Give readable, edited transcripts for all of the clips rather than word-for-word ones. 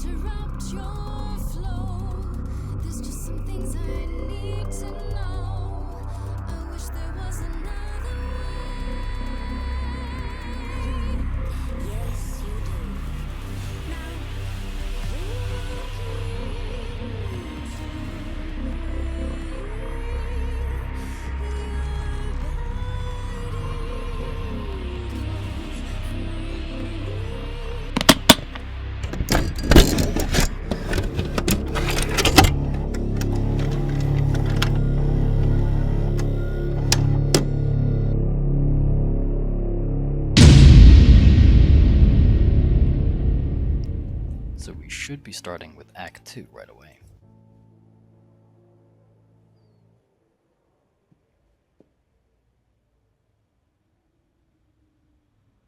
interrupt your flow. There's just some things I need to know. I wish there was another way. Yes, you do. Now, So we should be starting with Act 2 right away.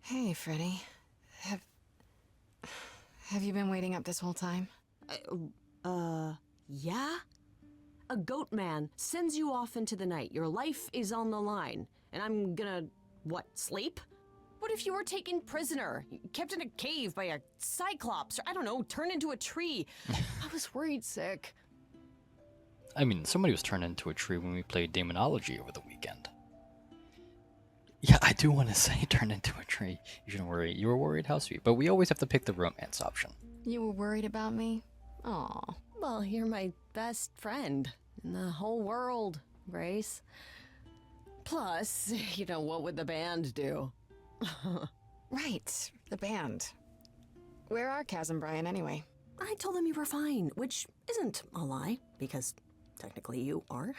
Hey, Freddy. Have you been waiting up this whole time? Yeah? A goat man sends you off into the night. Your life is on the line. And I'm gonna, what, sleep? What if you were taken prisoner, kept in a cave by a cyclops, or I don't know, turned into a tree? I was worried sick. I mean, somebody was turned into a tree when we played Demonology over the weekend. Yeah, I do want to say turned into a tree. You shouldn't worry. You were worried? How sweet. But we always have to pick the romance option. You were worried about me? Aw. Well, you're my best friend in the whole world, Grace. Plus, what would the band do? Right, the band. Where are Kaz and Brian anyway? I told them you were fine, which isn't a lie, because technically you are.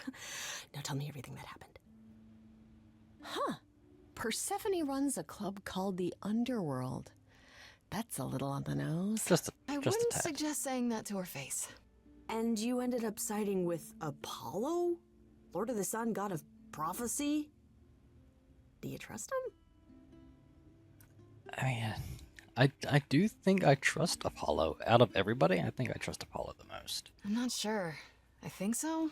Now tell me everything that happened. Huh. Persephone runs a club called the Underworld. That's a little on the nose. I wouldn't suggest saying that to her face. And you ended up siding with Apollo? Lord of the Sun, god of prophecy? Do you trust him? I mean, I do think I trust Apollo. Out of everybody, I think I trust Apollo the most. I'm not sure. I think so.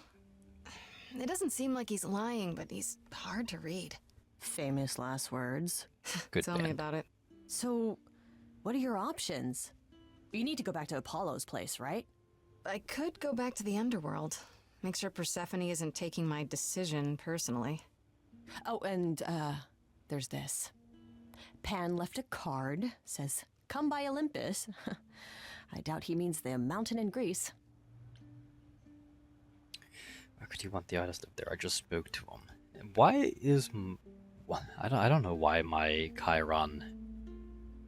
It doesn't seem like he's lying, but he's hard to read. Famous last words. Good Tell me about it. So, what are your options? You need to go back to Apollo's place, right? I could go back to the Underworld. Make sure Persephone isn't taking my decision personally. Oh, and, there's this. Pan left a card, says, "Come by Olympus." I doubt he means the mountain in Greece. Why could you want the artist up there? I just spoke to him. Why is... I don't know why my Chiron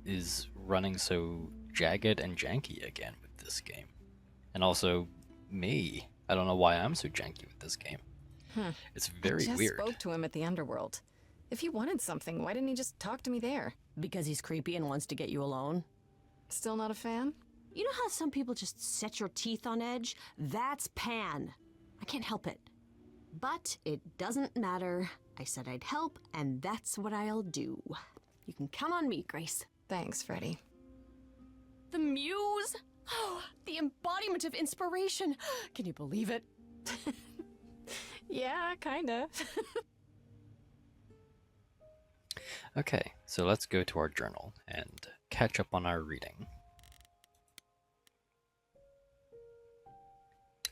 is running so jagged and janky again with this game. And also, me. I don't know why I'm so janky with this game. It's very weird. I just spoke to him at the Underworld. If he wanted something, why didn't he just talk to me there? Because he's creepy and wants to get you alone? Still not a fan? You know how some people just set your teeth on edge? That's Pan. I can't help it. But it doesn't matter. I said I'd help, and that's what I'll do. You can count on me, Grace. Thanks, Freddy. The muse? Oh, the embodiment of inspiration. Can you believe it? Yeah, kinda. Okay, so let's go to our journal and catch up on our reading.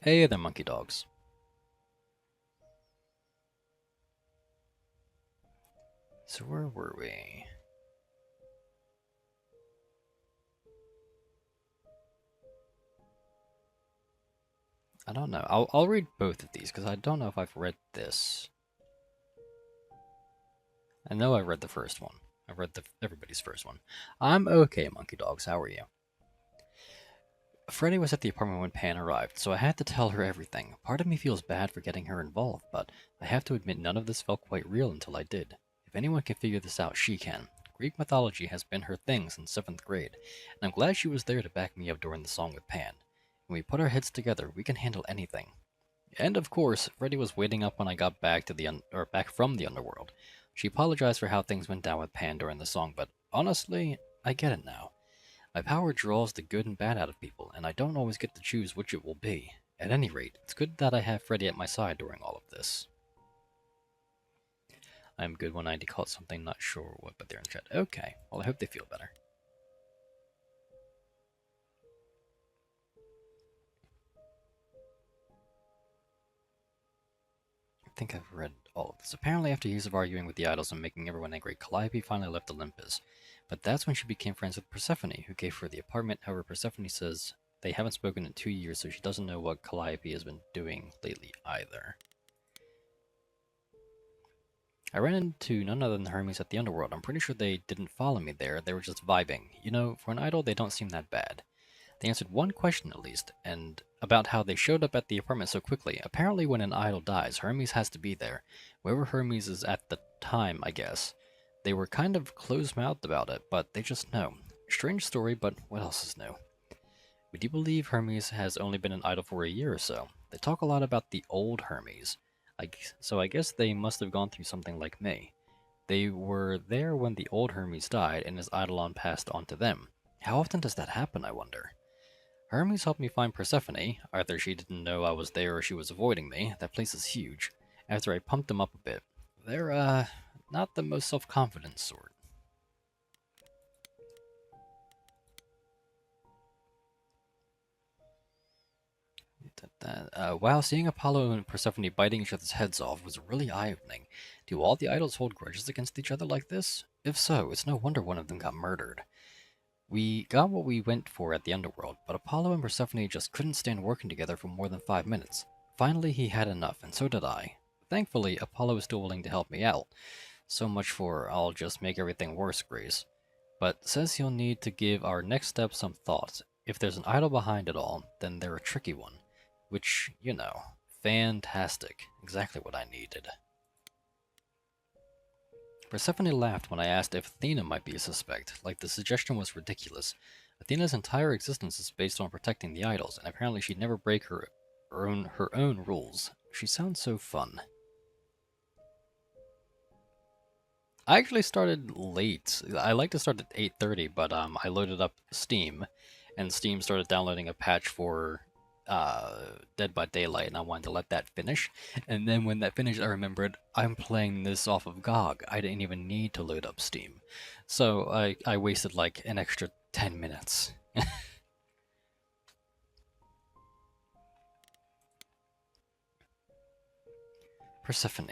Hey there, monkey dogs. So where were we? I don't know. I'll read both of these because I don't know if I've read this. I know I read the first one. I read everybody's first one. I'm okay, monkey dogs. How are you? Freddy was at the apartment when Pan arrived, so I had to tell her everything. Part of me feels bad for getting her involved, but I have to admit none of this felt quite real until I did. If anyone can figure this out, she can. Greek mythology has been her thing since 7th grade, and I'm glad she was there to back me up during the song with Pan. When we put our heads together, we can handle anything. And of course, Freddy was waiting up when I got back to back from the underworld. She apologized for how things went down with Pan during the song, but honestly, I get it now. My power draws the good and bad out of people, and I don't always get to choose which it will be. At any rate, it's good that I have Freddy at my side during all of this. I'm good when I caught something, not sure what, but they're in chat. Okay, well I hope they feel better. think I've read all of this. Apparently, after years of arguing with the idols and making everyone angry, Calliope finally left Olympus. But that's when she became friends with Persephone, who gave her the apartment. However, Persephone says they haven't spoken in 2 years, so she doesn't know what Calliope has been doing lately either. I ran into none other than the Hermes at the Underworld. I'm pretty sure they didn't follow me there, they were just vibing. You know, for an idol, they don't seem that bad. They answered one question at least, and about how they showed up at the apartment so quickly. Apparently when an idol dies, Hermes has to be there. Wherever Hermes is at the time, I guess. They were kind of closed-mouthed about it, but they just know. Strange story, but what else is new? Would you believe Hermes has only been an idol for a year or so? They talk a lot about the old Hermes. So I guess they must have gone through something like me. They were there when the old Hermes died, and his eidolon passed on to them. How often does that happen, I wonder? Hermes helped me find Persephone. Either she didn't know I was there or she was avoiding me. That place is huge. After I pumped them up a bit. They're, not the most self-confident sort. Wow, seeing Apollo and Persephone biting each other's heads off was really eye-opening. Do all the idols hold grudges against each other like this? If so, it's no wonder one of them got murdered. We got what we went for at the Underworld, but Apollo and Persephone just couldn't stand working together for more than 5 minutes. Finally, he had enough, and so did I. Thankfully, Apollo is still willing to help me out. So much for I'll just make everything worse, Grace. But says he'll need to give our next step some thought. If there's an idol behind it all, then they're a tricky one. Which, you know, fantastic. Exactly what I needed. Persephone laughed when I asked if Athena might be a suspect, like the suggestion was ridiculous. Athena's entire existence is based on protecting the idols, and apparently she'd never break her own rules. She sounds so fun. I actually started late. I like to start at 8:30, but I loaded up Steam, and Steam started downloading a patch for Dead by Daylight, and I wanted to let that finish. And then when that finished, I remembered I'm playing this off of GOG. I didn't even need to load up Steam. So I wasted like an extra 10 minutes. Persephone.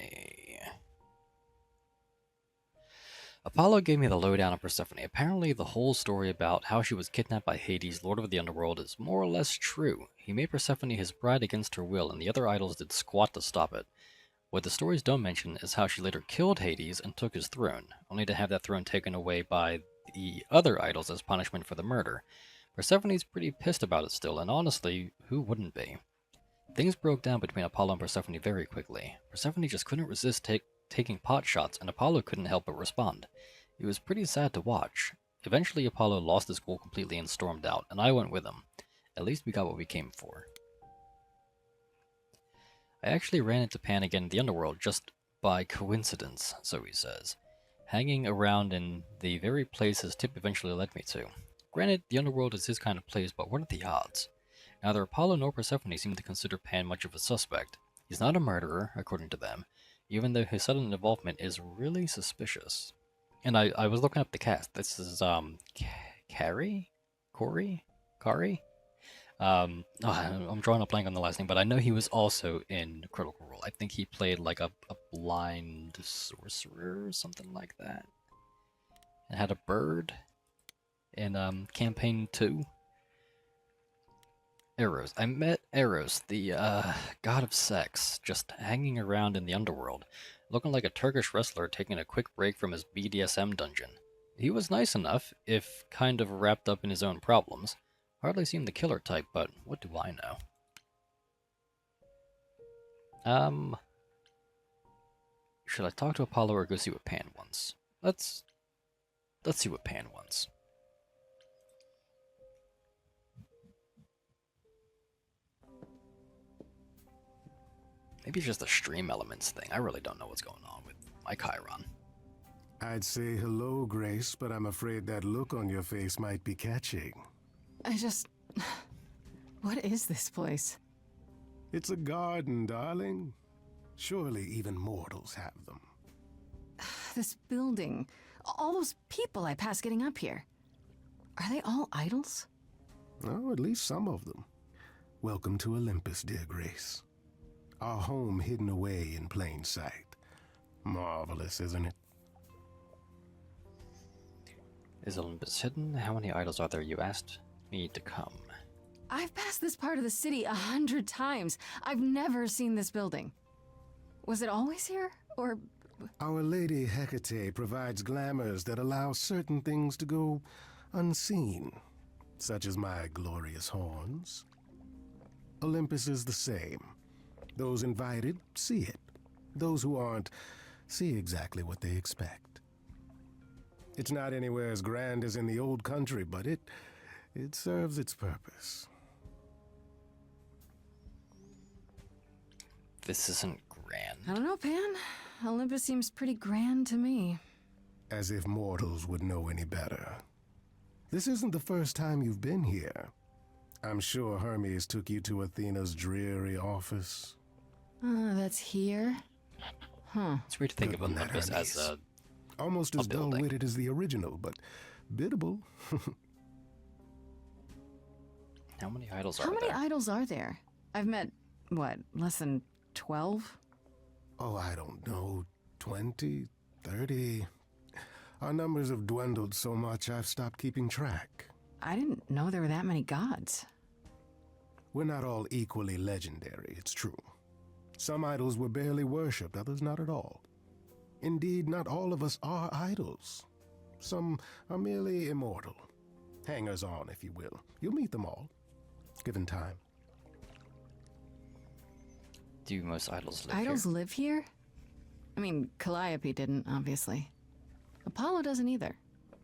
Apollo gave me the lowdown on Persephone. Apparently, the whole story about how she was kidnapped by Hades, Lord of the Underworld, is more or less true. He made Persephone his bride against her will, and the other idols did squat to stop it. What the stories don't mention is how she later killed Hades and took his throne, only to have that throne taken away by the other idols as punishment for the murder. Persephone's pretty pissed about it still, and honestly, who wouldn't be? Things broke down between Apollo and Persephone very quickly. Persephone just couldn't resist taking pot shots, and Apollo couldn't help but respond. It was pretty sad to watch. Eventually, Apollo lost his cool completely and stormed out, and I went with him. At least we got what we came for. I actually ran into Pan again in the Underworld just by coincidence, so he says, hanging around in the very place his tip eventually led me to. Granted, the Underworld is his kind of place, but what are the odds? Neither Apollo nor Persephone seem to consider Pan much of a suspect. He's not a murderer, according to them, even though his sudden involvement is really suspicious. And I was looking up the cast. This is, Kari? I'm drawing a blank on the last name, but I know he was also in Critical Role. I think he played like a blind sorcerer or something like that. And had a bird in Campaign 2. Eros. I met Eros, the god of sex, just hanging around in the Underworld, looking like a Turkish wrestler taking a quick break from his BDSM dungeon. He was nice enough, if kind of wrapped up in his own problems. Hardly seemed the killer type, but what do I know? Should I talk to Apollo or go see what Pan wants? Let's see what Pan wants. Maybe it's just a stream elements thing. I really don't know what's going on with my Chiron. I'd say hello, Grace, but I'm afraid that look on your face might be catching. What is this place? It's a garden, darling. Surely even mortals have them. This building. All those people I pass getting up here. Are they all idols? Oh, at least some of them. Welcome to Olympus, dear Grace. Our home hidden away in plain sight. Marvelous, isn't it? Is Olympus hidden? How many idols are there, you asked me to come? I've passed this part of the city 100 times. I've never seen this building. Was it always here? Or... Our Lady Hecate provides glamours that allow certain things to go unseen, such as my glorious horns. Olympus is the same. Those invited see it. Those who aren't see exactly what they expect. It's not anywhere as grand as in the old country, but it serves its purpose. This isn't grand. I don't know, Pan. Olympus seems pretty grand to me. As if mortals would know any better. This isn't the first time you've been here. I'm sure Hermes took you to Athena's dreary office. That's here? Huh. It's weird to think Good of one, that Olympus as Hermes. a Almost as building. dull-witted as the original, but biddable. How many idols How are many there? idols are there? I've met, what, less than 12? Oh, I don't know, 20, 30. Our numbers have dwindled so much I've stopped keeping track. I didn't know there were that many gods. We're not all equally legendary, it's true. Some idols were barely worshipped, others not at all. Indeed, not all of us are idols. Some are merely immortal. Hangers-on, if you will. You'll meet them all, given time. Do most idols live Idols here? live here? I mean, Calliope didn't, obviously. Apollo doesn't either.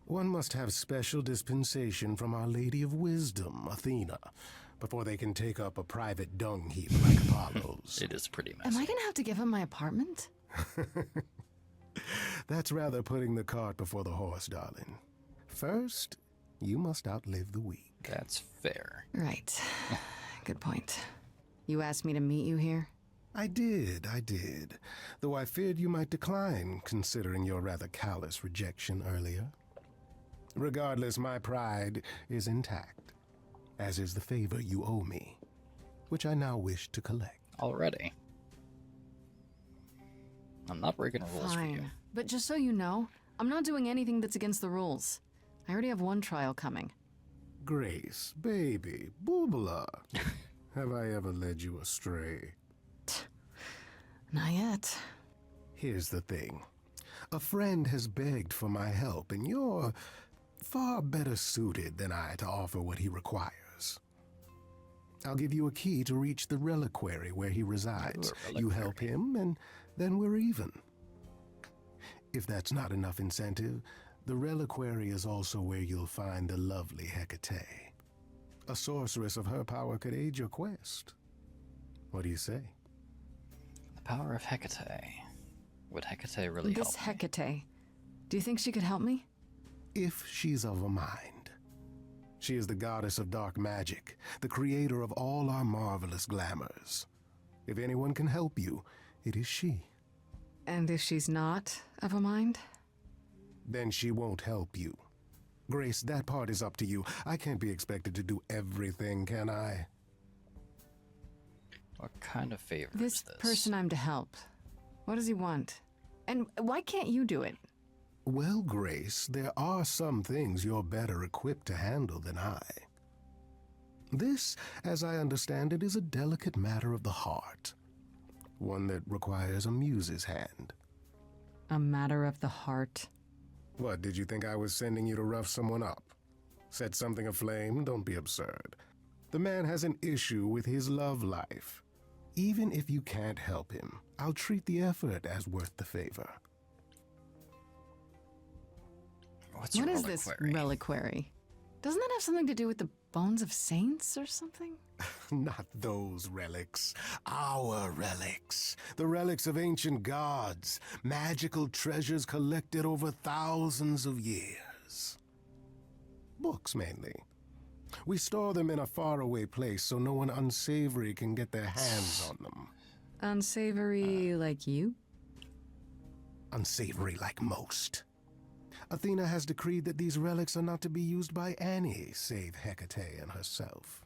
One must have special dispensation from Our Lady of Wisdom, Athena, before they can take up a private dung heap like Apollo's. It is pretty Am messy. I gonna have to give him my apartment? That's rather putting the cart before the horse, darling. First, you must outlive the week. That's fair. Right. Good point. You asked me to meet you here? I did. Though I feared you might decline, considering your rather callous rejection earlier. Regardless, my pride is intact, as is the favor you owe me, which I now wish to collect. Already. I'm not breaking the rules for you. Fine. But just so you know, I'm not doing anything that's against the rules. I already have one trial coming. Grace, baby, boobala. Have I ever led you astray? Not yet. Here's the thing. A friend has begged for my help, and you're far better suited than I to offer what he requires. I'll give you a key to reach the Reliquary where he resides. Ooh, You help him, and then we're even. If that's not enough incentive, the Reliquary is also where you'll find the lovely Hecate. A sorceress of her power could aid your quest. What do you say? The power of Hecate. Would Hecate really This help me? Hecate. Do you think she could help me? If she's of a mind. She is the goddess of dark magic, the creator of all our marvelous glamours. If anyone can help you, it is she. And if she's not of a mind? Then she won't help you. Grace, that part is up to you. I can't be expected to do everything, can I? What kind of favor This is this? person I'm to help. What does he want? And why can't you do it? Well, Grace, there are some things you're better equipped to handle than I. This, as I understand it, is a delicate matter of the heart. One that requires a muse's hand. A matter of the heart. What, did you think I was sending you to rough someone up? Set something aflame? Don't be absurd. The man has an issue with his love life. Even if you can't help him, I'll treat the effort as worth the favor. What's What a is this reliquary? reliquary? Doesn't that have something to do with the bones of saints or something? Not those relics. Our relics. The relics of ancient gods. Magical treasures collected over thousands of years. Books, mainly. We store them in a faraway place so no one unsavory can get their hands on them. Unsavory like you? Unsavory like most. Athena has decreed that these relics are not to be used by any save Hecate and herself.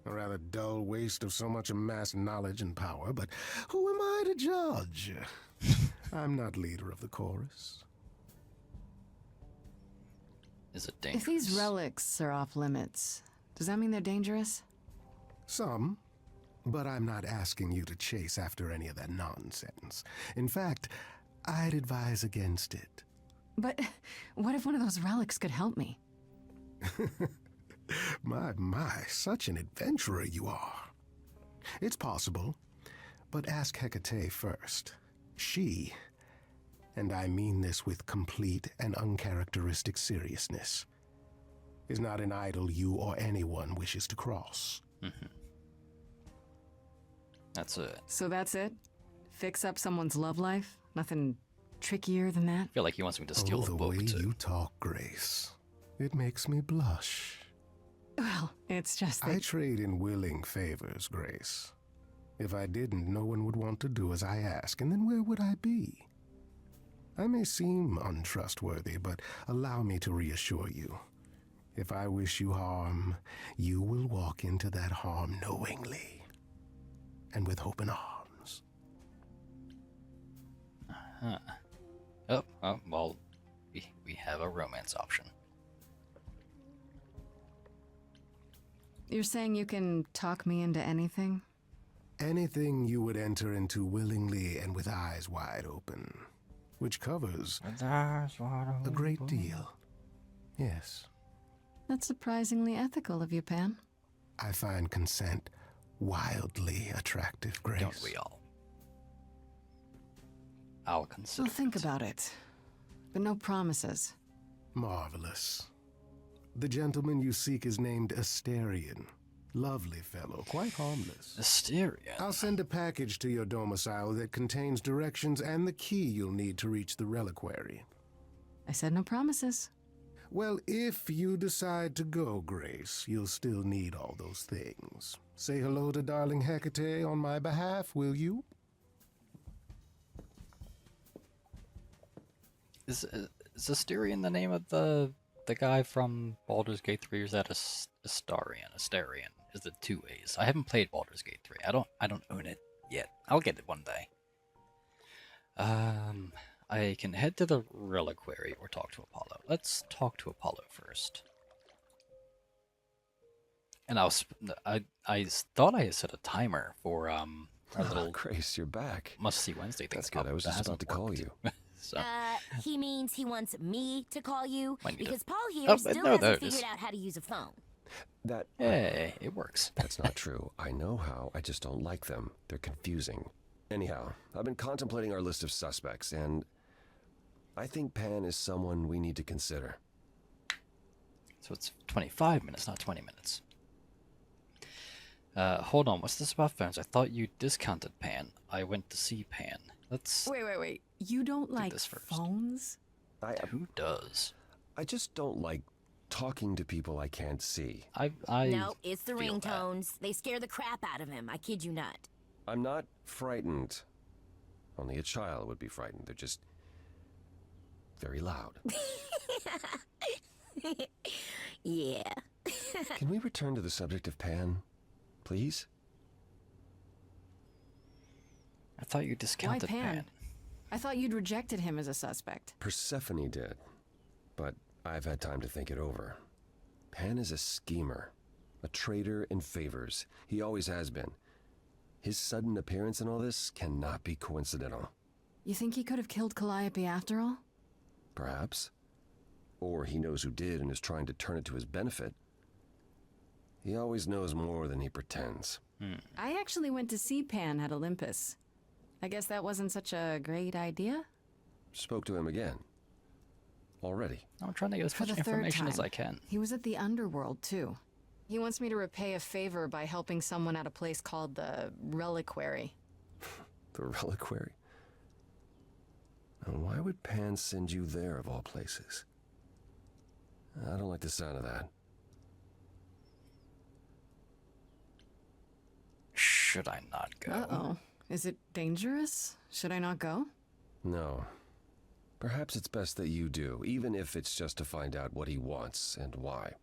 A rather dull waste of so much amassed knowledge and power, but who am I to judge? I'm not leader of the chorus. Is it dangerous? If these relics are off limits, does that mean they're dangerous? Some, but I'm not asking you to chase after any of that nonsense. In fact, I'd advise against it. But what if one of those relics could help me? My, such an adventurer you are. It's possible, but ask Hecate first. She, and I mean this with complete and uncharacteristic seriousness, is not an idol you or anyone wishes to cross. That's it. So that's it? Fix up someone's love life? Nothing trickier than that? I feel like he wants me to steal the the book way too. you talk, Grace, it makes me blush. Well, it's just that... I trade in willing favors, Grace. If I didn't, no one would want to do as I ask, and then where would I be? I may seem untrustworthy, but allow me to reassure you. If I wish you harm, you will walk into that harm knowingly, and with open arms. Oh, well, we have a romance option. You're saying you can talk me into anything? Anything you would enter into willingly and with eyes wide open, which covers a great deal. Yes. That's surprisingly ethical of you, Pan. I find consent wildly attractive, Grace. Don't we all? I'll consider Well, think it. about it. But no promises. Marvelous. The gentleman you seek is named Asterion. Lovely fellow, quite harmless. Asterion. I'll send a package to your domicile that contains directions and the key you'll need to reach the Reliquary. I said no promises. Well, if you decide to go, Grace, you'll still need all those things. Say hello to darling Hecate on my behalf, will you? Is Asterion the name of the guy from Baldur's Gate 3, or is that Astarion? Asterion. Is it two A's? I haven't played Baldur's Gate 3. I don't own it yet. I'll get it one day. I can head to the Reliquary or talk to Apollo. Let's talk to Apollo first. And I thought I had set a timer for our little Grace, you're back. must-see Wednesday thing. That's good. I was That just about hasn't to call worked. you. So, He means he wants me to call you Might need because to- Paul here Oh, still no, there hasn't it is. figured out how to use a phone. That hey, it works. That's not true. I know how. I just don't like them. They're confusing. Anyhow, I've been contemplating our list of suspects, and I think Pan is someone we need to consider. So it's 25 minutes, not 20 minutes. Hold on, what's this about phones? I thought you discounted Pan. I went to see Pan. Let's... Wait. You don't like this first. phones? Who does? I just don't like talking to people I can't see. I No, it's the feel that. ringtones. They scare the crap out of him. I kid you not. I'm not frightened. Only a child would be frightened. They're just very loud. Yeah. Can we return to the subject of Pan, please? I thought you discounted Pan? Pan. I thought you'd rejected him as a suspect. Persephone did, but I've had time to think it over. Pan is a schemer, a traitor in favors. He always has been. His sudden appearance in all this cannot be coincidental. You think he could have killed Calliope after all? Perhaps. Or he knows who did and is trying to turn it to his benefit. He always knows more than he pretends. I actually went to see Pan at Olympus. I guess that wasn't such a great idea? Spoke to him again. Already. I'm trying to get as For much the third information as time. I can. He was at the underworld, too. He wants me to repay a favor by helping someone at a place called the Reliquary. The Reliquary? And why would Pan send you there of all places? I don't like the sound of that. Should I not go? Uh-oh. Is it dangerous? Should I not go? No. Perhaps it's best that you do, even if it's just to find out what he wants and why.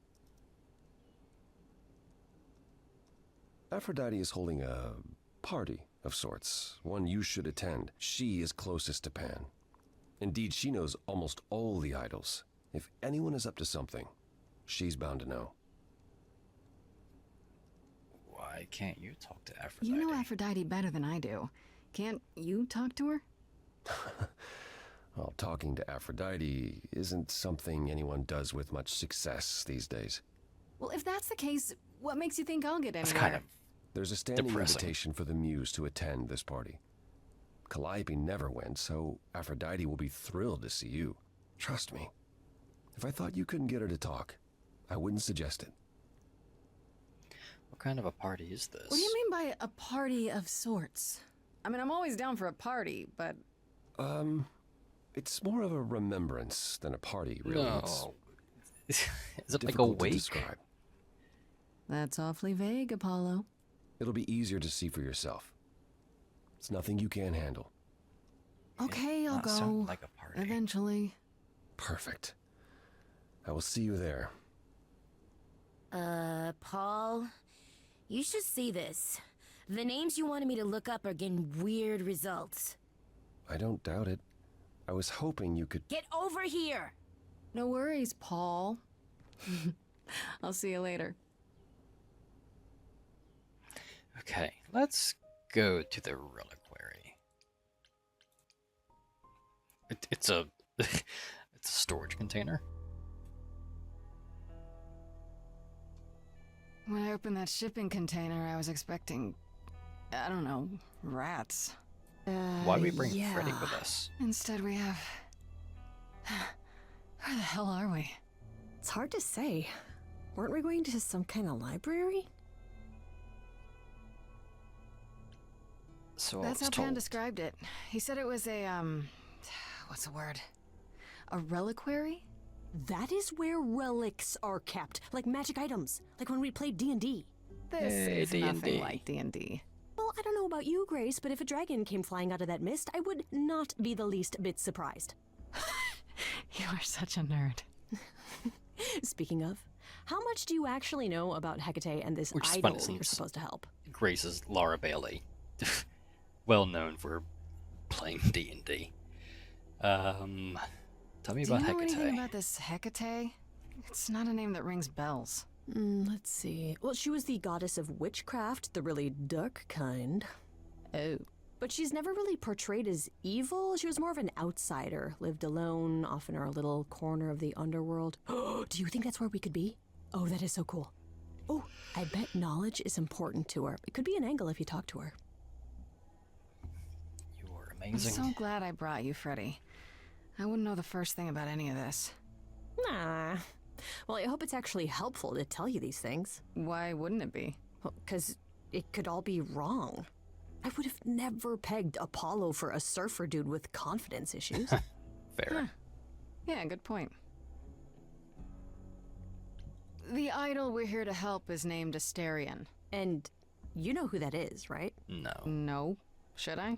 Aphrodite is holding a party of sorts, one you should attend. She is closest to Pan. Indeed, she knows almost all the idols. If anyone is up to something, she's bound to know. Why can't you talk to Aphrodite? You know Aphrodite better than I do. Can't you talk to her? Well, talking to Aphrodite isn't something anyone does with much success these days. Well, if that's the case, what makes you think I'll get anywhere? That's kind of There's a standing depressing. invitation for the Muse to attend this party. Calliope never went, so Aphrodite will be thrilled to see you. Trust me. If I thought you couldn't get her to talk, I wouldn't suggest it. What kind of a party is this? What do you mean by a party of sorts? I mean, I'm always down for a party, but It's more of a remembrance than a party, really. No. Is it like a Difficult to wake? describe. that's awfully vague, Apollo. It'll be easier to see for yourself. It's nothing you can't handle. Okay, I'll Not sound go. like a party. Eventually. Perfect. I will see you there. Paul, you should see this. The names you wanted me to look up are getting weird results. I don't doubt it. I was hoping you could... Get over here! No worries, Paul. I'll see you later. Okay, let's go to the Reliquary. It's a it's a storage container. When I opened that shipping container, I was expecting, I don't know, rats. Why we bring Freddy with us? Instead, we have. Where the hell are we? It's hard to say. Weren't we going to some kind of library? So That's I how was Pan told. described it. He said it was a, what's the word? A reliquary? That is where relics are kept, like magic items, like when we played D&D. This Hey, is nothing D&D. like D&D. Well, I don't know about you, Grace, but if a dragon came flying out of that mist, I would not be the least bit surprised. You are such a nerd. Speaking of, how much do you actually know about Hecate and this Which is idol funny you're since- supposed to help? Grace is Laura Bailey, well known for playing D&D. Tell me Do you about know anything Hecate. about this Hecate? It's not a name that rings bells. Let's see. Well, she was the goddess of witchcraft, the really dark kind. Oh. But she's never really portrayed as evil. She was more of an outsider, lived alone, off in her little corner of the underworld. Do you think that's where we could be? Oh, that is so cool. Oh, I bet knowledge is important to her. It could be an angle if you talk to her. You are I'm amazing. so glad I brought you, Freddy. I wouldn't know the first thing about any of this. Nah. Well, I hope it's actually helpful to tell you these things. Why wouldn't it be? Because it could all be wrong. I would have never pegged Apollo for a surfer dude with confidence issues. Fair. Yeah, good point. The idol we're here to help is named Asterion. And you know who that is, right? No. No. Should I?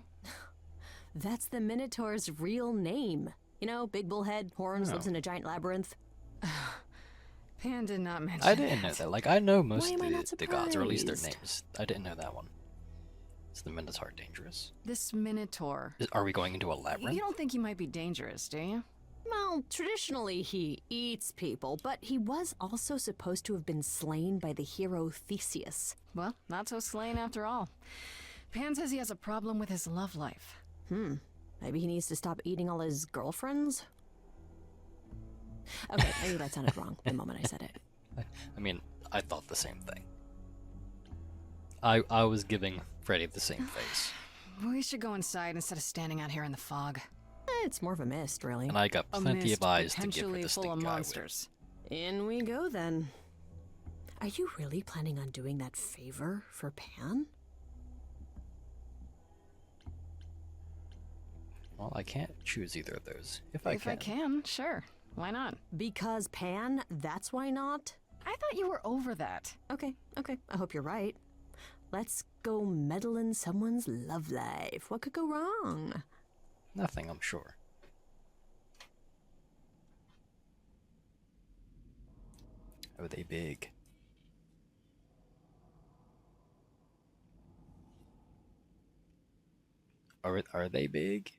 That's the Minotaur's real name. You know, big bullhead, horns, Oh. lives in a giant labyrinth. Pan did not mention I didn't know that. Like, I know most Why of am I not the gods, or at least their surprised? names. I didn't know that one. Is the Minotaur dangerous? This Minotaur. Are we going into a labyrinth? You don't think he might be dangerous, do you? Well, traditionally he eats people, but he was also supposed to have been slain by the hero Theseus. Well, not so slain after all. Pan says he has a problem with his love life. Maybe he needs to stop eating all his girlfriends? Okay, maybe that sounded wrong the moment I said it. I mean, I thought the same thing. I was giving Freddy the same face. We should go inside instead of standing out here in the fog. It's more of a mist, really. And I got A plenty mist of eyes to give her potentially the full stink of eye with. monsters. In we go, then. Are you really planning on doing that favor for Pan? Well, I can't choose either of those. If If I can, sure. Why not? Because Pan, that's why not? I thought you were over that. Okay, I hope you're right. Let's go meddle in someone's love life. What could go wrong? Nothing, I'm sure. Oh, they big. Are they big?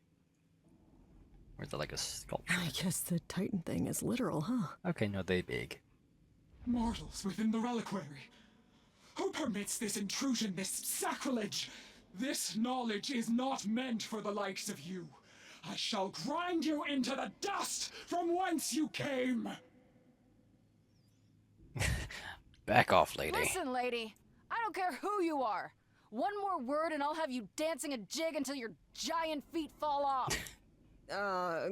Or is it like a sculpture? I guess the Titan thing is literal, huh? Okay, no, they big. Mortals within the Reliquary. Who permits this intrusion, this sacrilege? This knowledge is not meant for the likes of you. I shall grind you into the dust from whence you came. Back off, lady. Listen, lady. I don't care who you are. One more word and I'll have you dancing a jig until your giant feet fall off.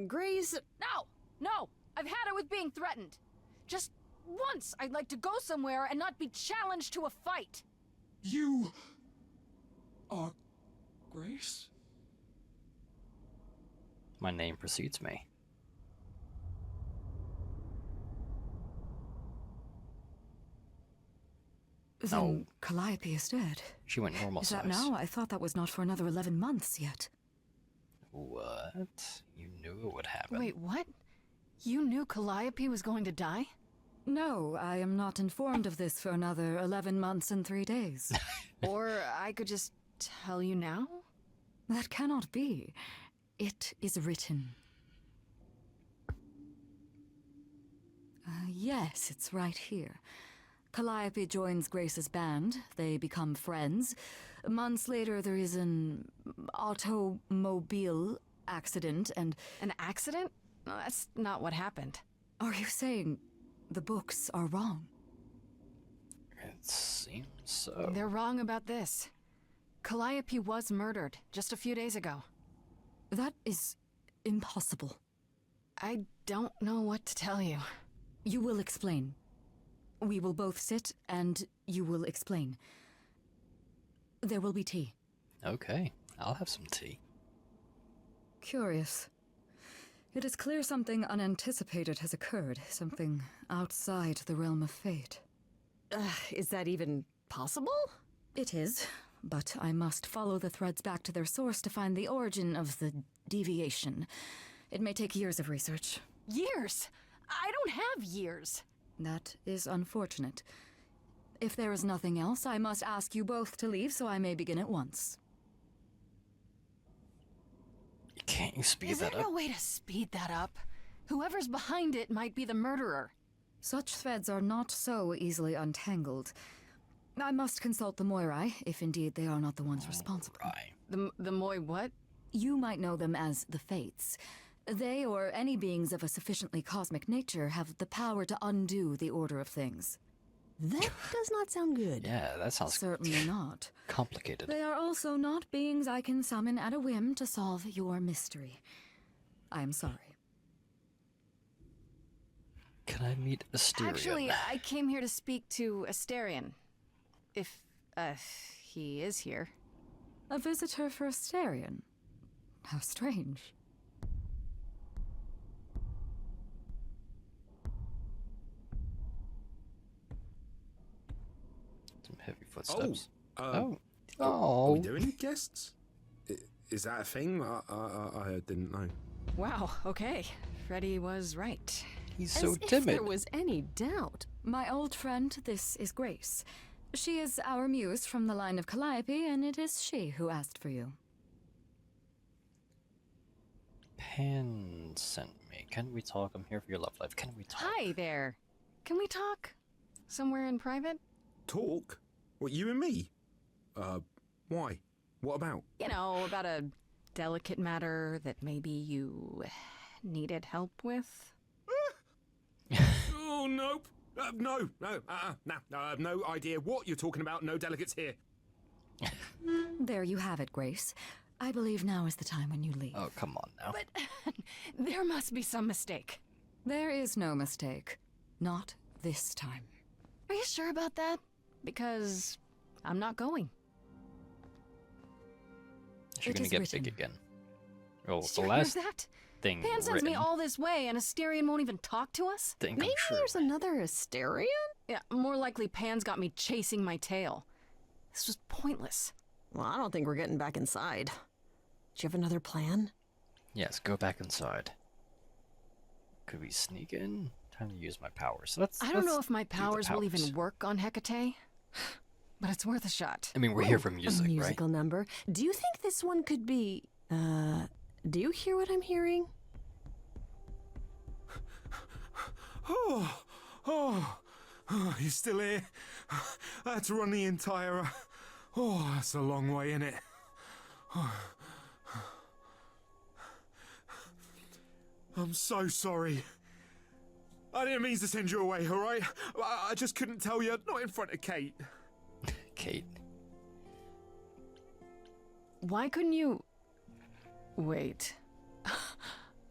Grace... No. I've had it with being threatened. Just once I'd like to go somewhere and not be challenged to a fight. You... are... Grace? My name precedes me. Then Calliope is dead. She went normal Is size. that now? I thought that was not for another 11 months yet. What? You knew it would happen. Wait, what? You knew Calliope was going to die? No, I am not informed of this for another 11 months and 3 days. Or I could just tell you now? That cannot be. It is written. Yes, it's right here. Calliope joins Grace's band. They become friends. Months later, there is an automobile accident and... An accident? No, that's not what happened. Are you saying the books are wrong? It seems so. They're wrong about this. Calliope was murdered just a few days ago. That is impossible. I don't know what to tell you. You will explain. We will both sit and you will explain. There will be tea. Okay, I'll have some tea. Curious. It is clear something unanticipated has occurred, something outside the realm of fate. Is that even possible? It is, but I must follow the threads back to their source to find the origin of the deviation. It may take years of research. Years? I don't have years. That is unfortunate. If there is nothing else, I must ask you both to leave so I may begin at once. Can't you speed Is there that up? no way to speed that up? Whoever's behind it might be the murderer. Such threads are not so easily untangled. I must consult the Moirai, if indeed they are not the ones responsible. Right. The Moi what? You might know them as the Fates. They, or any beings of a sufficiently cosmic nature, have the power to undo the order of things. That does not sound good. Yeah, that sounds Certainly not. complicated. They are also not beings I can summon at a whim to solve your mystery. I am sorry. Can I meet Asterion? Actually, I came here to speak to Asterion. If, he is here. A visitor for Asterion? How strange. Some heavy footsteps. Are Oh. we doing guests? Is that a thing? I didn't know. Wow, okay. Freddy was right. He's so As if timid. there was any doubt. My old friend, this is Grace. She is our muse from the line of Calliope, and it is she who asked for you. Pan sent me. Can we talk? I'm here for your love life. Can we talk? Hi there. Can we talk? Somewhere in private? Talk? What, you and me? Why? What about? You know, about a delicate matter that maybe you needed help with? Oh, nope. No, I have no idea what you're talking about. No delegates here. There you have it, Grace. I believe now is the time when you leave. Oh, come on now. But there must be some mistake. There is no mistake. Not this time. Are you sure about that? Because I'm not going. She's It gonna is get written. big again. Oh, Did the you last hear that? thing Pan sends me written. all this way and Asterion won't even talk to us? Think Maybe I'm sure. there's another Asterion? Yeah, more likely Pan's got me chasing my tail. This was pointless. Well, I don't think we're getting back inside. Do you have another plan? Yes, go back inside. Could we sneak in? Time to use my powers. So let's. I don't know let's if my do the powers will even work on Hecate, but it's worth a shot. I mean, we're here for music, a right? musical number. Do you think this one could be Do you hear what I'm hearing? Oh, you're still here? I had to run the entire... Oh, that's a long way, innit? I'm so sorry. I didn't mean to send you away, alright? I just couldn't tell you, not in front of Kate. Kate. Why couldn't you... Wait.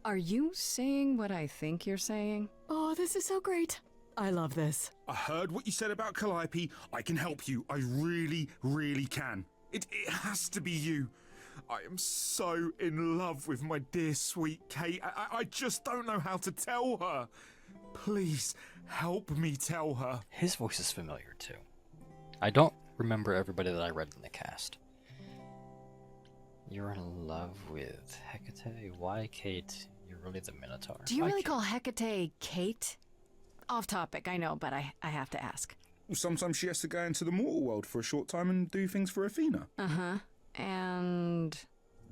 Are you saying what I think you're saying? Oh, this is so great. I love this. I heard what you said about Calliope. I can help you. I really, really can. It has to be you. I am so in love with my dear sweet Kate. I just don't know how to tell her. Please, help me tell her. His voice is familiar too. I don't remember everybody that I read in the cast. You're in love with Hecate? Why, Kate? You're really the Minotaur. Do you Why, really Kate? call Hecate Kate? Off topic, I know, but I have to ask. Well, sometimes she has to go into the mortal world for a short time and do things for Athena. Uh-huh. And...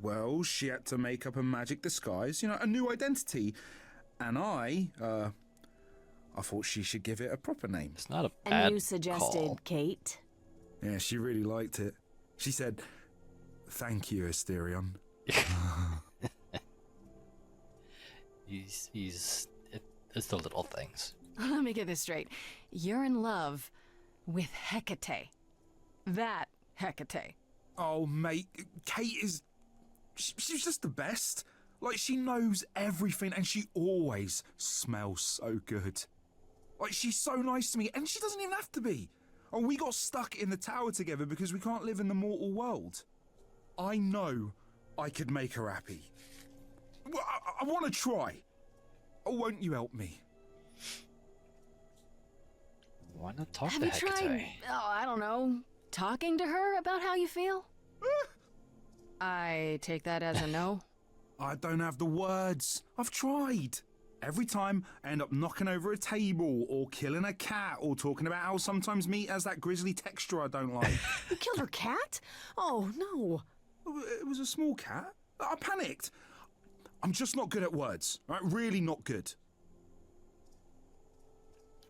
Well, she had to make up a magic disguise, you know, a new identity. And I thought she should give it a proper name. It's not a bad And you suggested call. Kate? Yeah, she really liked it. She said, "Thank you, Asterion." It's the little things. Let me get this straight. You're in love with Hecate. That Hecate. Oh, mate, Kate is... She's just the best. Like, she knows everything and she always smells so good. Like, she's so nice to me and she doesn't even have to be. Oh, we got stuck in the tower together because we can't live in the mortal world. I know I could make her happy. Well, I want to try. Oh, won't you help me? Why not talk Have to you Hecate? tried, I don't know, talking to her about how you feel? I take that as a no. I don't have the words. I've tried. Every time I end up knocking over a table or killing a cat or talking about how sometimes meat has that grisly texture I don't like. You killed her cat? Oh, no. It was a small cat. I panicked. I'm just not good at words. Right? Really not good.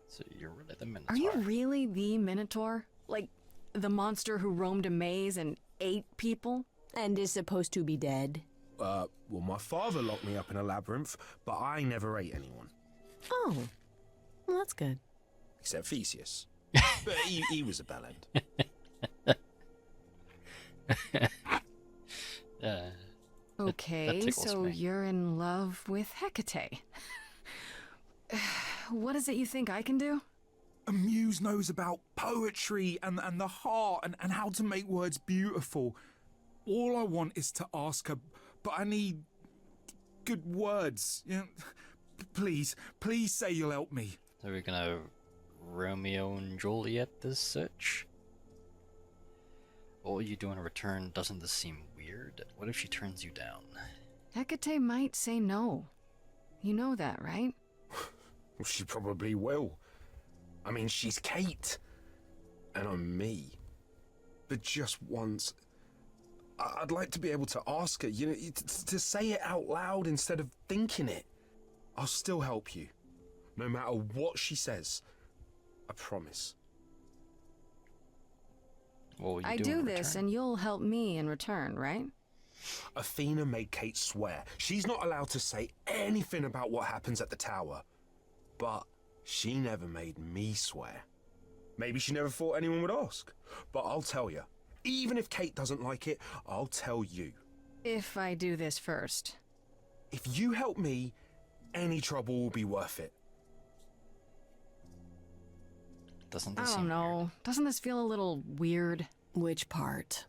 So you're really the Minotaur. Are you really the Minotaur? Like, the monster who roamed a maze and ate people? And is supposed to be dead? Well, my father locked me up in a labyrinth, but I never ate anyone. Oh, well, that's good. Except Theseus. But he was a bellend. Okay, tickles so me. you're in love with Hecate. What is it you think I can do? A muse knows about poetry and the heart and how to make words beautiful. All I want is to ask her, but I need good words. You know, please say you'll help me. So we're gonna Romeo and Juliet this search? What will you do in return? Doesn't this seem weird? What if she turns you down? Hecate might say no. You know that, right? Well, she probably will. I mean, she's Kate. And I'm me. But just once, I'd like to be able to ask her, you know, to say it out loud instead of thinking it. I'll still help you. No matter what she says. I promise. What will you I do do in this return? and you'll help me in return, right? Athena made Kate swear she's not allowed to say anything about what happens at the tower. But she never made me swear. Maybe she never thought anyone would ask. But I'll tell you. Even if Kate doesn't like it, I'll tell you. If I do this first. If you help me, any trouble will be worth it. Doesn't I this don't seem know. weird? Doesn't this feel a little weird? Which part?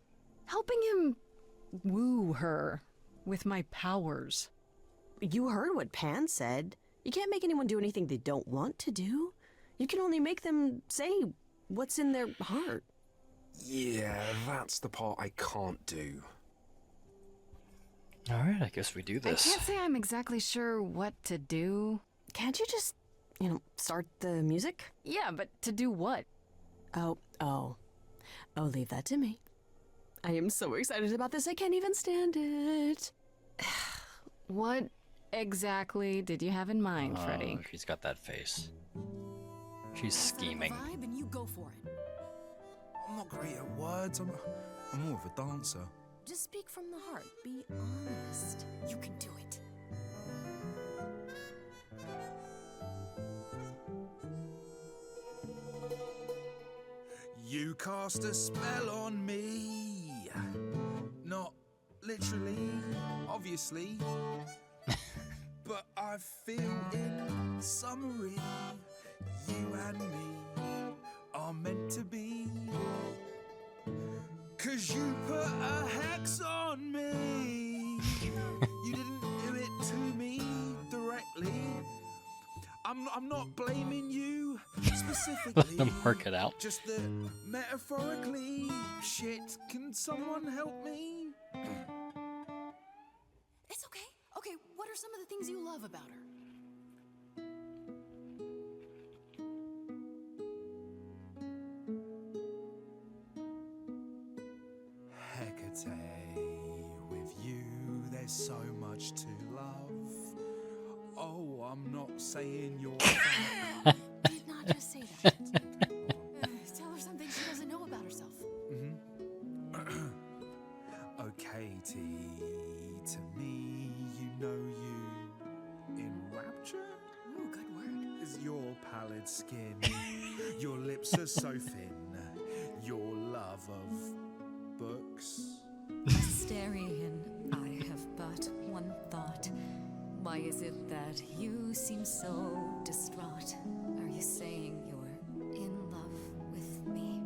Helping him woo her with my powers. You heard what Pan said. You can't make anyone do anything they don't want to do. You can only make them say what's in their heart. Yeah, that's the part I can't do. Alright, I guess we do I this. can't say I'm exactly sure what to do. Can't you just, start the music? Yeah, but to do what? Oh, leave that to me. I am so excited about this, I can't even stand it. What exactly did you have in mind, Freddy? She's got that face. She's scheming. Vibe and you go for it. I'm not great at words. I'm more of a dancer. Just speak from the heart. Be honest. You can do it. You cast a spell on me. Not literally, obviously. But I feel in summary, you and me are meant to be. 'Cause you put a hex on me. You didn't do it to me directly. I'm not blaming you specifically. Let them work it out. Just that metaphorically, shit, can someone help me? It's okay. Okay, what are some of the things you love about her? Hecate, with you there's so much to love. Oh, I'm not saying you're fat. Did not just say that. Tell her something she doesn't know about herself. Oh, Katie, to me, you know you in rapture Ooh, good word. is your pallid skin. Your lips are so thin. Your love of books. Astarian, I have but one thought. Why is it that you seem so distraught? Are you saying you're in love with me?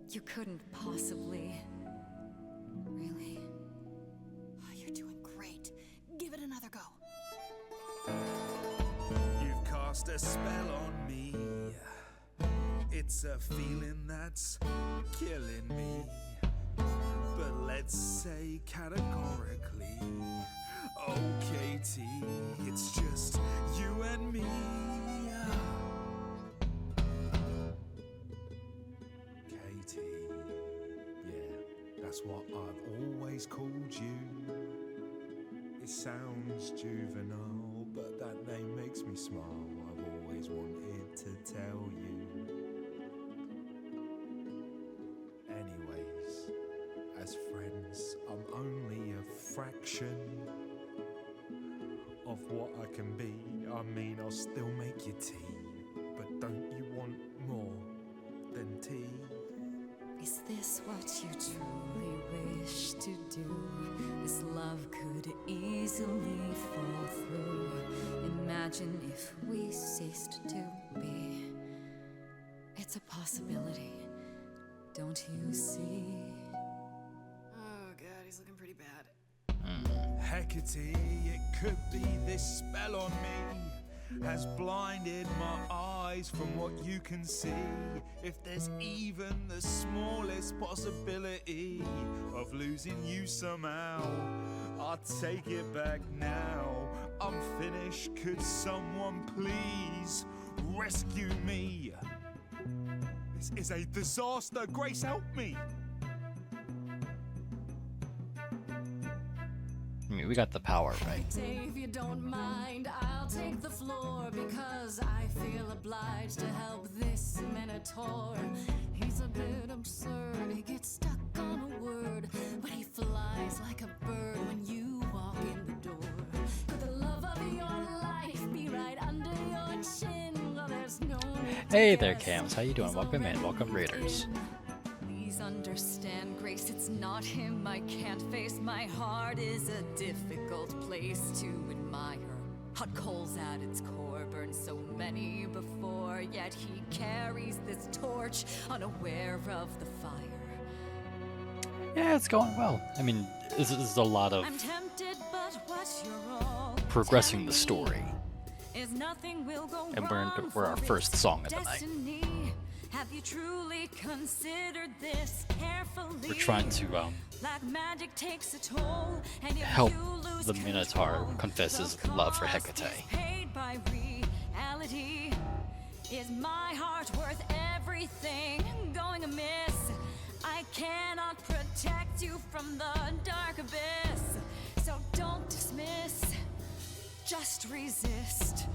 You couldn't possibly. Really? Oh, you're doing great. Give it another go. You've cast a spell on me. It's a feeling that's killing me. But let's say categorically, oh Katie, it's just you and me. Katie, yeah, that's what I've always called you. It sounds juvenile, but that name makes me smile. I've always wanted to tell you. Anyways, as friends, I'm only a fraction of what I can be. I mean, I'll still make you tea, but don't you want more than tea? Is this what you truly wish to do? This love could easily fall through. Imagine if we ceased to be. It's a possibility, don't you see? Oh, God, he's looking pretty bad. Hecate, it could be this spell on me has blinded my eyes from what you can see. If there's even the smallest possibility of losing you somehow, I'll take it back now. I'm finished, could someone please rescue me? This is a disaster, Grace, help me! I mean, we got the power, right? If you don't mind, I'll take the floor because I feel obliged to help this minotaur. He's a bit absurd, he gets stuck on a word, but he flies like a bird when you walk in the door. Could the love of your life be right under your chin? Well, there's no need to Hey there, guess. Cams. How you doing? Welcome in. Welcome, Raiders. Please understand, Grace, it's not him I can't face. My heart is a difficult place to admire. Hot coals at its core, burned so many before, yet he carries this torch, unaware of the fire. Yeah, it's going well. I mean, this is a lot of I'm tempted, but what you're all progressing the telling story. me is nothing will go And wrong we're our for first this song of the night. destiny. Have you truly considered this carefully? We're trying to Like magic takes a toll, and if help you lose the Minotaur control, confess his the love for cost Hecate. is paid by reality. Is my heart worth everything going amiss? I cannot protect you from the dark abyss. So So don't dismiss, just resist.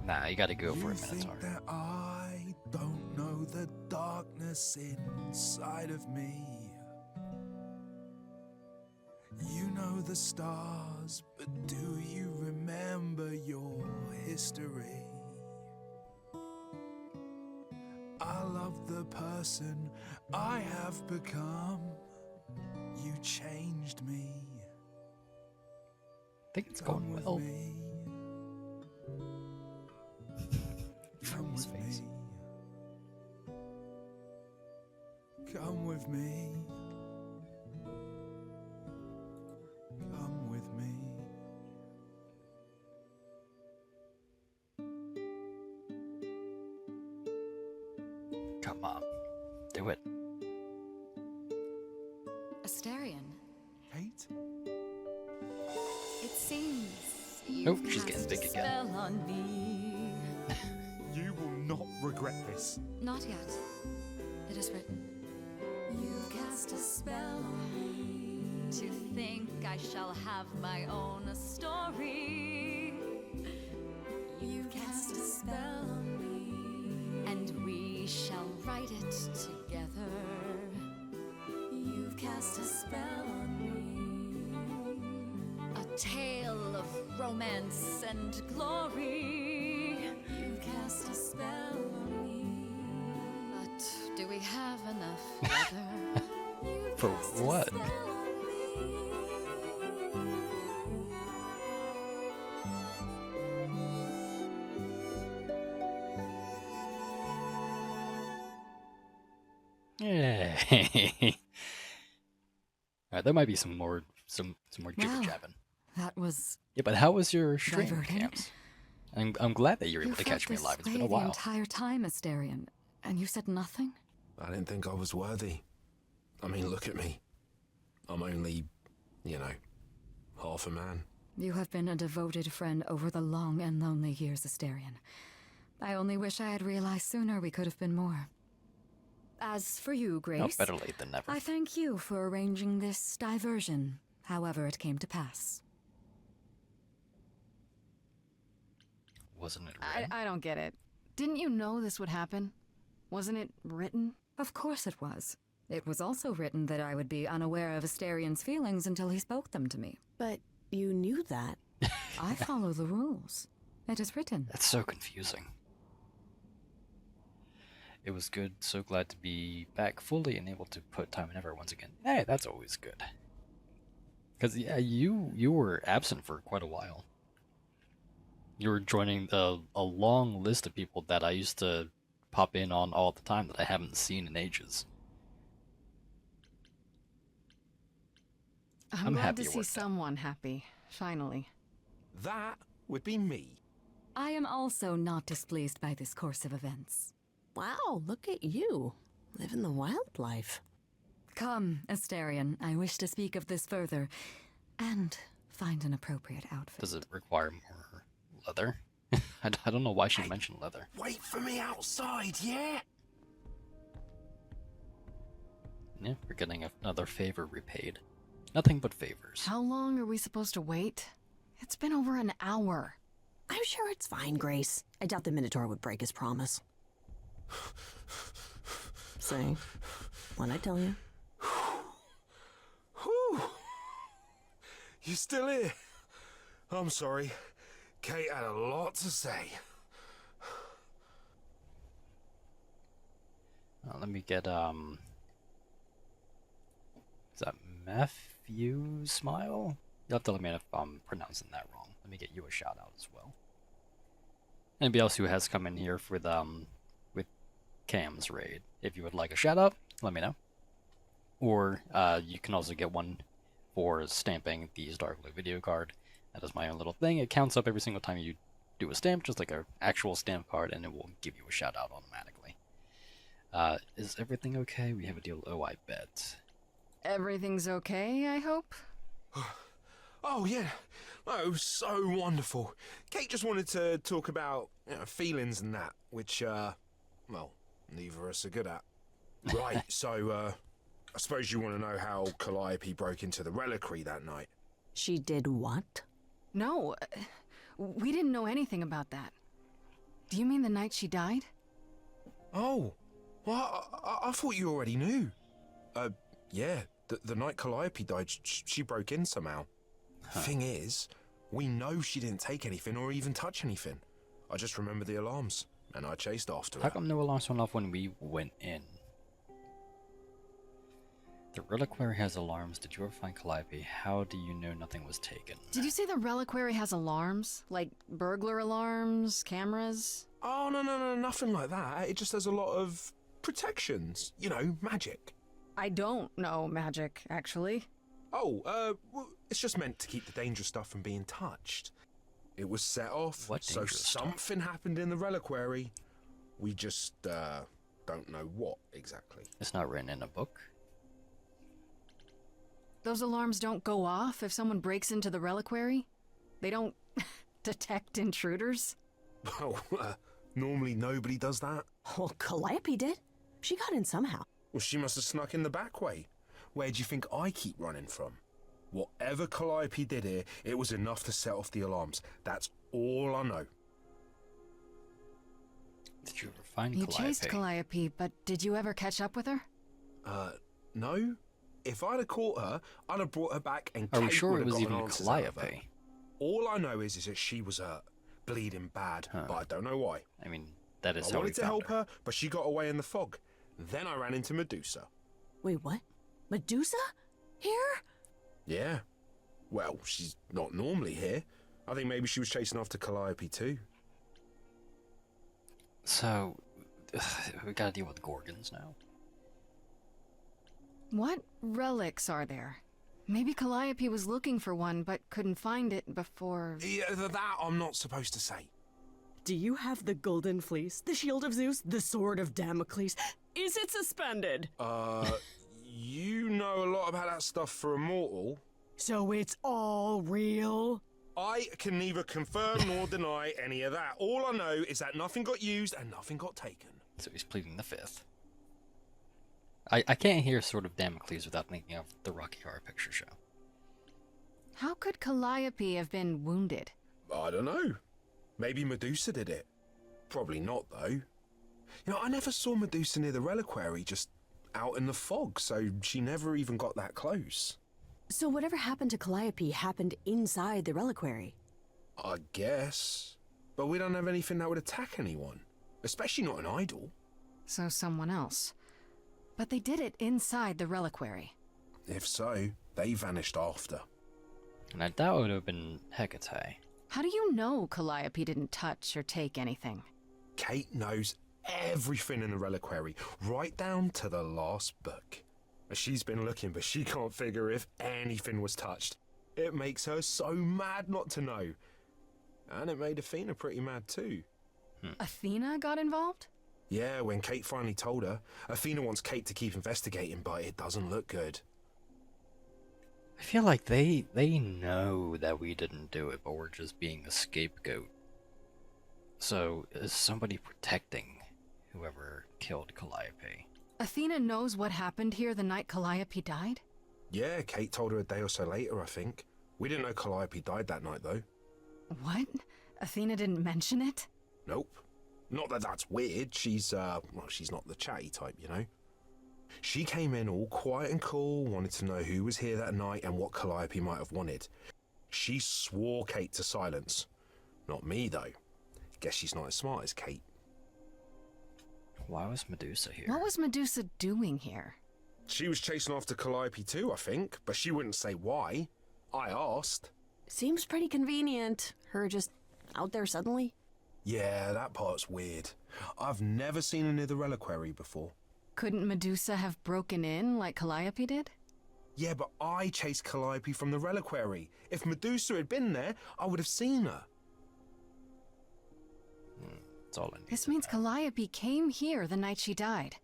Nah, you gotta go for a You Minotaur. think that I don't know the darkness inside of me. You know the stars, but do you remember your history? I love the person I have become. You changed me. I think it's Come going with well. me. Come His with face. me. Come with me. Come with me. Come on. Do it. Asterion, Kate? it seems Nope, you've she's getting cast big a again. spell on me. You will not regret this. Not yet. It is written. You've cast a spell on me. To think I shall have my own story. You've cast a spell on me. And we shall write it together. You've cast a spell on me. A tale of romance and glory. You've cast a spell on me. But do we have enough leather? You've For cast a what? spell on me. Yay. Alright, there might be some more jibber Wow. jabbing. That was. Yeah, but how was your stream, Diverting. Camps? I'm glad that you were You able to felt catch me this live. It's been a way the while. entire time, Asterion, and you said nothing. I didn't think I was worthy. I mean, look at me. I'm only, half a man. You have been a devoted friend over the long and lonely years, Asterion. I only wish I had realized sooner we could have been more. As for you, Oh, Grace, better late than never. I thank you for arranging this diversion, however it came to pass. Wasn't it red? I don't get it. Didn't you know this would happen? Wasn't it written? Of course it was. It was also written that I would be unaware of Asterion's feelings until he spoke them to me. But you knew that. I follow the rules. It is written. That's so confusing. It was good. So glad to be back fully and able to put time and effort once again. Hey, that's always good. Because, yeah, you were absent for quite a while. You were joining a long list of people that I used to pop in on all the time that I haven't seen in ages. I'm I'm glad happy to it see worked out. someone happy, finally. That would be me. I am also not displeased by this course of events. Wow, look at you. Living the wildlife. Come, Asterion, I wish to speak of this further, and find an appropriate outfit. Does it require more leather? I don't know why she mentioned leather. Wait for me outside, yeah? Yeah, we're getting another favor repaid. Nothing but favors. How long are we supposed to wait? It's been over an hour. I'm sure it's fine, Grace. I doubt the Minotaur would break his promise. Say, what'd I tell you? Whew. You still here? I'm sorry. Kate had a lot to say. Let me get, is that Matthew Smile? You'll have to let me know if I'm pronouncing that wrong. Let me get you a shout out as well. Anybody else who has come in here with Cam's raid, if you would like a shout out, let me know. Or you can also get one for stamping the Starglow video card. That is my own little thing. It counts up every single time you do a stamp, just like an actual stamp card, and it will give you a shout out automatically. Is everything okay? We have a deal. Oh, I bet. Everything's okay, I hope? Oh, yeah. Oh, it was so wonderful. Kate just wanted to talk about feelings and that, which, well, neither of us are good at. Right, so, I suppose you want to know how Calliope broke into the Reliquary that night. She did what? No, we didn't know anything about that. Do you mean the night she died? Oh, well, I thought you already knew. Yeah, the night Calliope died, she broke in somehow. Thing is, we know she didn't take anything or even touch anything. I just remember the alarms, and I chased after her. How come no alarms went off when we went in? The Reliquary has alarms. Did you ever find Calliope? How do you know nothing was taken? Did you say the Reliquary has alarms? Like burglar alarms, cameras? Oh, no, nothing like that. It just has a lot of protections. You know, magic. I don't know magic, actually. Oh, well, it's just meant to keep the dangerous stuff from being touched. It was set off, What so dangerous stuff? something happened in the Reliquary. We just, don't know what exactly. It's not written in a book. Those alarms don't go off if someone breaks into the Reliquary? They don't detect intruders? Well, normally nobody does that. Well, Calliope did. She got in somehow. Well, she must have snuck in the back way. Where do you think I keep running from? Whatever Calliope did here, it was enough to set off the alarms. That's all I know. Did you ever find You Calliope? chased Calliope, but did you ever catch up with her? No. If I'd have caught her, I'd have brought her back and Are we Kate sure would it have was gotten even answers out of her. Calliope? All I know is that she was hurt, bleeding bad, but I don't know why. I mean, that is I how we wanted to found help her. her, but she got away in the fog. Then I ran into Medusa. Wait, what? Medusa? Here? Yeah. Well, she's not normally here. I think maybe she was chasing after Calliope too. So, we gotta deal with Gorgons now. What relics are there? Maybe Calliope was looking for one, but couldn't find it before... Yeah, that I'm not supposed to say. Do you have the golden fleece, the shield of Zeus, the sword of Damocles? Is it suspended? You know a lot about that stuff for a mortal. So it's all real? I can neither confirm nor deny any of that. All I know is that nothing got used and nothing got taken. So he's pleading the fifth. I can't hear Sword of Damocles without thinking of the Rocky Horror Picture Show. How could Calliope have been wounded? I don't know. Maybe Medusa did it. Probably not, though. You know, I never saw Medusa near the Reliquary, just out in the fog, so she never even got that close. So whatever happened to Calliope happened inside the Reliquary? I guess. But we don't have anything that would attack anyone. Especially not an idol. So someone else. But they did it inside the Reliquary. If so, they vanished after. And I doubt it would have been Hecate. How do you know Calliope didn't touch or take anything? Kate knows everything in the Reliquary, right down to the last book. She's been looking, but she can't figure if anything was touched. It makes her so mad not to know. And it made Athena pretty mad too. Athena got involved? Yeah, when Kate finally told her, Athena wants Kate to keep investigating, but it doesn't look good. I feel like they know that we didn't do it, but we're just being a scapegoat. So, is somebody protecting whoever killed Calliope? Athena knows what happened here the night Calliope died? Yeah, Kate told her a day or so later, I think. We didn't know Calliope died that night, though. What? Athena didn't mention it? Nope. Not that that's weird. She's not the chatty type, you know. She came in all quiet and cool, wanted to know who was here that night and what Calliope might have wanted. She swore Kate to silence. Not me, though. Guess she's not as smart as Kate. Why was Medusa here? What was Medusa doing here? She was chasing after Calliope too, I think, but she wouldn't say why. I asked. Seems pretty convenient. Her just out there suddenly. Yeah, that part's weird. I've never seen her near the Reliquary before. Couldn't Medusa have broken in like Calliope did? Yeah, but I chased Calliope from the Reliquary. If Medusa had been there, I would have seen her. That's all I need. This means Calliope came here the night she died.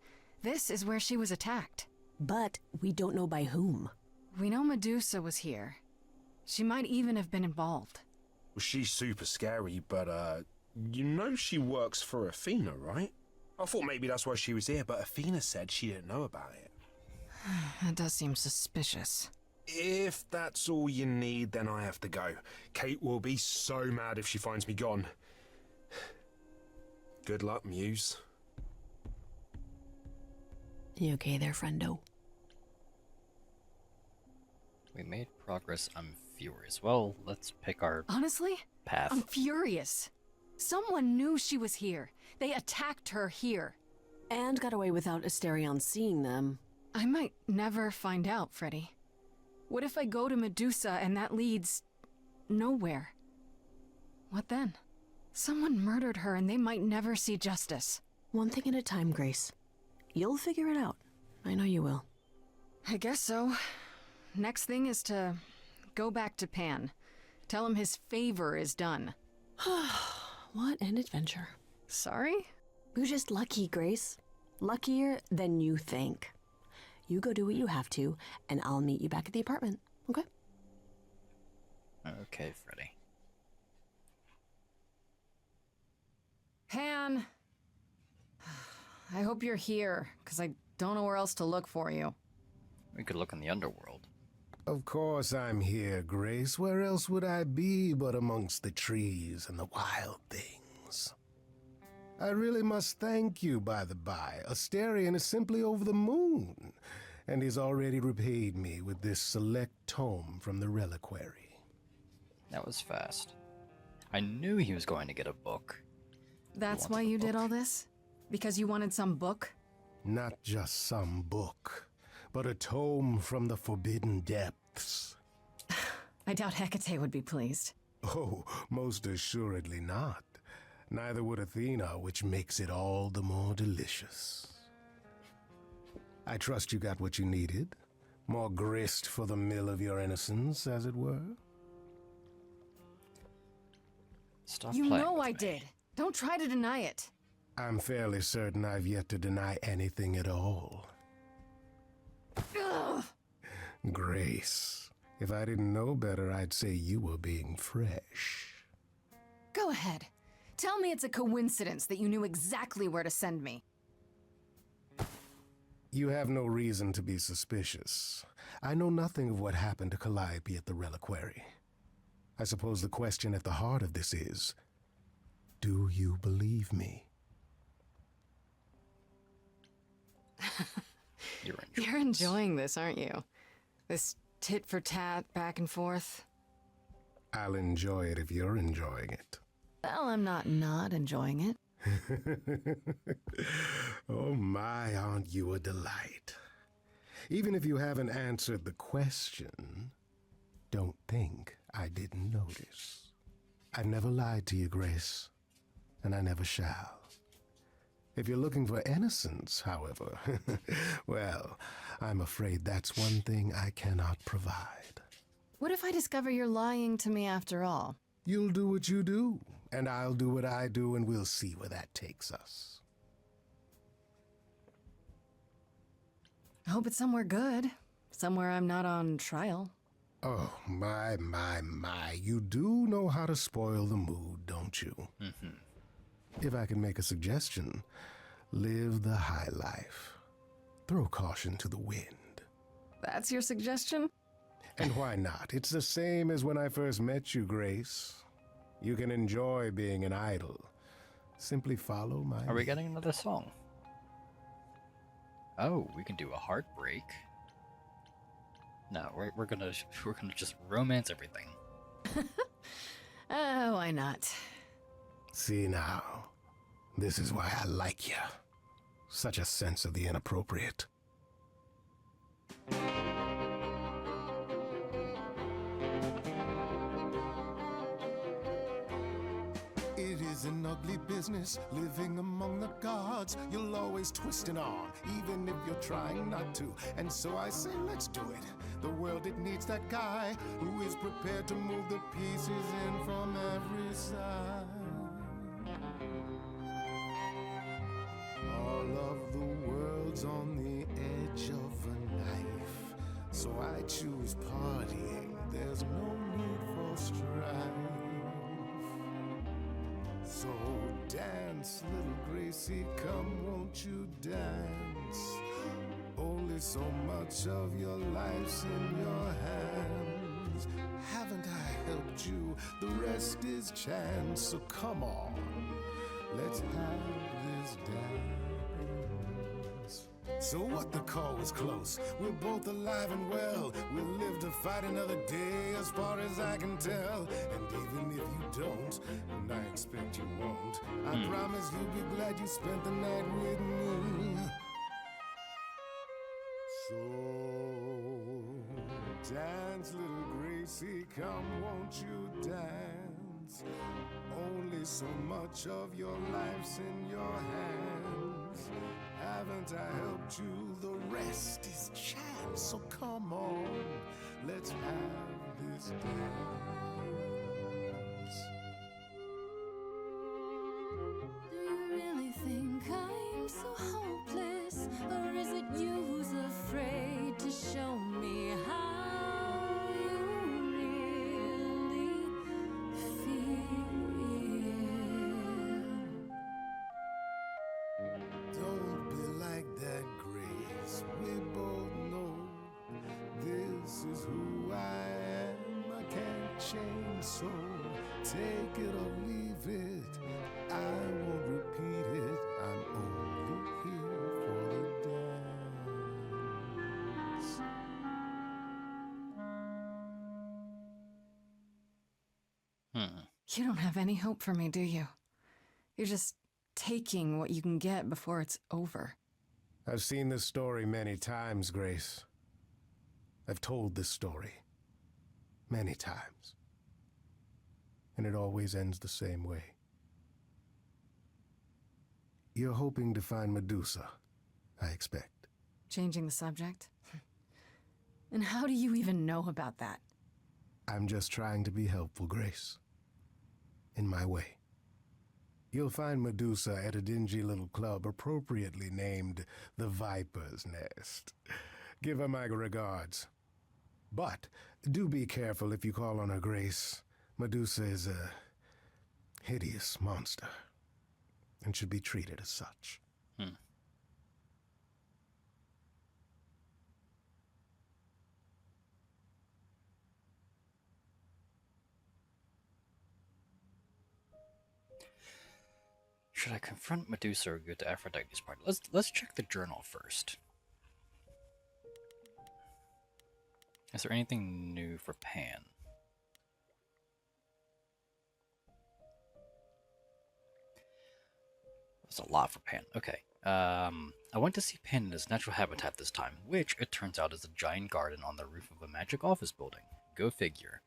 This is where she was attacked. But we don't know by whom. We know Medusa was here. She might even have been involved. Well, she's super scary, but, you know she works for Athena, right? I thought maybe that's why she was here, but Athena said she didn't know about it. That does seem suspicious. If that's all you need, then I have to go. Kate will be so mad if she finds me gone. Good luck, Muse. You okay there, friendo? We made progress. I'm furious. Well, let's pick our Honestly, path. I'm furious. Someone knew she was here. They attacked her here. And got away without Asterion seeing them. I might never find out, Freddy. What if I go to Medusa and that leads nowhere? What then? Someone murdered her and they might never see justice. One thing at a time, Grace. You'll figure it out. I know you will. I guess so. Next thing is to go back to Pan. Tell him his favor is done. What an adventure. Sorry? You're just lucky, Grace. Luckier than you think. You go do what you have to, and I'll meet you back at the apartment, okay? Okay, Freddy. Pan! I hope you're here, because I don't know where else to look for you. We could look in the underworld. Of course I'm here, Grace. Where else would I be but amongst the trees and the wild things? I really must thank you, by the by. Asterion is simply over the moon, and he's already repaid me with this select tome from the Reliquary. That was fast. I knew he was going to get a book. That's why you did all this? Because you wanted some book? Not just some book, but a tome from the forbidden depths. I doubt Hecate would be pleased. Oh, most assuredly not. Neither would Athena, which makes it all the more delicious. I trust you got what you needed. More grist for the mill of your innocence, as it were. Stop You playing know with I me. did. Don't try to deny it. I'm fairly certain I've yet to deny anything at all. Ugh. Grace, if I didn't know better, I'd say you were being fresh. Go ahead. Tell me it's a coincidence that you knew exactly where to send me. You have no reason to be suspicious. I know nothing of what happened to Calliope at the Reliquary. I suppose the question at the heart of this is, do you believe me? You're enjoying this, aren't you? This tit for tat, back and forth. I'll enjoy it if you're enjoying it. Well, I'm not enjoying it. Oh my, aren't you a delight? Even if you haven't answered the question, don't think I didn't notice. I've never lied to you, Grace, and I never shall. If you're looking for innocence, however, well, I'm afraid that's one thing I cannot provide. What if I discover you're lying to me after all? You'll do what you do, and I'll do what I do, and we'll see where that takes us. I hope it's somewhere good. Somewhere I'm not on trial. Oh, my. You do know how to spoil the mood, don't you? Mm-hmm. If I can make a suggestion, live the high life. Throw caution to the wind. That's your suggestion? And why not? It's the same as when I first met you, Grace. You can enjoy being an idol. Simply follow my Are we lead. getting another song? Oh, we can do a heartbreak. No, we're gonna just romance everything. Oh, why not? See now, this is why I like you. Such a sense of the inappropriate. It is an ugly business, living among the gods. You'll always twist an arm, even if you're trying not to. And so I say, let's do it. The world, it needs that guy who is prepared to move the pieces in from every side. All of the world's on the edge of a knife, so I choose partying. There's no need for strife. So dance, little Gracie, come, won't you dance? Only so much of your life's in your hands. Haven't I helped you? The rest is chance. So come on, let's have this dance. So what, the call was close. We're both alive and well. We'll live to fight another day, as far as I can tell. And even if you don't, and I expect you won't, I promise you'll be glad you spent the night with me. So dance, little Gracie, come, won't you dance? Only so much of your life's in your hands. Haven't I helped you? The rest is chance. So come on, let's have this dance. Do you really think I'm so hopeless? Or is it you who's afraid to show me how you really feel? Don't be like that, Grace. We both know this is who I am. I can't change, so take it or leave it. I won't repeat it. I'm only here for the dance. You don't have any hope for me, do you? You're just taking what you can get before it's over. I've seen this story many times, Grace. I've told this story many times. And it always ends the same way. You're hoping to find Medusa, I expect. Changing the subject? And how do you even know about that? I'm just trying to be helpful, Grace. In my way. You'll find Medusa at a dingy little club appropriately named the Viper's Nest. Give her my regards. But do be careful if you call on her, Grace. Medusa is a hideous monster and should be treated as such. Should I confront Medusa or go to Aphrodite's party? Let's check the journal first. Is there anything new for Pan? That's a lot for Pan. Okay. I went to see Pan in his natural habitat this time, which, it turns out, is a giant garden on the roof of a magic office building. Go figure.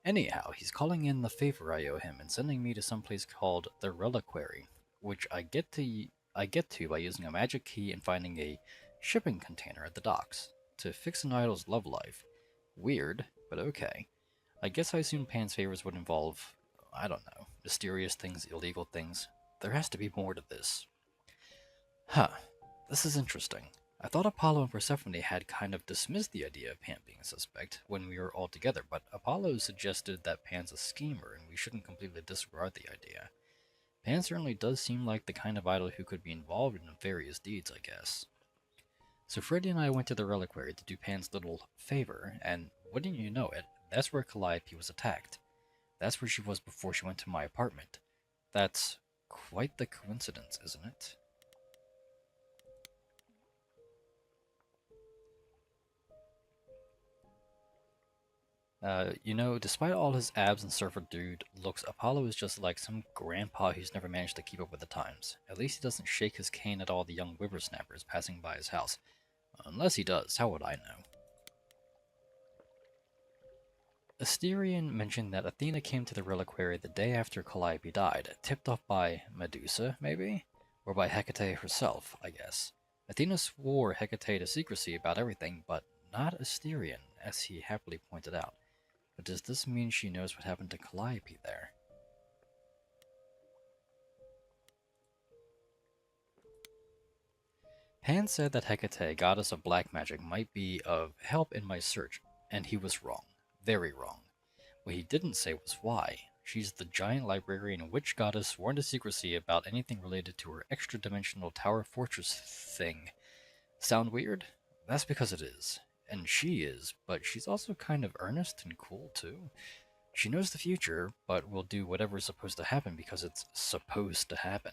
Anyhow, he's calling in the favor I owe him and sending me to some place called the Reliquary, which I get to by using a magic key and finding a shipping container at the docks to fix an idol's love life. Weird, but okay. I guess I assume Pan's favors would involve, I don't know, mysterious things, illegal things. There has to be more to this. Huh, this is interesting. I thought Apollo and Persephone had kind of dismissed the idea of Pan being a suspect when we were all together, but Apollo suggested that Pan's a schemer and we shouldn't completely disregard the idea. Pan certainly does seem like the kind of idol who could be involved in nefarious deeds, I guess. So Freddy and I went to the Reliquary to do Pan's little favor, and wouldn't you know it, that's where Calliope was attacked. That's where she was before she went to my apartment. That's quite the coincidence, isn't it? You know, despite all his abs and surfer dude looks, Apollo is just like some grandpa who's never managed to keep up with the times. At least he doesn't shake his cane at all the young whippersnappers passing by his house. Unless he does, how would I know? Asterion mentioned that Athena came to the Reliquary the day after Calliope died, tipped off by Medusa, maybe? Or by Hecate herself, I guess. Athena swore Hecate to secrecy about everything, but not Asterion, as he happily pointed out. But does this mean she knows what happened to Calliope there? Pan said that Hecate, goddess of black magic, might be of help in my search, and he was wrong. Very wrong. What he didn't say was why. She's the giant librarian witch goddess sworn to secrecy about anything related to her extra-dimensional tower fortress thing. Sound weird? That's because it is. And she is, but she's also kind of earnest and cool too. She knows the future, but will do whatever is supposed to happen because it's supposed to happen.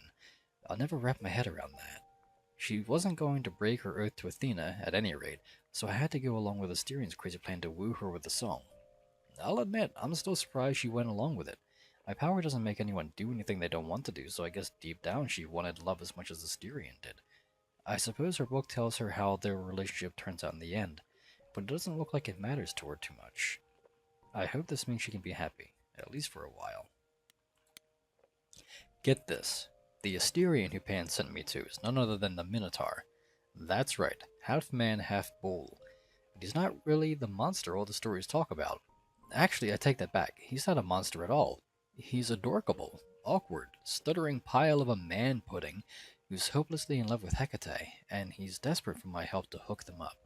I'll never wrap my head around that. She wasn't going to break her oath to Athena, at any rate, so I had to go along with Asterian's crazy plan to woo her with a song. I'll admit, I'm still surprised she went along with it. My power doesn't make anyone do anything they don't want to do, so I guess deep down she wanted love as much as Asterian did. I suppose her book tells her how their relationship turns out in the end, but it doesn't look like it matters to her too much. I hope this means she can be happy, at least for a while. Get this. The Asterian who Pan sent me to is none other than the Minotaur. That's right, half man, half bull. But he's not really the monster all the stories talk about. Actually, I take that back. He's not a monster at all. He's adorkable, awkward, stuttering pile of a man pudding who's hopelessly in love with Hecate, and he's desperate for my help to hook them up.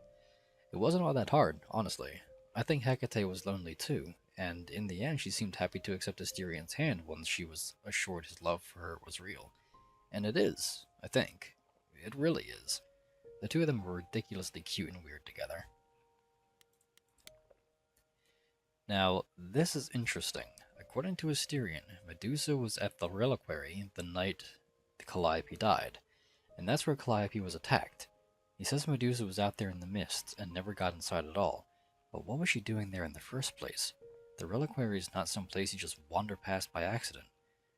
It wasn't all that hard, honestly. I think Hecate was lonely too, and in the end she seemed happy to accept Asterian's hand once she was assured his love for her was real. And it is, I think. It really is. The two of them were ridiculously cute and weird together. Now, this is interesting. According to Asterian, Medusa was at the Reliquary the night Calliope died, and that's where Calliope was attacked. He says Medusa was out there in the mists and never got inside at all, but what was she doing there in the first place? The Reliquary is not some place you just wander past by accident.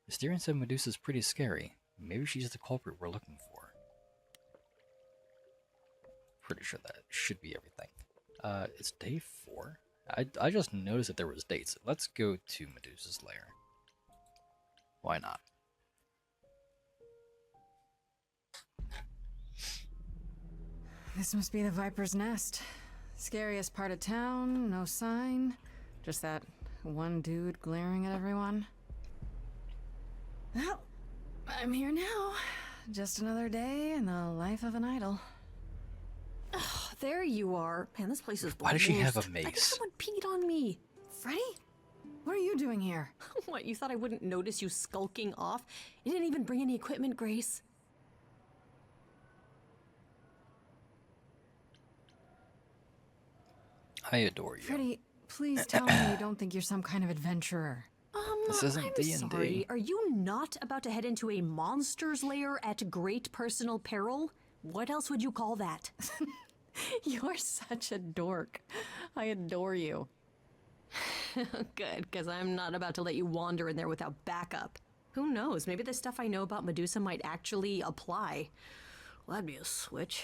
Asterian said Medusa's pretty scary. Maybe she's the culprit we're looking for. Pretty sure that should be everything. It's day 4? I just noticed that there was dates. Let's go to Medusa's lair. Why not? This must be the Viper's Nest. Scariest part of town, no sign. Just that one dude glaring at everyone. Well, I'm here now. Just another day in the life of an idol. Oh, there you are. Man, this place is Why does she have a I think mace? someone peed on me. Freddie? What are you doing here? What, you thought I wouldn't notice you skulking off? You didn't even bring any equipment, Grace. I adore you. Freddie, please tell me you don't think you're some kind of adventurer. This isn't I'm D&D. sorry. Are you not about to head into a monster's lair at great personal peril? What else would you call that? You're such a dork. I adore you. Good, because I'm not about to let you wander in there without backup. Who knows? Maybe the stuff I know about Medusa might actually apply. Well, that'd be a switch.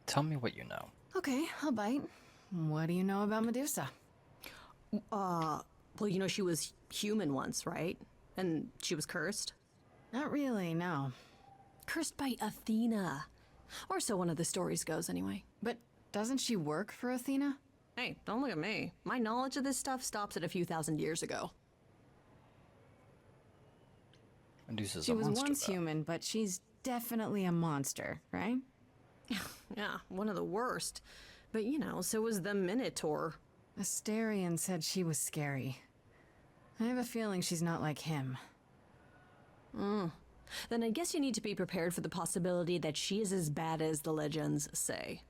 Tell me what you know. Okay, I'll bite. What do you know about Medusa? Well, you know, she was human once, right? And she was cursed? Not really, no. Cursed by Athena. Or so one of the stories goes, anyway. But doesn't she work for Athena? Hey, don't look at me. My knowledge of this stuff stops at a few thousand years ago. Medusa's She a was monster, once though. human, but she's definitely a monster, right? Yeah, one of the worst. But, you know, so was the Minotaur. Asterian said she was scary. I have a feeling she's not like him. Then I guess you need to be prepared for the possibility that she is as bad as the legends say.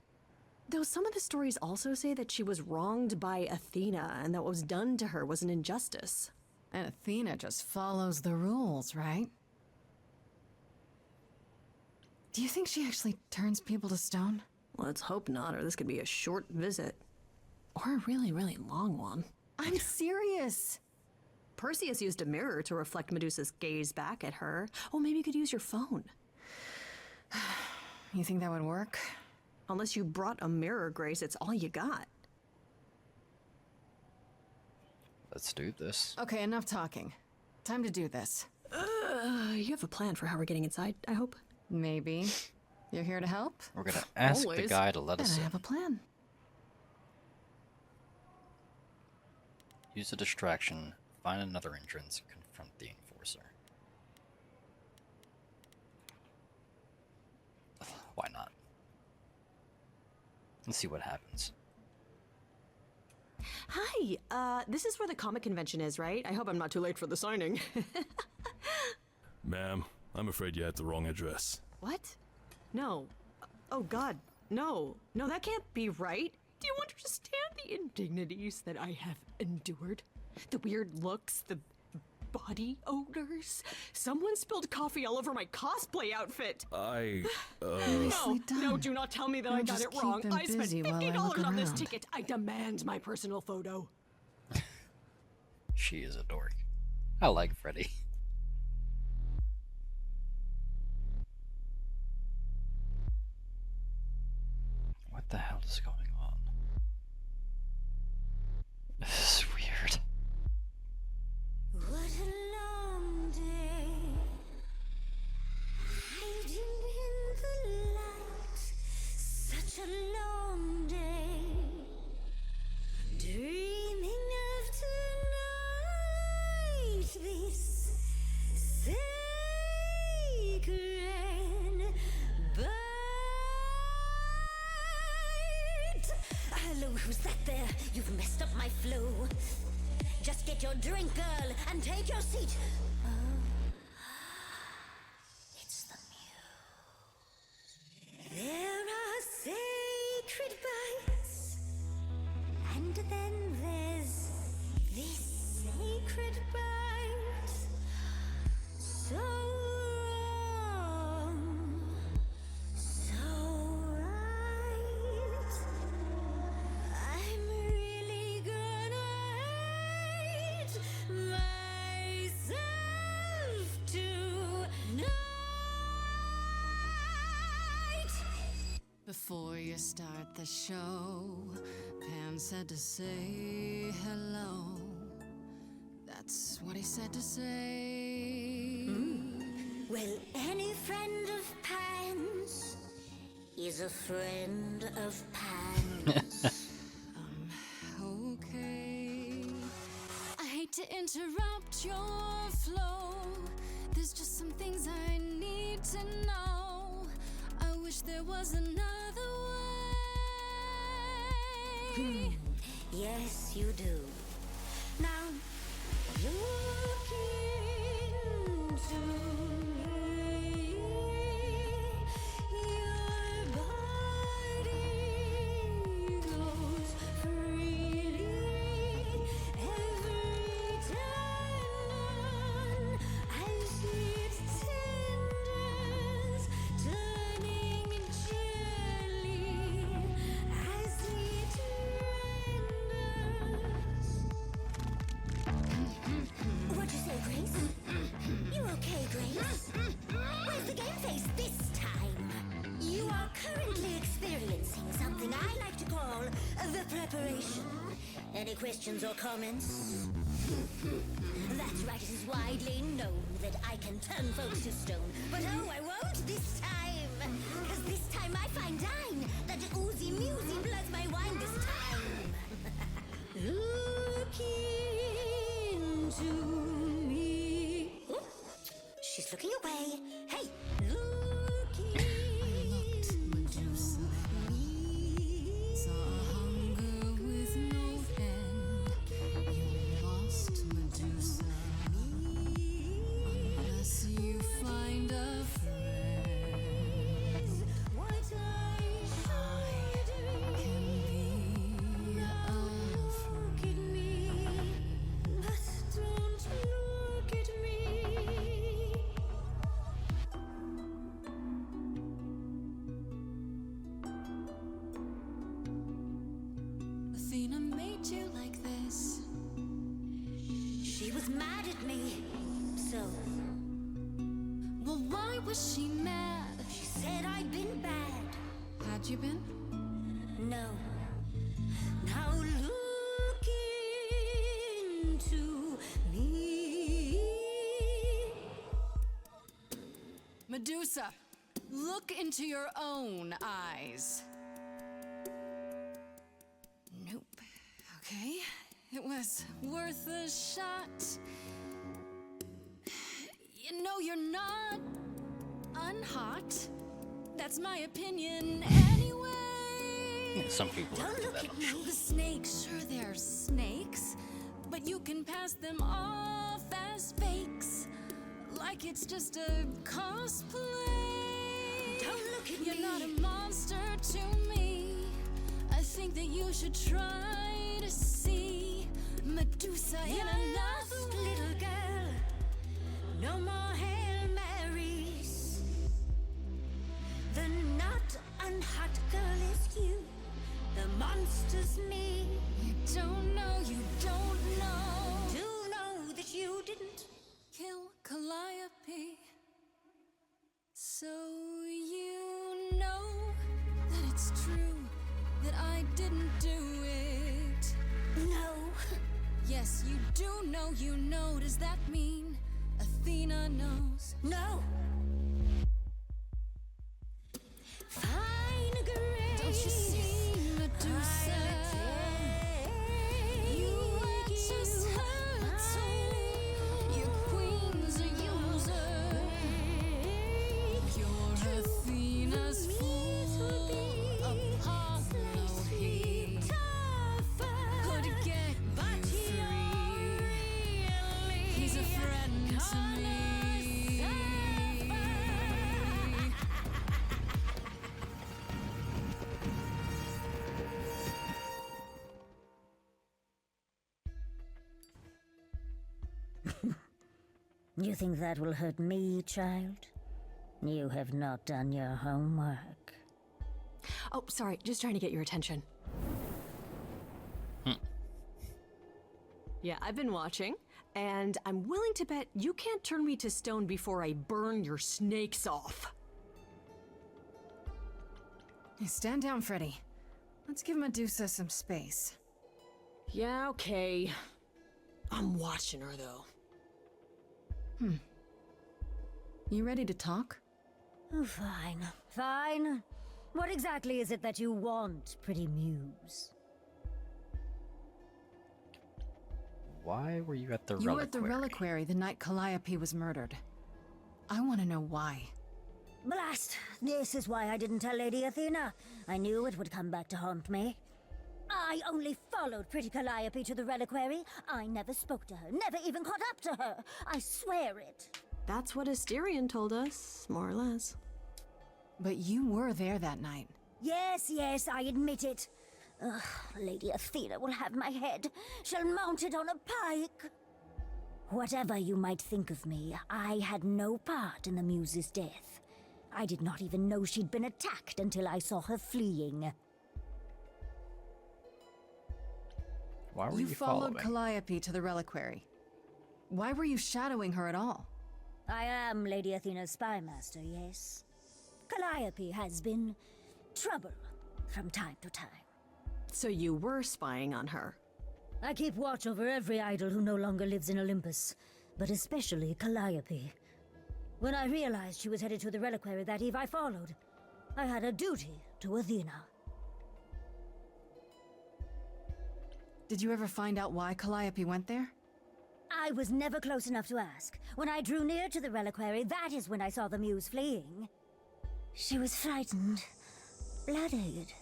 Though some of the stories also say that she was wronged by Athena and that what was done to her was an injustice. And Athena just follows the rules, right? Do you think she actually turns people to stone? Let's hope not, or this could be a short visit. Or a really, really long one. I'm serious. Perseus used a mirror to reflect Medusa's gaze back at her. Oh, maybe you could use your phone. You think that would work? Unless you brought a mirror, Grace, it's all you got. Let's do this. Okay, enough talking. Time to do this. You have a plan for how we're getting inside, I hope? Maybe. You're here to help? We're gonna ask the Always. guy to let Then us I in. have a plan. Use a distraction, find another entrance, confront the enforcer. Why not? Let's see what happens. Hi, this is where the comic convention is, right? I hope I'm not too late for the signing. Ma'am, I'm afraid you had the wrong address. What? No. Oh God, no. No, that can't be right. Do you understand the indignities that I have endured? The weird looks, the body odors. Someone spilled coffee all over my cosplay outfit. No, do not tell me that I got just it wrong. keep them I spent busy while I look $50 on this around. ticket. I demand my personal photo. She is a dork. I like Freddy. What the hell is going on? This is weird. What a long day, hiding in the light. Such a long day, dreaming of tonight. This sacred bite. Hello, who's that there? You've messed up my flow. Just get your drink, girl, and take your seat. Oh, it's the muse. There are sacred bites, and then there's this sacred bite. So wrong, so right. I'm really gonna hate myself tonight. Before you start the show, Pan said to say hello. That's what he said to say. Well, any friend of Pan's is a friend of Pan's. Okay. I hate to interrupt your flow. There's just some things I need to know. I wish there was another way. Yes, you do. Now, look into me. Your body goes freely every time I see it tenders turning jelly as it renders. What'd you say, Grace? You okay, Grace? Where's the game face this time? You are currently experiencing something I like to call the preparation. Any questions or comments? That's right, it is widely known that I can turn folks to stone. But oh, I won't this time. Cause this time I find dine that oozy musy bloods my wine this time. Look into me. Ooh, she's looking away. Hey, look into Medusa. me. Saw a hunger with no end. You lost Medusa. Unless you find a friend, What I should can be a look at me, but don't look at me. Athena made you like this. She was mad at me, so Well, why was she mad? she said I'd been bad. Had you been? No. Now look into me. Medusa, look into your own eyes. Nope. Okay. It was worth a shot. You know you're not unhot. That's my opinion anyway. Some people are into that, I'm sure. The snakes, sure they're snakes, but you can pass them off as fakes, like it's just a cosplay. Don't look at You're me. not a monster to me. I think that you should try to see Medusa in another Little girl, no more Hail Marys. The not unhot girl is you, the monster's me. You don't know, you don't know. To know that you didn't Kill Calliope. So you know that it's true that I didn't do it. know. Yes, you do know, you know. Does that mean Athena knows? No. Fine grace. Don't you see, Medusa? You are just her tool. Your queen's a user. You're Athena's fool. Apollo he could get you free. He's a friend to me. You think that will hurt me, child? You have not done your homework. Oh, sorry, just trying to get your attention. Yeah, I've been watching, and I'm willing to bet you can't turn me to stone before I burn your snakes off. Hey, stand down, Freddy. Let's give Medusa some space. Yeah, okay. I'm watching her, though. You ready to talk? Oh, fine. Fine. What exactly is it that you want, pretty muse? Why were you at the You reliquary? were at the Reliquary the night Calliope was murdered. I want to know why. Blast! This is why I didn't tell Lady Athena. I knew it would come back to haunt me. I only followed pretty Calliope to the Reliquary. I never spoke to her, never even caught up to her. I swear it. That's what Asterion told us, more or less. But you were there that night. Yes, yes, I admit it. Ugh, Lady Athena will have my head. She'll mount it on a pike. Whatever you might think of me, I had no part in the Muse's death. I did not even know she'd been attacked until I saw her fleeing. Why were You you followed following? Calliope to the Reliquary. Why were you shadowing her at all? I am Lady Athena's spy master, yes. Calliope has been trouble from time to time. So you were spying on her? I keep watch over every idol who no longer lives in Olympus, but especially Calliope. When I realized she was headed to the Reliquary that eve, I followed. I had a duty to Athena. Did you ever find out why Calliope went there? I was never close enough to ask. When I drew near to the Reliquary, that is when I saw the Muse fleeing. She was frightened, blooded,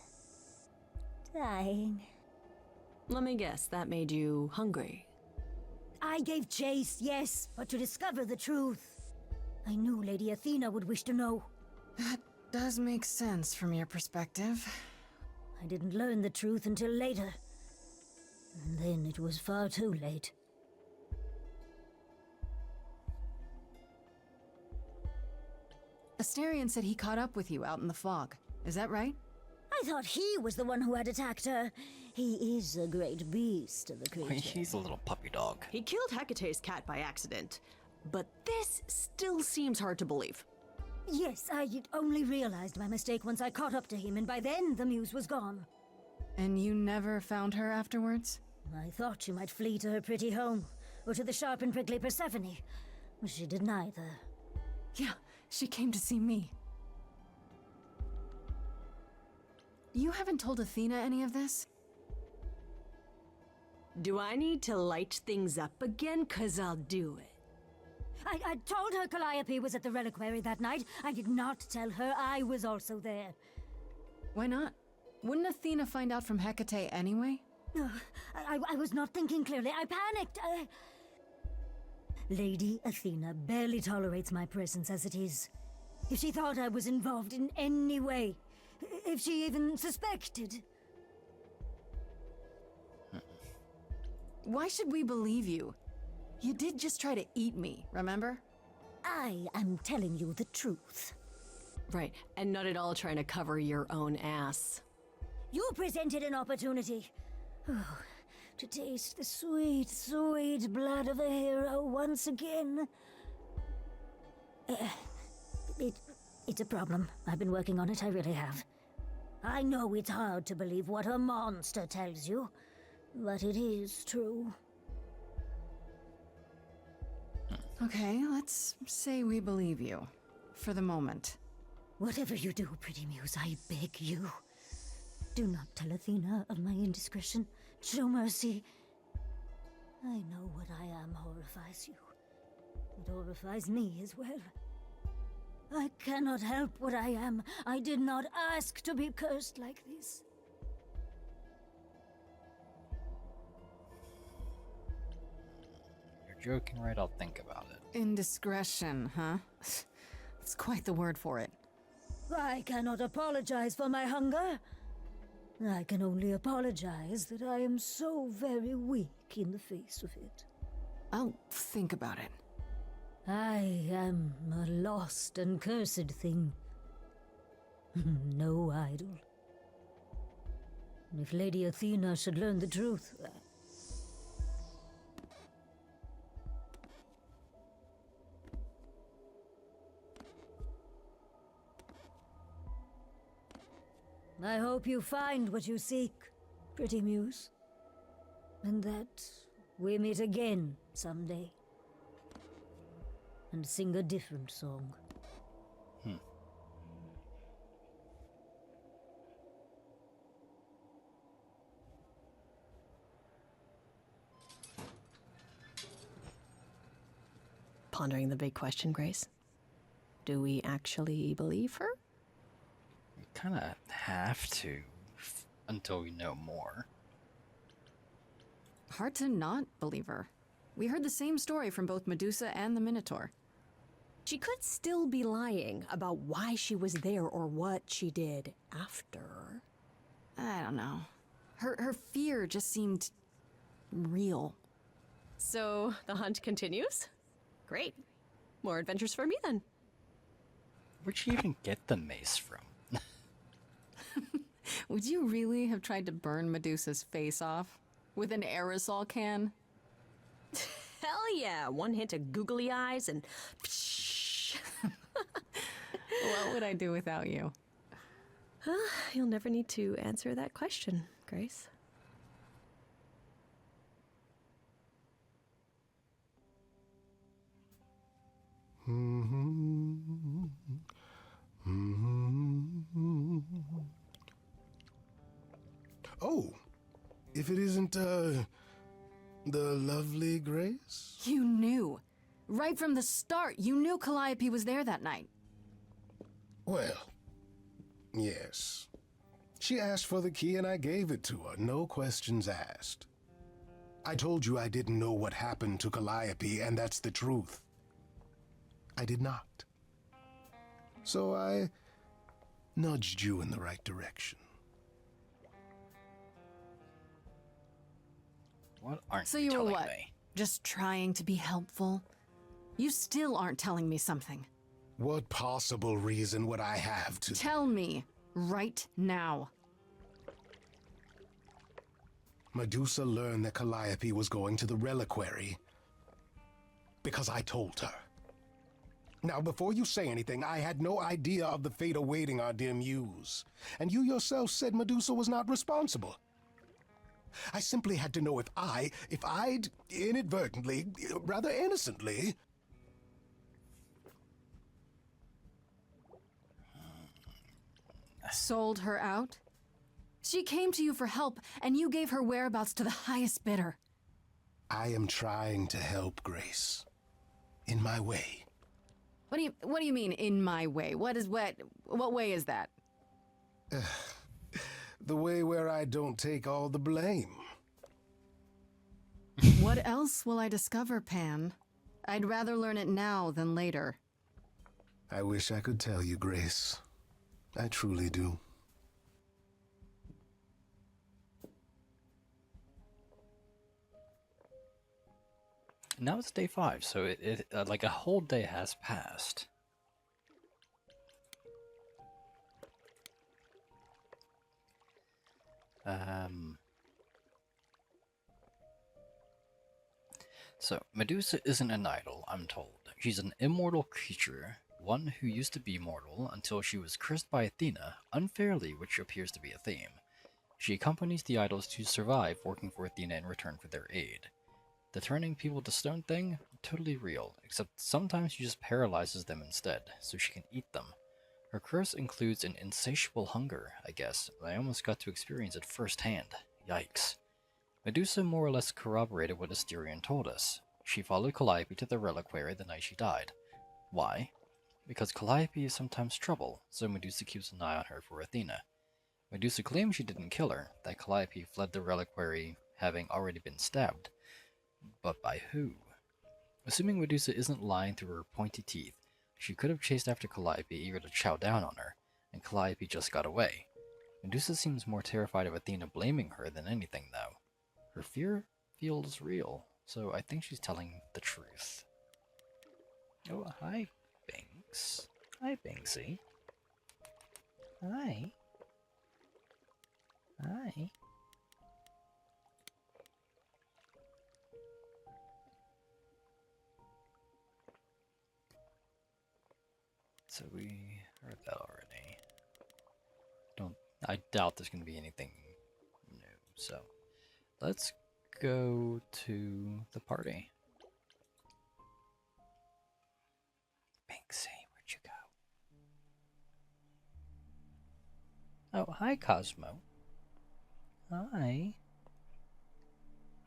dying. Let me guess, that made you hungry. I gave chase, yes, but to discover the truth. I knew Lady Athena would wish to know. That does make sense from your perspective. I didn't learn the truth until later. And then it was far too late. Asterion said he caught up with you out in the fog. Is that right? I thought he was the one who had attacked her. He is a great beast of a creature. He's a little puppy dog. He killed Hecate's cat by accident. But this still seems hard to believe. Yes, I only realized my mistake once I caught up to him, and by then the Muse was gone. And you never found her afterwards? I thought she might flee to her pretty home, or to the sharp and prickly Persephone. But she did neither. Yeah, she came to see me. You haven't told Athena any of this? Do I need to light things up again? 'Cause I'll do it. I told her Calliope was at the Reliquary that night. I did not tell her I was also there. Why not? Wouldn't Athena find out from Hecate anyway? I was not thinking clearly. I panicked. Lady Athena barely tolerates my presence as it is. If she thought I was involved in any way. If she even suspected. Why should we believe you? You did just try to eat me, remember? I am telling you the truth. Right, and not at all trying to cover your own ass. You presented an opportunity. Oh, to taste the sweet, sweet blood of a hero once again. It's a problem. I've been working on it, I really have. I know it's hard to believe what a monster tells you, but it is true. Okay, let's say we believe you. For the moment. Whatever you do, Pretty Muse, I beg you. Do not tell Athena of my indiscretion. Show mercy. I know what I am horrifies you. It horrifies me as well. I cannot help what I am. I did not ask to be cursed like this. You're joking, right? I'll think about it. Indiscretion, huh? It's quite the word for it. I cannot apologize for my hunger. I can only apologize that I am so very weak in the face of it. I'll think about it. I am a lost and cursed thing. No idol. If Lady Athena should learn the truth... I hope you find what you seek, Pretty Muse. And that we meet again someday. And sing a different song. Pondering the big question, Grace. Do we actually believe her? We kind of have to until we know more. Hard to not believe her. We heard the same story from both Medusa and the Minotaur. She could still be lying about why she was there or what she did after. I don't know. Her fear just seemed real. So the hunt continues? Great. More adventures for me then. Where'd she even get the mace from? Would you really have tried to burn Medusa's face off? With an aerosol can? Hell yeah! One hint of googly eyes and... What would I do without you? You'll never need to answer that question, Grace. Oh, if it isn't, the lovely Grace? You knew. Right from the start, you knew Calliope was there that night. Well, yes. She asked for the key and I gave it to her, no questions asked. I told you I didn't know what happened to Calliope, and that's the truth. I did not. So I nudged you in the right direction. What aren't So you you were telling what? me? Just trying to be helpful? You still aren't telling me something. What possible reason would I have to... Tell me, right now. Medusa learned that Calliope was going to the Reliquary because I told her. Now, before you say anything, I had no idea of the fate awaiting our dear muse. And you yourself said Medusa was not responsible. I simply had to know if I'd inadvertently, rather innocently... Sold her out? She came to you for help, and you gave her whereabouts to the highest bidder. I am trying to help, Grace. In my way. What do you mean, in my way? What way is that? The way where I don't take all the blame. What else will I discover, Pan? I'd rather learn it now than later. I wish I could tell you, Grace. I truly do. Now it's day 5, so it like a whole day has passed. So Medusa isn't an idol, I'm told. She's an immortal creature, one who used to be mortal until she was cursed by Athena, unfairly, which appears to be a theme. She accompanies the idols to survive, working for Athena in return for their aid. The turning people to stone thing? Totally real, except sometimes she just paralyzes them instead, so she can eat them. Her curse includes an insatiable hunger, I guess, but I almost got to experience it firsthand. Yikes. Medusa more or less corroborated what Asterion told us. She followed Calliope to the Reliquary the night she died. Why? Because Calliope is sometimes trouble, so Medusa keeps an eye on her for Athena. Medusa claims she didn't kill her, that Calliope fled the Reliquary having already been stabbed. But by who? Assuming Medusa isn't lying through her pointy teeth, she could have chased after Calliope eager to chow down on her, and Calliope just got away. Medusa seems more terrified of Athena blaming her than anything, though. Her fear feels real, so I think she's telling the truth. Oh, hi, Binks. Hi, Binksy. Hi. Hi. So we heard that already. I doubt there's going to be anything new, so let's go to the party. Binksy, where'd you go? Oh, hi, Cosmo. Hi.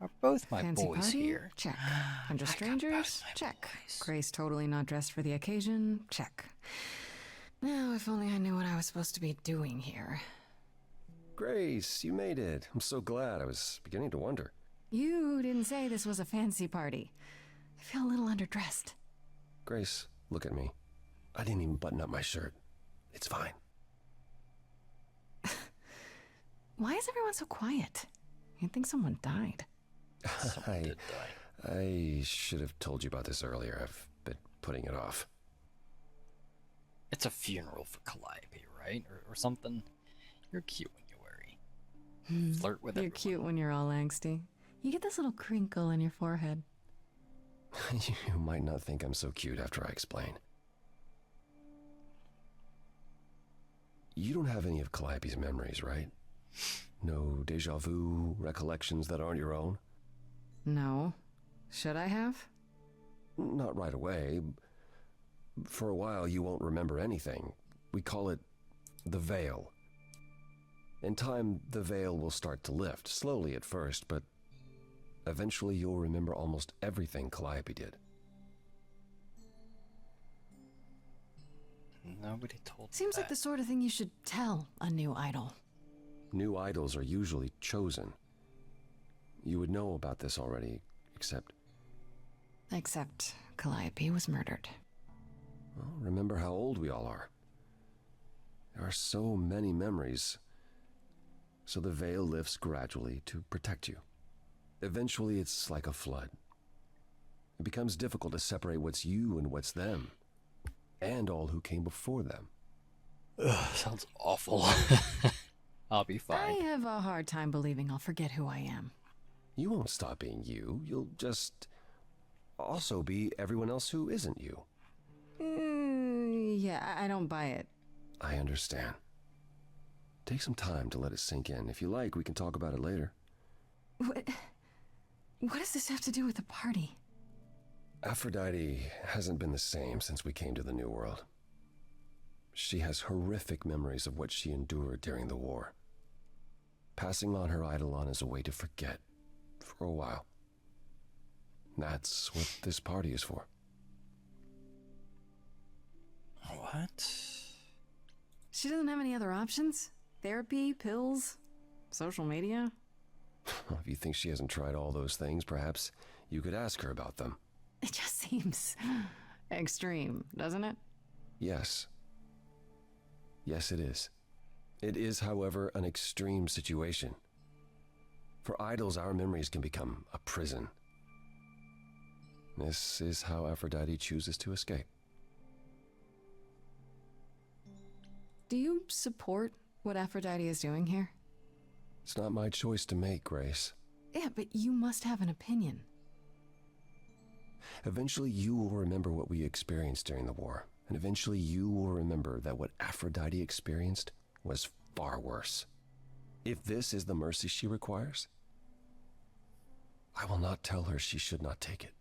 Are both my Fancy boys party? here? Check. 100 strangers? Check. Boys. Grace totally not dressed for the occasion? Check. Now, if only I knew what I was supposed to be doing here. Grace, you made it. I'm so glad. I was beginning to wonder. You didn't say this was a fancy party. I feel a little underdressed. Grace, look at me. I didn't even button up my shirt. It's fine. Why is everyone so quiet? You'd think someone died. Someone did die. I should have told you about this earlier. I've been putting it off. It's a funeral for Calliope, right? Or something. You're cute when you worry. Flirt with You're everyone. cute when you're all angsty. You get this little crinkle in your forehead. You might not think I'm so cute after I explain. You don't have any of Calliope's memories, right? No deja vu recollections that aren't your own? No. Should I have? Not right away. For a while, you won't remember anything. We call it the veil. In time, the veil will start to lift, slowly at first, but eventually you'll remember almost everything Calliope did. Nobody told me Seems like the sort of thing you should tell a new idol. New idols are usually chosen. You would know about this already, except Calliope was murdered. well, remember how old we all are. There are so many memories, so the veil lifts gradually to protect you. Eventually, it's like a flood. It becomes difficult to separate what's you and what's them, and all who came before them. Ugh, sounds awful. I'll be fine. I have a hard time believing I'll forget who I am. You won't stop being you. You'll just also be everyone else who isn't you. Yeah, I don't buy it. I understand. Take some time to let it sink in. If you like, we can talk about it later. What does this have to do with the party? Aphrodite hasn't been the same since we came to the New World. She has horrific memories of what she endured during the war. Passing on her eidolon is a way to forget, for a while. That's what this party is for. What? She doesn't have any other options? Therapy, pills, social media? If you think she hasn't tried all those things, perhaps you could ask her about them. It just seems extreme, doesn't it? Yes. Yes, it is. It is, however, an extreme situation. For idols, our memories can become a prison. This is how Aphrodite chooses to escape. Do you support what Aphrodite is doing here? It's not my choice to make, Grace. Yeah, but you must have an opinion. Eventually you will remember what we experienced during the war, and eventually you will remember that what Aphrodite experienced was far worse. If this is the mercy she requires, I will not tell her she should not take it.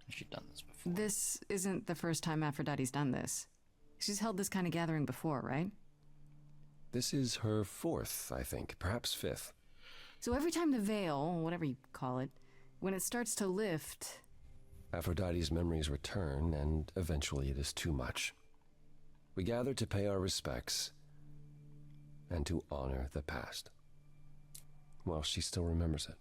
She's done this before. This isn't the first time Aphrodite's done this. She's held this kind of gathering before, right? This is her fourth, I think, perhaps fifth. So every time the veil, whatever you call it, when it starts to lift... Aphrodite's memories return, and eventually it is too much. We gather to pay our respects and to honor the past. Well, she still remembers it.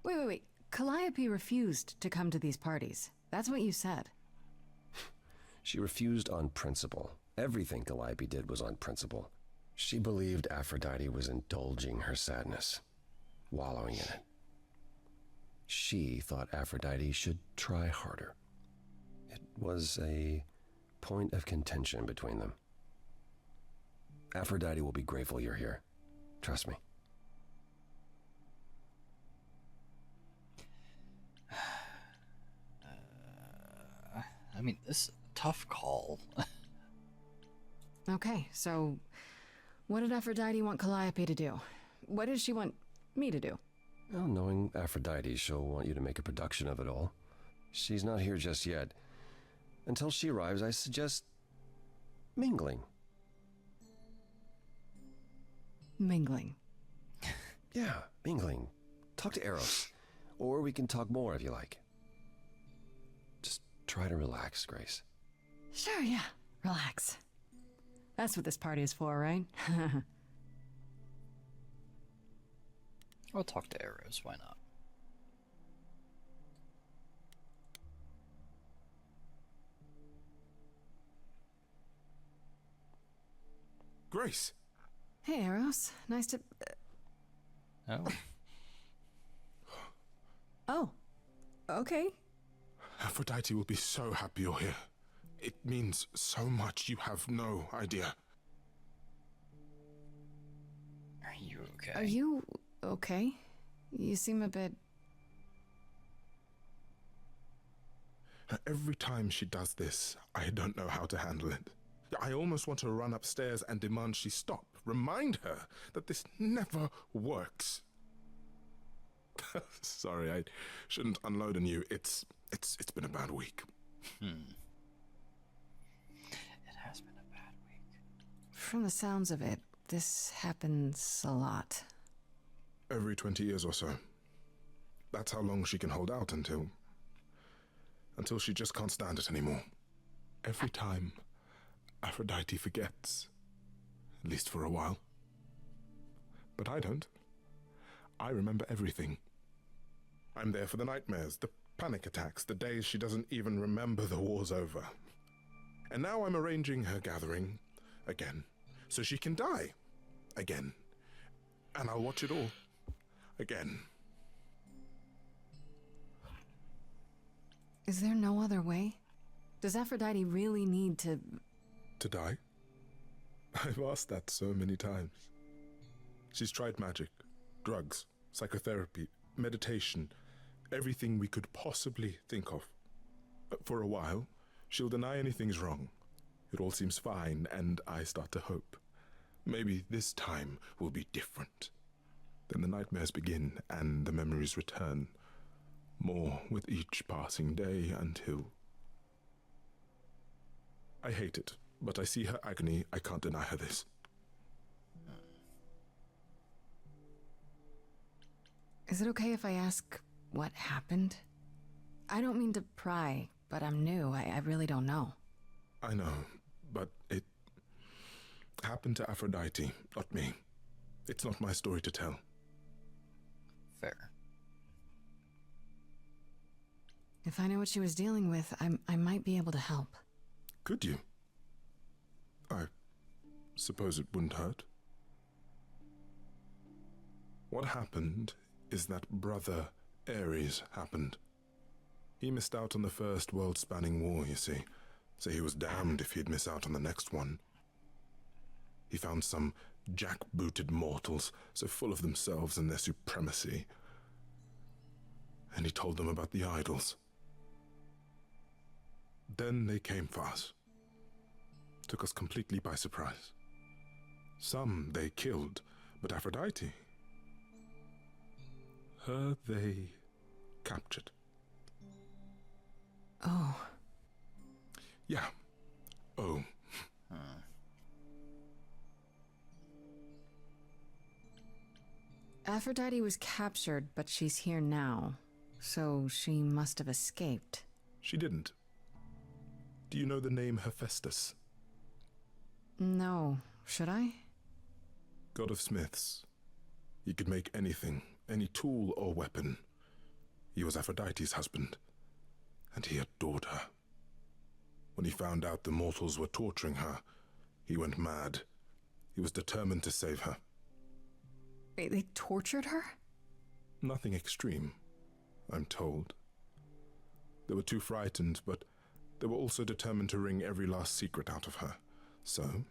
Wait. Calliope refused to come to these parties. That's what you said. She refused on principle. Everything Calliope did was on principle. She believed Aphrodite was indulging her sadness, wallowing in it. She thought Aphrodite should try harder. It was a point of contention between them. Aphrodite will be grateful you're here. Trust me. I mean, this is a tough call. Okay, so what did Aphrodite want Calliope to do? What does she want me to do? Well, knowing Aphrodite, she'll want you to make a production of it all. She's not here just yet. Until she arrives, I suggest mingling. Mingling. Yeah, mingling. Talk to Eros. Or we can talk more if you like. Just try to relax, Grace. Sure, yeah. Relax. That's what this party is for, right? I'll talk to Eros, why not? Grace! Hey, Eros. Nice to... Oh. Oh. Okay. Aphrodite will be so happy you're here. It means so much you have no idea. Are you okay? Are you okay? You seem a bit... Every time she does this, I don't know how to handle it. I almost want to run upstairs and demand she stop. Remind her that this never works. Sorry, I shouldn't unload on you. It's been a bad week. It has been a bad week. From the sounds of it, this happens a lot. Every 20 years or so. That's how long she can hold out until she just can't stand it anymore. Every time, Aphrodite forgets. At least for a while. But I don't. I remember everything. I'm there for the nightmares, the panic attacks, the days she doesn't even remember the war's over. And now I'm arranging her gathering again, so she can die again. And I'll watch it all again. Is there no other way? Does Aphrodite really need to... To die? I've asked that so many times. She's tried magic, drugs, psychotherapy, meditation, everything we could possibly think of. For a while, she'll deny anything's wrong. It all seems fine, and I start to hope. Maybe this time will be different. Then the nightmares begin, and the memories return. More with each passing day until... I hate it, but I see her agony. I can't deny her this. Is it okay if I ask what happened? I don't mean to pry, but I'm new. I really don't know. I know, but it happened to Aphrodite, not me. It's not my story to tell. Fair. If I knew what she was dealing with, I might be able to help. Could you? I suppose it wouldn't hurt. What happened is that Brother Ares happened. He missed out on the first world-spanning war, you see, so he was damned if he'd miss out on the next one. He found some jackbooted mortals, so full of themselves and their supremacy, and he told them about the idols. Then they came for us. Took us completely by surprise. Some they killed, but Aphrodite, her they captured. Oh. Yeah. Oh. Aphrodite was captured, but she's here now. So she must have escaped. She didn't. Do you know the name Hephaestus? No. Should I? God of smiths. He could make anything, any tool or weapon. He was Aphrodite's husband, and he adored her. When he found out the mortals were torturing her, he went mad. He was determined to save her. Wait, they tortured her? Nothing extreme, I'm told. They were too frightened, but they were also determined to wring every last secret out of her. So,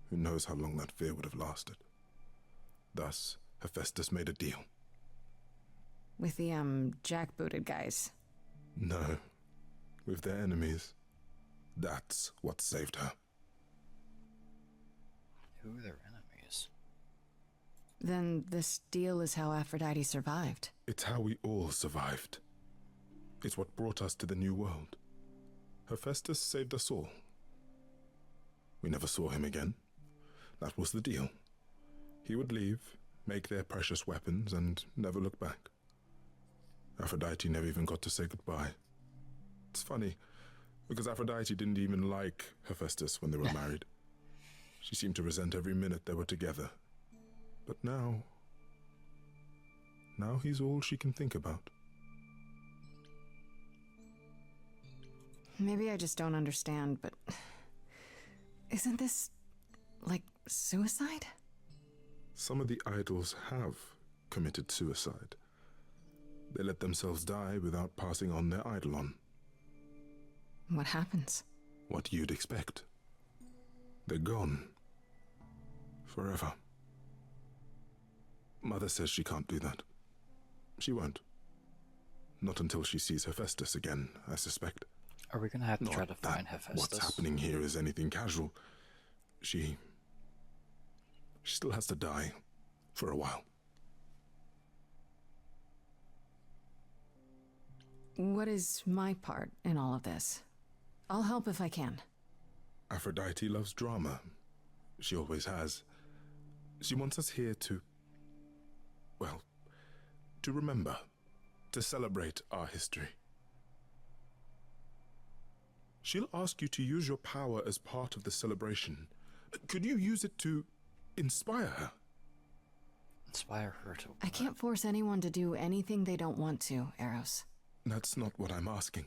who knows how long that fear would have lasted. Thus, Hephaestus made a deal. With the, jackbooted guys. No, with their enemies. That's what saved her. Who are their enemies? Then this deal is how Aphrodite survived. It's how we all survived. It's what brought us to the new world. Hephaestus saved us all. We never saw him again. That was the deal. He would leave, make their precious weapons, and never look back. Aphrodite never even got to say goodbye. It's funny, because Aphrodite didn't even like Hephaestus when they were married. She seemed to resent every minute they were together. But now he's all she can think about. Maybe I just don't understand, but isn't this like suicide? Some of the idols have committed suicide. They let themselves die without passing on their eidolon. What happens? What you'd expect. They're gone. Forever. Mother says she can't do that. She won't. Not until she sees Hephaestus again, I suspect. Are we gonna have to Not try to that find Hephaestus? What's happening here is anything casual. She still has to die. For a while. What is my part in all of this? I'll help if I can. Aphrodite loves drama. She always has. She wants us here to... well, to remember. To celebrate our history. She'll ask you to use your power as part of the celebration. Could you use it to inspire her? Inspire her to... I can't force anyone to do anything they don't want to, Eros. That's not what I'm asking.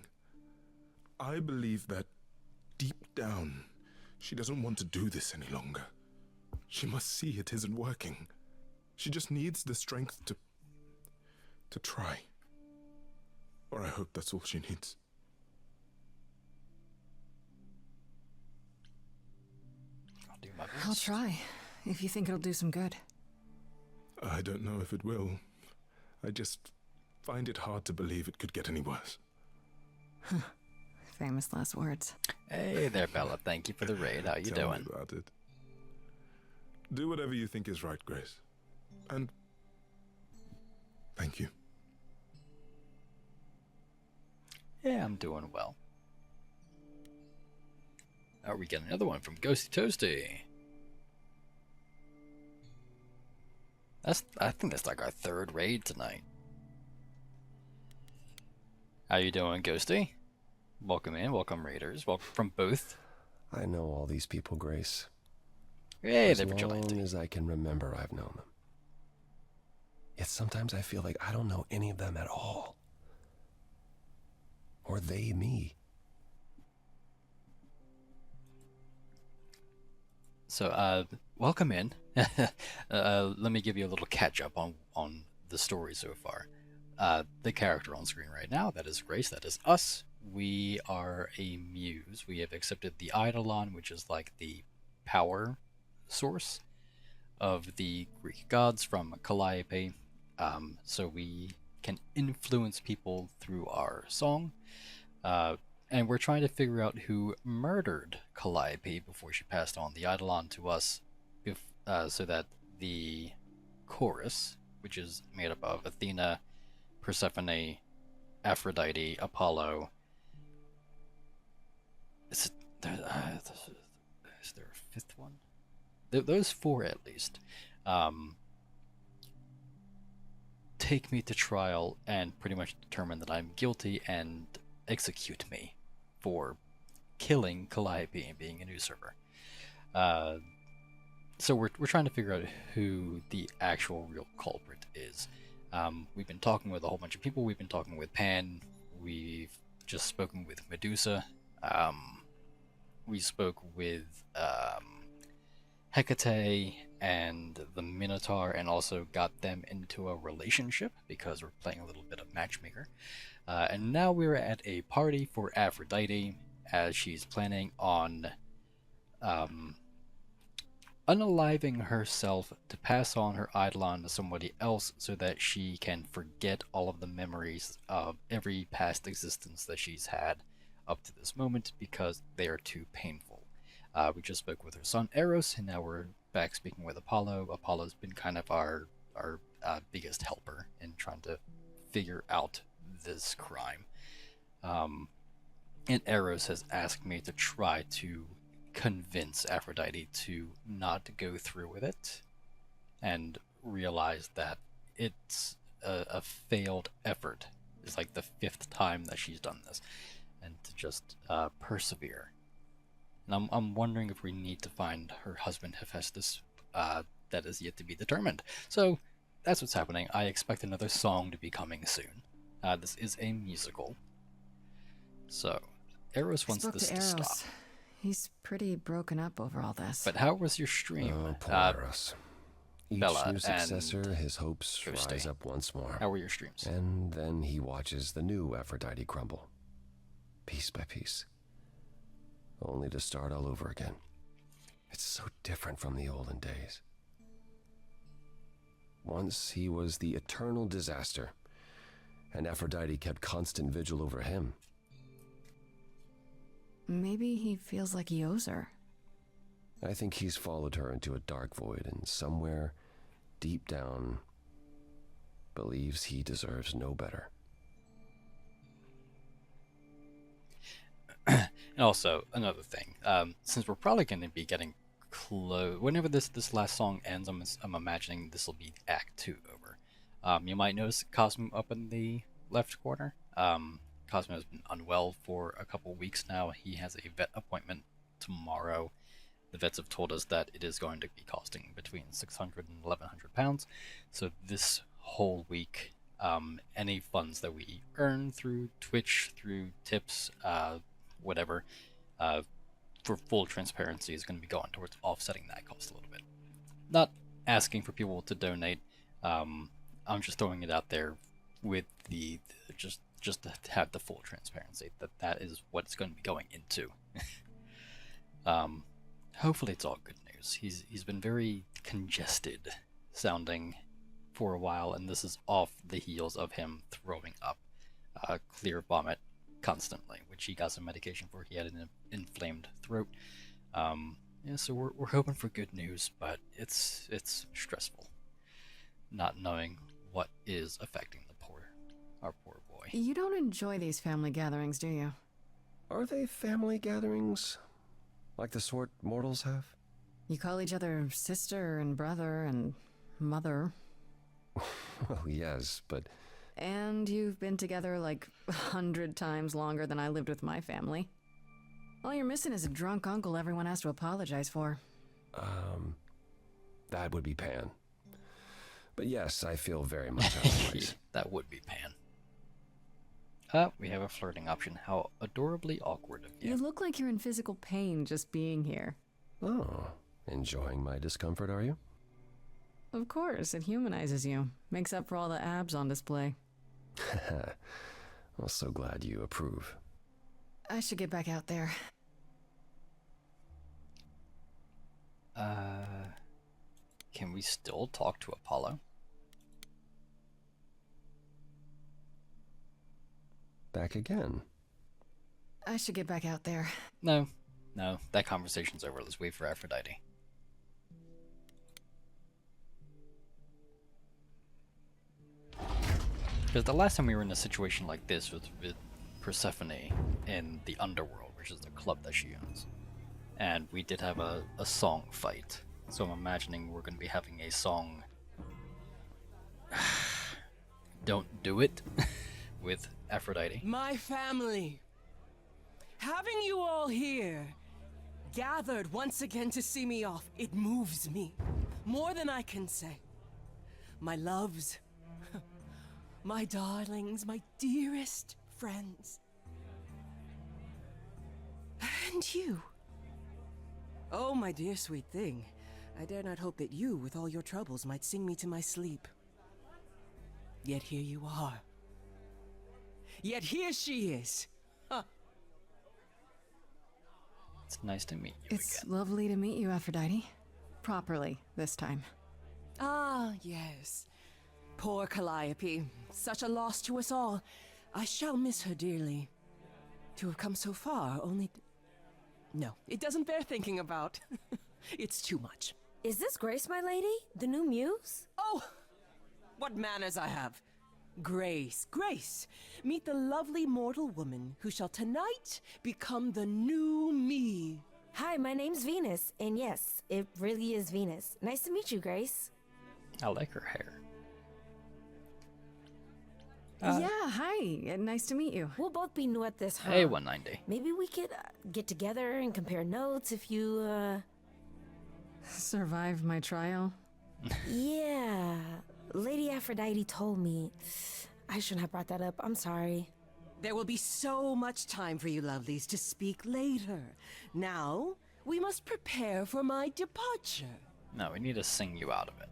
I believe that deep down, she doesn't want to do this any longer. She must see it isn't working. She just needs the strength to try. Or I hope that's all she needs. I'll do my best. I'll try, if you think it'll do some good. I don't know if it will. I just find it hard to believe it could get any worse. Famous last words. Hey there, Bella. Thank you for the raid. How you Tell doing? me about it. Do whatever you think is right, Grace. And thank you. Yeah, I'm doing well. Now we get another one from Ghosty Toasty. I think that's like our third raid tonight. How you doing, Ghosty? Welcome in, welcome raiders, welcome from both. I know all these people, Grace. Hey, as they're vigilante. long as I can remember, I've known them. Yet sometimes I feel like I don't know any of them at all. Or they me? So, welcome in. Let me give you a little catch up on the story so far. The character on screen right now, that is Grace, that is us. We are a muse. We have accepted the Eidolon, which is like the power source of the Greek gods from Calliope. So we can influence people through our song. And we're trying to figure out who murdered Calliope before she passed on the Eidolon to us, so that the chorus, which is made up of Athena, Persephone, Aphrodite, Apollo. Is there a fifth one? Those four at least. Take me to trial and pretty much determine that I'm guilty and execute me for killing Calliope and being an usurper. So we're trying to figure out who the actual real culprit is. We've been talking with a whole bunch of people. We've been talking with Pan. We've just spoken with Medusa. We spoke with Hecate and the Minotaur, and also got them into a relationship because we're playing a little bit of matchmaker. And now we're at a party for Aphrodite, as she's planning on unaliving herself to pass on her Eidolon to somebody else so that she can forget all of the memories of every past existence that she's had up to this moment because they are too painful. We just spoke with her son Eros, and now we're back speaking with Apollo. Apollo's been kind of our biggest helper in trying to figure out this crime. And Eros has asked me to try to convince Aphrodite to not go through with it and realize that it's a failed effort. It's like the 5th time that she's done this, and to just persevere. And I'm wondering if we need to find her husband Hephaestus. That is yet to be determined. So that's what's happening. I expect another song to be coming soon. This is a musical. So Eros wants this to stop. He's pretty broken up over all this. But how was your stream? Oh, poor Eros. Each Bella new successor, and his hopes Ghosty. rise up once more. How were your streams? And then he watches the new Aphrodite crumble, piece by piece, only to start all over again. It's so different from the olden days. Once he was the eternal disaster, and Aphrodite kept constant vigil over him. Maybe he feels like he owes her. I think he's followed her into a dark void, and somewhere, deep down, believes he deserves no better. And also, another thing, since we're probably going to be getting close, whenever this last song ends, I'm imagining this will be Act 2 over. You might notice Cosmo up in the left corner. Cosmo has been unwell for a couple weeks now. He has a vet appointment tomorrow. The vets have told us that it is going to be costing between 600 and 1,100 pounds. So this whole week, any funds that we earn through Twitch, through tips, whatever, for full transparency is going to be going towards offsetting that cost a little bit. Not asking for people to donate. I'm just throwing it out there with the just to have the full transparency that is what it's going to be going into. Hopefully it's all good news. He's been very congested sounding for a while, and this is off the heels of him throwing up clear vomit constantly, which he got some medication for. He had an inflamed throat. Yeah, so we're hoping for good news, but it's stressful not knowing what is affecting our poor boy. You don't enjoy these family gatherings, do you? Are they family gatherings? Like the sort mortals have? You call each other sister and brother and mother. Well, yes, but... And you've been together like 100 times longer than I lived with my family. All you're missing is a drunk uncle everyone has to apologize for. That would be Pan. But yes, I feel very much out of place. That would be Pan. We have a flirting option. How adorably awkward of you. You look like you're in physical pain just being here. Oh, enjoying my discomfort, are you? Of course, it humanizes you. Makes up for all the abs on display. Well, so glad you approve. I should get back out there. Can we still talk to Apollo? Back again. I should get back out there. No, that conversation's over. Let's wait for Aphrodite. Because the last time we were in a situation like this was with Persephone in the Underworld, which is the club that she owns. And we did have a song fight. So I'm imagining we're going to be having a song... Don't do it with Aphrodite. My family. Having you all here, gathered once again to see me off, it moves me. More than I can say. My loves, my darlings, my dearest friends. And you. Oh, my dear sweet thing. I dare not hope that you, with all your troubles, might sing me to my sleep. Yet here you are. Yet here she is. Huh. It's nice to meet you It's again. lovely to meet you, Aphrodite. Properly, this time. Ah, yes. Poor Calliope. Such a loss to us all. I shall miss her dearly. To have come so far, only... No, it doesn't bear thinking about. It's too much. Is this Grace, my lady? The new muse? Oh! What manners I have. Grace, Grace. Meet the lovely mortal woman who shall tonight become the new me. Hi, my name's Venus, and yes, it really is Venus. Nice to meet you, Grace. I like her hair. Yeah, hi. Nice to meet you. We'll both be new at this, huh? Hey, 190. Maybe we could get together and compare notes if you, Survive my trial? Yeah. Lady Aphrodite told me. I shouldn't have brought that up. I'm sorry. There will be so much time for you lovelies to speak later. Now, we must prepare for my departure. No, we need to sing you out of it.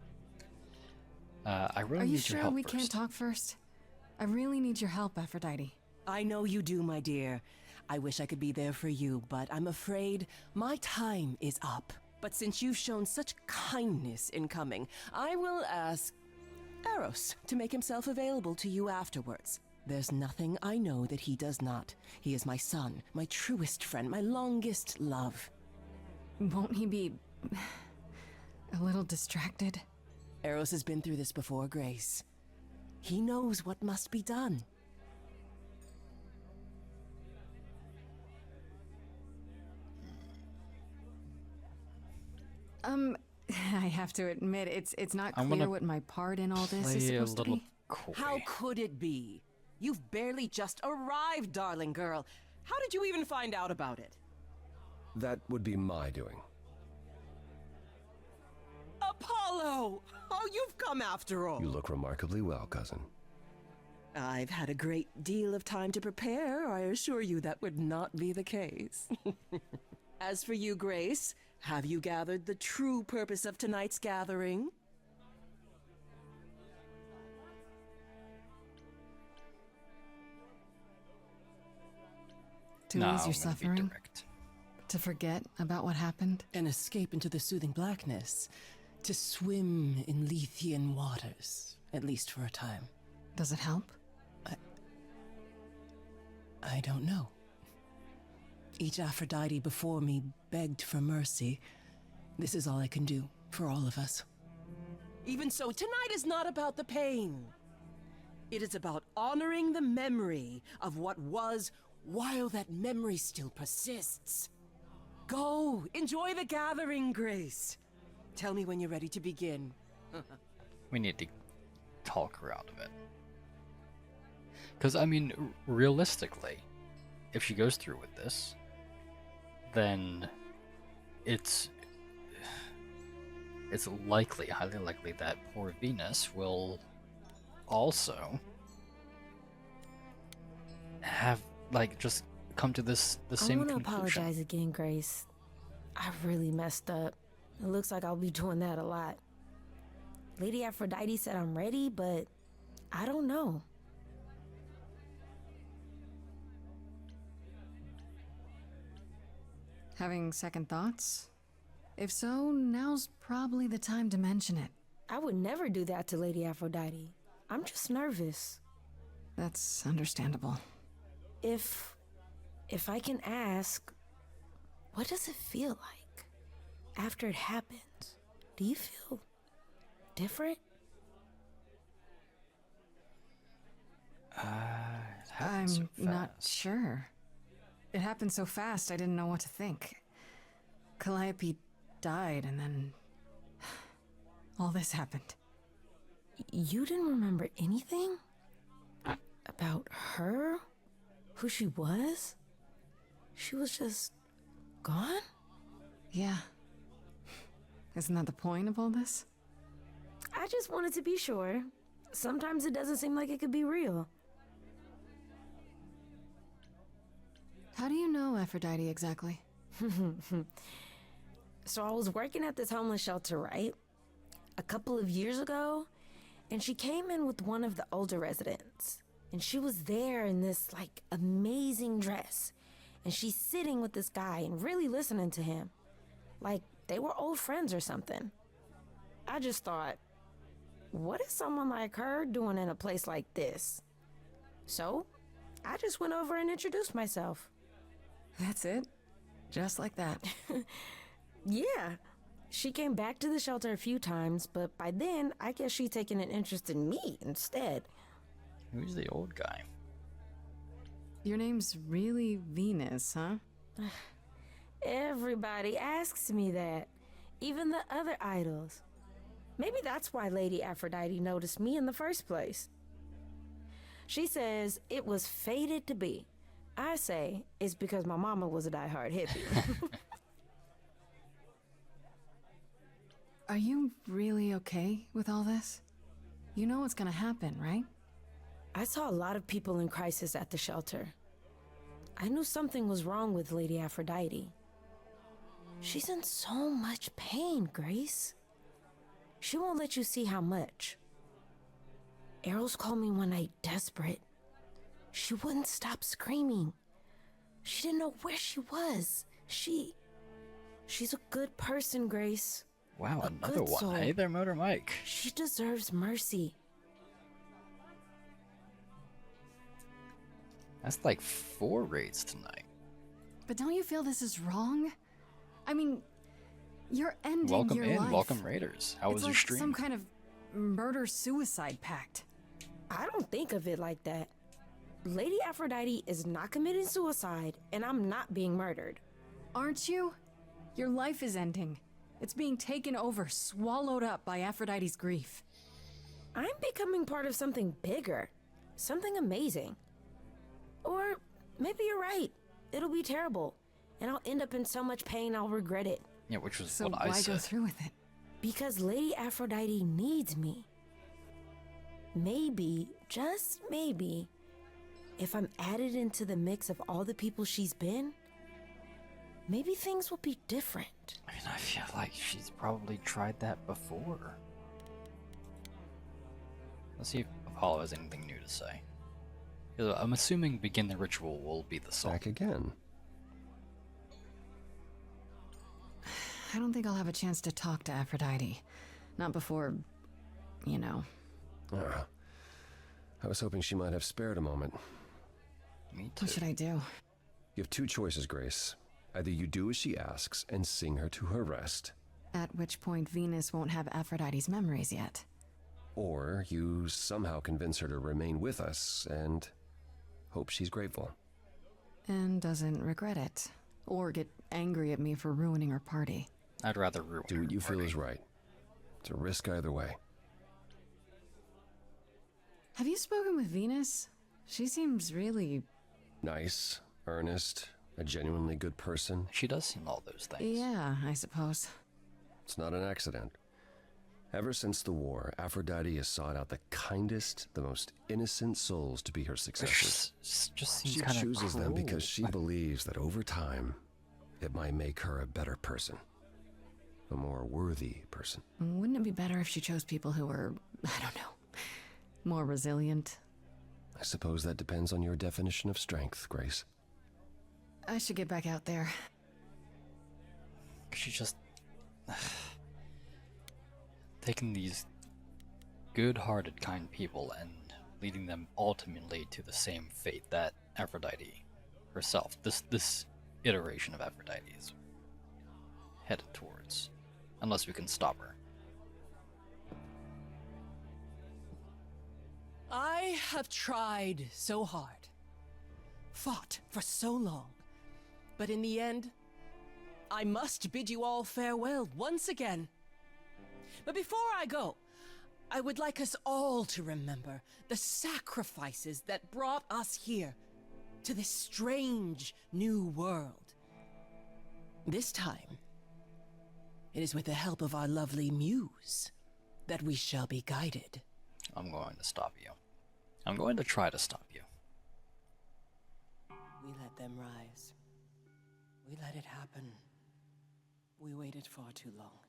I really Are you need your sure help we first. can't talk first? I really need your help, Aphrodite. I know you do, my dear. I wish I could be there for you, but I'm afraid my time is up. But since you've shown such kindness in coming, I will ask Eros to make himself available to you afterwards. There's nothing I know that he does not. He is my son, my truest friend, my longest love. Won't he be... a little distracted? Eros has been through this before, Grace. He knows what must be done. I have to admit, it's not I'm clear gonna what my part in all this is Play a supposed to little be. coy. How could it be? You've barely just arrived, darling girl. How did you even find out about it? That would be my doing. Apollo! Oh, you've come after all. You look remarkably well, cousin. I've had a great deal of time to prepare. I assure you that would not be the case. As for you, Grace, have you gathered the true purpose of tonight's gathering? To No, ease your I'm gonna be suffering? direct. To forget about what happened? An escape into the soothing blackness. To swim in Lethean waters. At least for a time. Does it help? I don't know. Each Aphrodite before me begged for mercy. This is all I can do for all of us. Even so, tonight is not about the pain. It is about honoring the memory of what was while that memory still persists. Go, enjoy the gathering, Grace. Tell me when you're ready to begin. We need to talk her out of it. Because, I mean, realistically, if she goes through with this, then it's likely, highly likely, that poor Venus will also have, like, just come to the same I want to conclusion. apologize again, Grace. I really messed up. It looks like I'll be doing that a lot. Lady Aphrodite said I'm ready, but I don't know. Having second thoughts? If so, now's probably the time to mention it. I would never do that to Lady Aphrodite. I'm just nervous. That's understandable. If I can ask, what does it feel like after it happens? Do you feel different? I'm not sure. It happened so fast, I didn't know what to think. Calliope died, and then all this happened. You didn't remember anything? About her? Who she was? She was just gone? Yeah. Isn't that the point of all this? I just wanted to be sure. Sometimes it doesn't seem like it could be real. How do you know Aphrodite exactly? So I was working at this homeless shelter, right? A couple of years ago, and she came in with one of the older residents. And she was there in this, like, amazing dress. And she's sitting with this guy and really listening to him. Like, they were old friends or something. I just thought, what is someone like her doing in a place like this? So, I just went over and introduced myself. That's it? Just like that? Yeah. She came back to the shelter a few times, but by then, I guess she'd taken an interest in me instead. Who's the old guy? Your name's really Venus, huh? Everybody asks me that. Even the other idols. Maybe that's why Lady Aphrodite noticed me in the first place. She says it was fated to be. I say it's because my mama was a diehard hippie. Are you really okay with all this? You know what's gonna happen, right? I saw a lot of people in crisis at the shelter. I knew something was wrong with Lady Aphrodite. She's in so much pain, Grace. She won't let you see how much. Eros called me one night desperate. She wouldn't stop screaming. She didn't know where she was. She's a good person, Grace. Wow, A another good one. soul. Hey there, Motor Mike. She deserves mercy. That's like 4 raids tonight. But don't you feel this is wrong? I mean, you're ending Welcome your in, life. welcome raiders. How was It's your like stream? some kind of murder-suicide pact. I don't think of it like that. Lady Aphrodite is not committing suicide, and I'm not being murdered. Aren't you? Your life is ending. It's being taken over, swallowed up by Aphrodite's grief. I'm becoming part of something bigger. Something amazing. Or maybe you're right. It'll be terrible. And I'll end up in so much pain I'll regret it. Yeah, which was So what I why said. go through with it? Because Lady Aphrodite needs me. Maybe, just maybe, if I'm added into the mix of all the people she's been, maybe things will be different. I mean, I feel like she's probably tried that before. Let's see if Apollo has anything new to say. 'Cause I'm assuming begin the ritual will be the song. Back again. I don't think I'll have a chance to talk to Aphrodite. Not before, you know. I was hoping she might have spared a moment. Me too. What should I do? You have 2 choices, Grace. Either you do as she asks and sing her to her rest, At which point Venus won't have Aphrodite's memories yet. or you somehow convince her to remain with us and hope she's grateful. And doesn't regret it. Or get angry at me for ruining her party. I'd rather ruin Do what her you feel party. is right. It's a risk either way. Have you spoken with Venus? She seems really... Nice, earnest, a genuinely good person. She does seem all those things. Yeah, I suppose. It's not an accident. Ever since the war, Aphrodite has sought out the kindest, the most innocent souls to be her successors. Just seems She kind of chooses them cruel. because she believes that over time, it might make her a better person. A more worthy person. Wouldn't it be better if she chose people who were, I don't know, more resilient? I suppose that depends on your definition of strength, Grace. I should get back out there. She just taking these good-hearted, kind people and leading them ultimately to the same fate that Aphrodite herself, this iteration of Aphrodite, is headed towards, unless we can stop her. I have tried so hard, fought for so long, but in the end, I must bid you all farewell once again. But before I go, I would like us all to remember the sacrifices that brought us here, to this strange new world. This time, it is with the help of our lovely muse that we shall be guided. I'm going to stop you. I'm going to try to stop you. We let them rise. We let it happen. We waited far too long.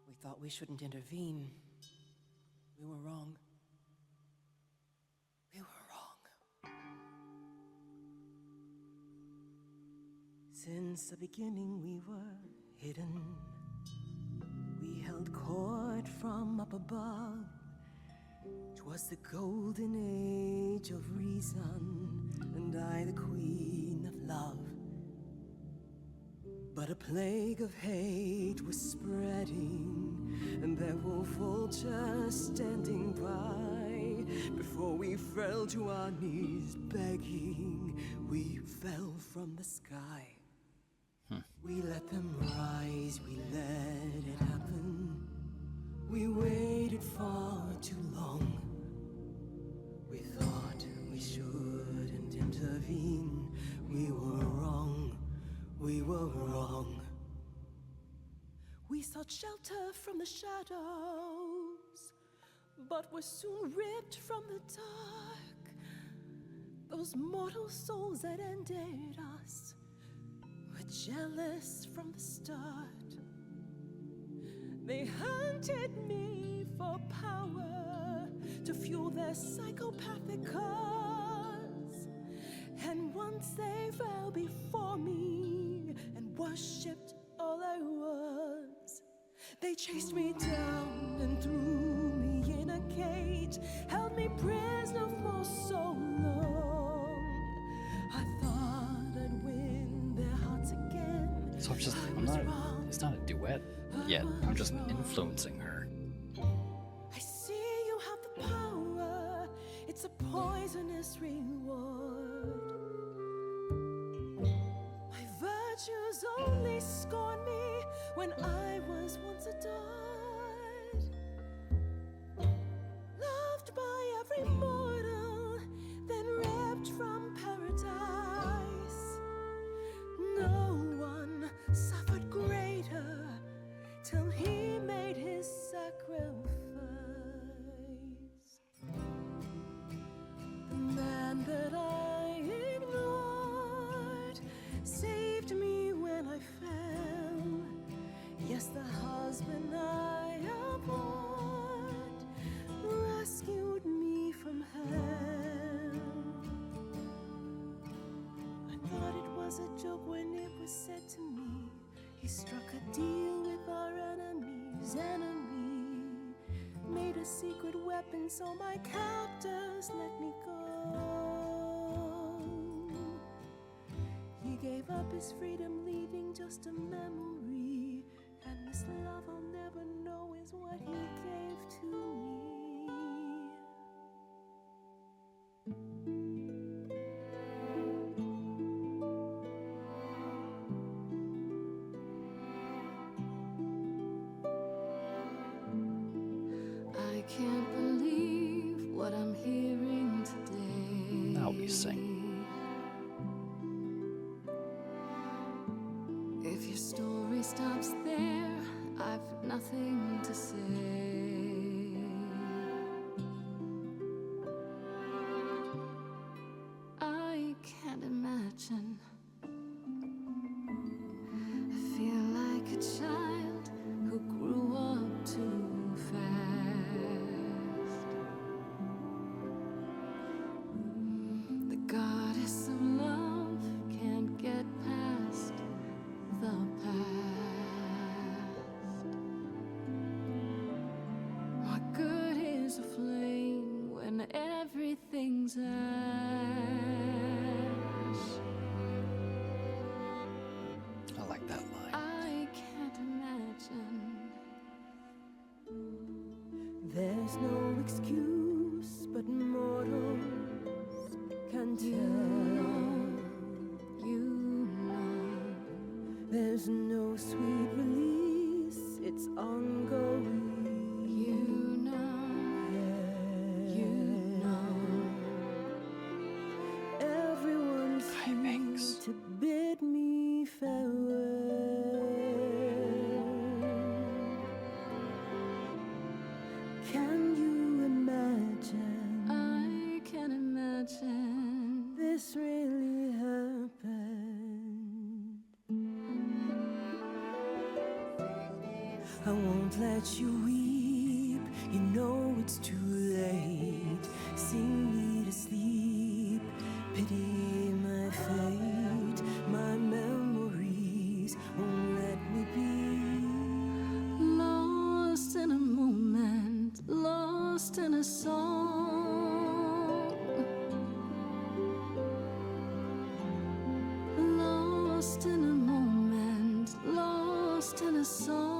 We thought we shouldn't intervene. We were wrong. We were wrong. Since the beginning we were hidden. We held court from up above. 'Twas the golden age of reason, and I the queen of love. But a plague of hate was spreading, and there were vultures standing by. Before we fell to our knees begging, we fell from the sky. We let them rise, we let it happen. We waited far too long. We thought we shouldn't intervene. We were wrong, we were wrong. We sought shelter from the shadows, but were soon ripped from the dark. Those mortal souls that ended us were jealous from the start. They hunted me for power to fuel their psychopathic cause. And once they fell before me and worshipped all I was, they chased me down and threw me in a cage, held me prisoner for so long. I thought I'd win their hearts again. So it's not a duet yet. I'm just influencing her. I see you have the power. It's a poisonous reward. My virtues only scorn me when I was once adored. Loved by every mortal, then ripped from paradise. No one suffered greater till he made his sacrifice. The man that I ignored saved me when I fell. Yes, the husband I abhorred rescued me from hell. I thought it was a joke when it was said to me. He struck a deal with our enemy's enemy, made a secret weapon so my captors let me go. He gave up his freedom, leaving just a memory, and this love I'll never know is what he gave to me. I can't believe what I'm hearing today. Now we sing. If your story stops there I've nothing to say. I can't imagine. I feel like a child who grew up too fast. The goddess of love can't get past the past. What good is a flame when everything's ash? I like that line. I can't imagine. There's no excuse but mortals can tell. You know. There's no sweet release, it's ongoing. You know. You know. Everyone's here to bid me farewell. Can you imagine? I can imagine. This really happened. I won't let you weep. You know it's too late. Sing me to sleep. Pity my fate. My memories won't let me be. Lost in a moment, lost in a song. Lost in a moment, lost in a song.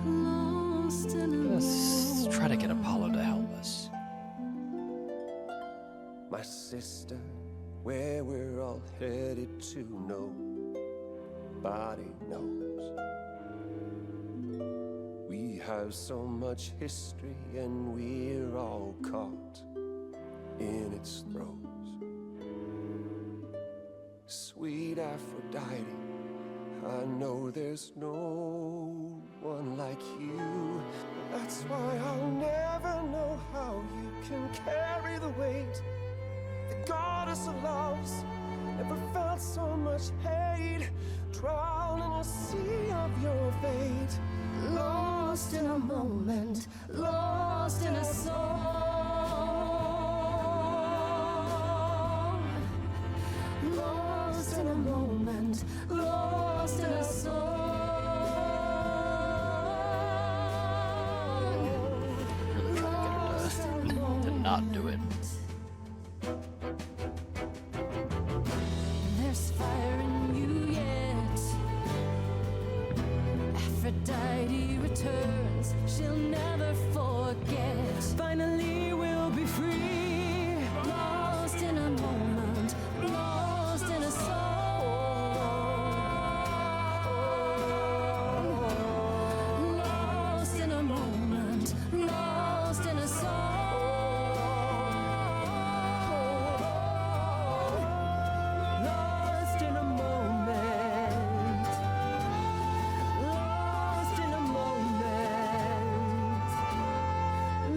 Lost in a Let's try to get Apollo to help us. My sister, where we're all headed to, nobody knows. We have so much history and we're all caught in its throes. Sweet Aphrodite, I know there's no one like you. That's why I'll never know how you can carry the weight. The goddess of love's never felt so much hate. Drown in a sea of your fate. Lost in a moment, lost in a song. Lost in a moment, lost in a song. Really trying to get her to not do it. There's fire in you yet. Aphrodite returns, she'll never forget. Finally, we'll be free. Lost in a moment, lost in a song. Lost in a moment, lost in a song. Lost in a moment. Lost in a moment.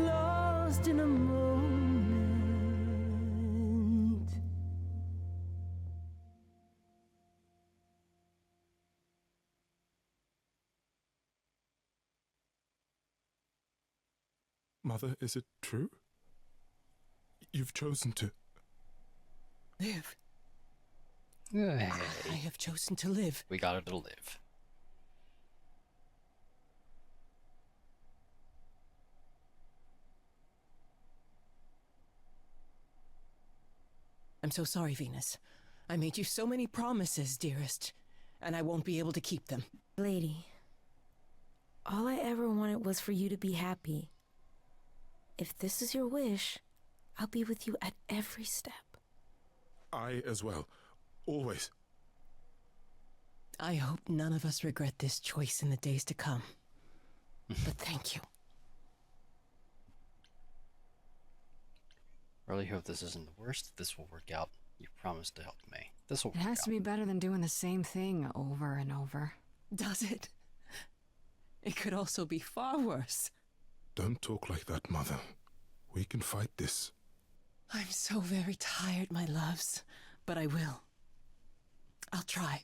Lost in a moment. Mother, is it true? You've chosen to. Live. Hey, I have chosen to live. we got her to live. I'm so sorry, Venus. I made you so many promises, dearest, and I won't be able to keep them. Lady, all I ever wanted was for you to be happy. If this is your wish, I'll be with you at every step. I as well. Always. I hope none of us regret this choice in the days to come. But thank you. Really hope this isn't the worst. This will work out You promised to help me. This will It has to be better than doing the same thing over and over. Does it? It could also be far worse. Don't talk like that, Mother. We can fight this. I'm so very tired, my loves, but I will. I'll try.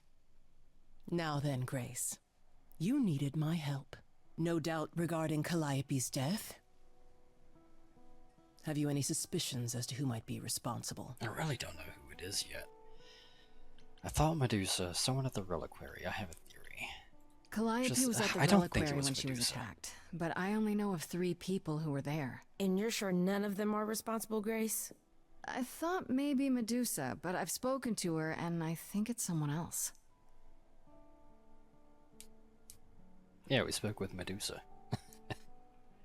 Now then, Grace. You needed my help. No doubt regarding Calliope's death. Have you any suspicions as to who might be responsible? I really don't know who it is yet. I thought Medusa, someone at the Reliquary. I have a theory. Calliope was at the Reliquary when she was attacked, but I only know of 3 people who were there. And you're sure none of them are responsible, Grace? I thought maybe Medusa, but I've spoken to her, and I think it's someone else. Yeah, we spoke with Medusa.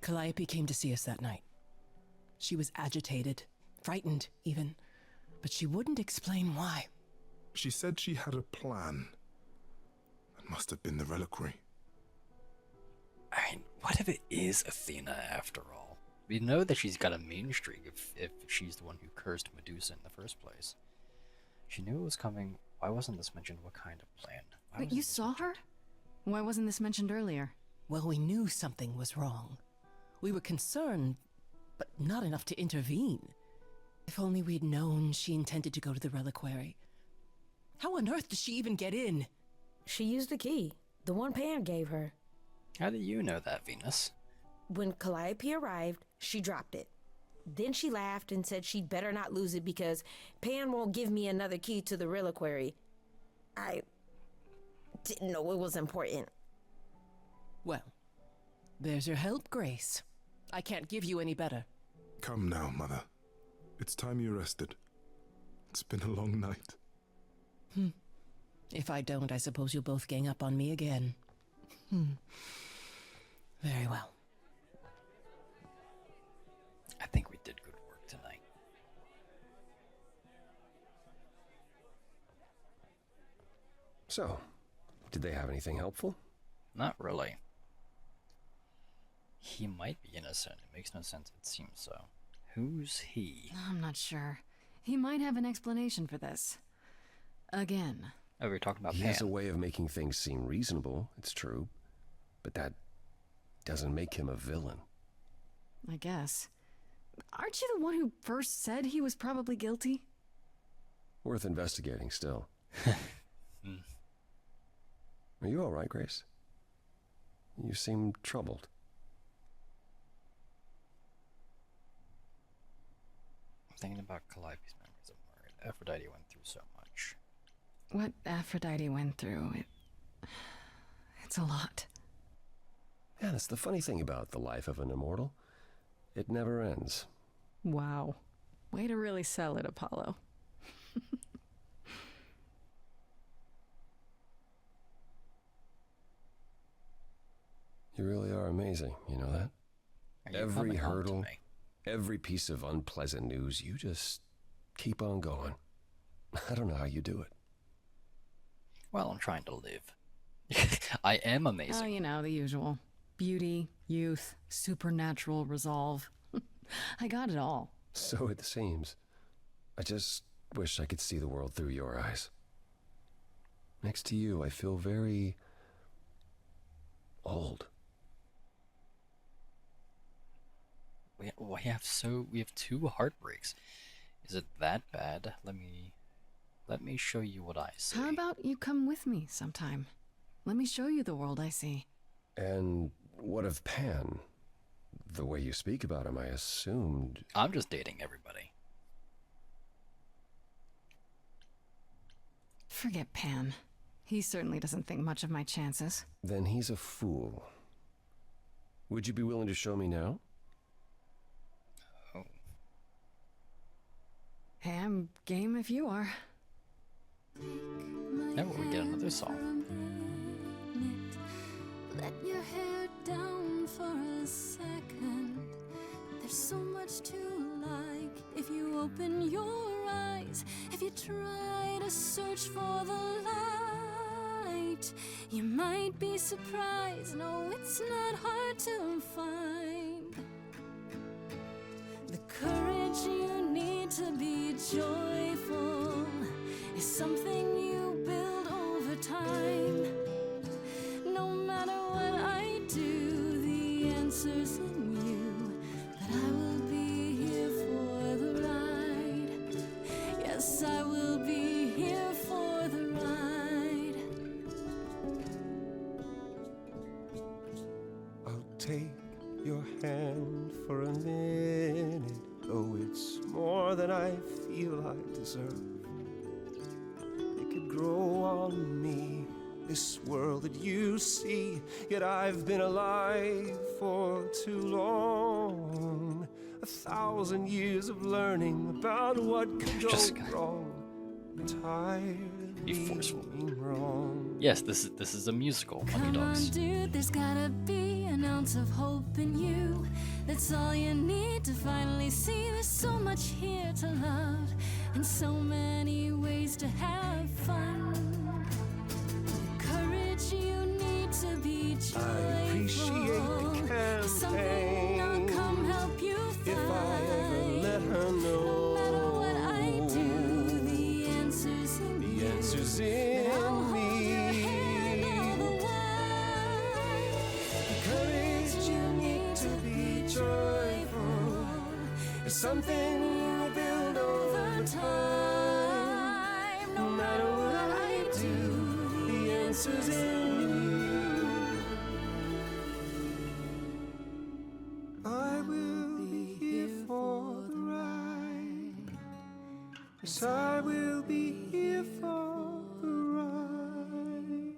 Calliope came to see us that night. She was agitated, frightened even, but she wouldn't explain why. She said she had a plan. That must have been the Reliquary. I mean, what if it is Athena after all? We know that she's got a mean streak if she's the one who cursed Medusa in the first place. She knew it was coming. Why wasn't this mentioned? What kind of plan? Wait, you saw her? Why wasn't this mentioned earlier? Well, we knew something was wrong. We were concerned, but not enough to intervene. If only we'd known she intended to go to the Reliquary. How on earth did she even get in? She used the key, the one Pan gave her. How do you know that, Venus? When Calliope arrived, she dropped it. Then she laughed and said she'd better not lose it because Pan won't give me another key to the Reliquary. I didn't know it was important. Well, there's your help, Grace. I can't give you any better. Come now, Mother. It's time you rested. It's been a long night. If I don't, I suppose you'll both gang up on me again. Very well. I think we did good work tonight. So, did they have anything helpful? Not really. He might be innocent. It makes no sense. It seems so. Who's he? I'm not sure. He might have an explanation for this. Again. Oh, we're talking about He Pan. has a way of making things seem reasonable, it's true. But that doesn't make him a villain. I guess. Aren't you the one who first said he was probably guilty? Worth investigating still. Are you all right, Grace? You seem troubled. I'm thinking about Calliope's memories of murder. Aphrodite went through so much. What Aphrodite went through, it's a lot. Yeah, that's the funny thing about the life of an immortal. It never ends. Wow. Way to really sell it, Apollo. You really are amazing, you know that? Are you Every coming home to hurdle, me? every piece of unpleasant news, you just keep on going. I don't know how you do it. Well, I'm trying to live. I am amazing. Oh, you know, the usual. Beauty, youth, supernatural resolve. I got it all. So it seems. I just wish I could see the world through your eyes. Next to you, I feel very old. We have 2 heartbreaks. Is it that bad? Let me show you what I see. How about you come with me sometime? Let me show you the world I see. And what of Pan? The way you speak about him, I assumed... I'm just dating everybody. Forget Pan. He certainly doesn't think much of my chances. Then he's a fool. Would you be willing to show me now? Oh. Hey, I'm game if you are. Now we get another song. Let your hair down for a second. There's so much to like if you open your eyes. If you try to search for the light, you might be surprised. No, it's not hard to find the courage you need to be joyful. take your hand for a minute, though it's more than I feel I deserve. It could grow on me, this world that you see, yet I've been alive for too long. 1,000 years of learning about what could go wrong. Tired of being wrong. Yes, this is a musical. Come on, dude, there's gotta be an ounce of hope in you. That's all you need to finally see. There's so much here to love, and so many ways to have fun. Courage, you need to be joyful. I appreciate the campaign. Something I'll come help you find. If I ever let her know. No matter what I do, the answer's in you. The answer's in me. Courage, you need to be joyful. It's something you build over time. No matter what I do, the answer's in you. I will be here for the ride. Yes, I will be here for the ride.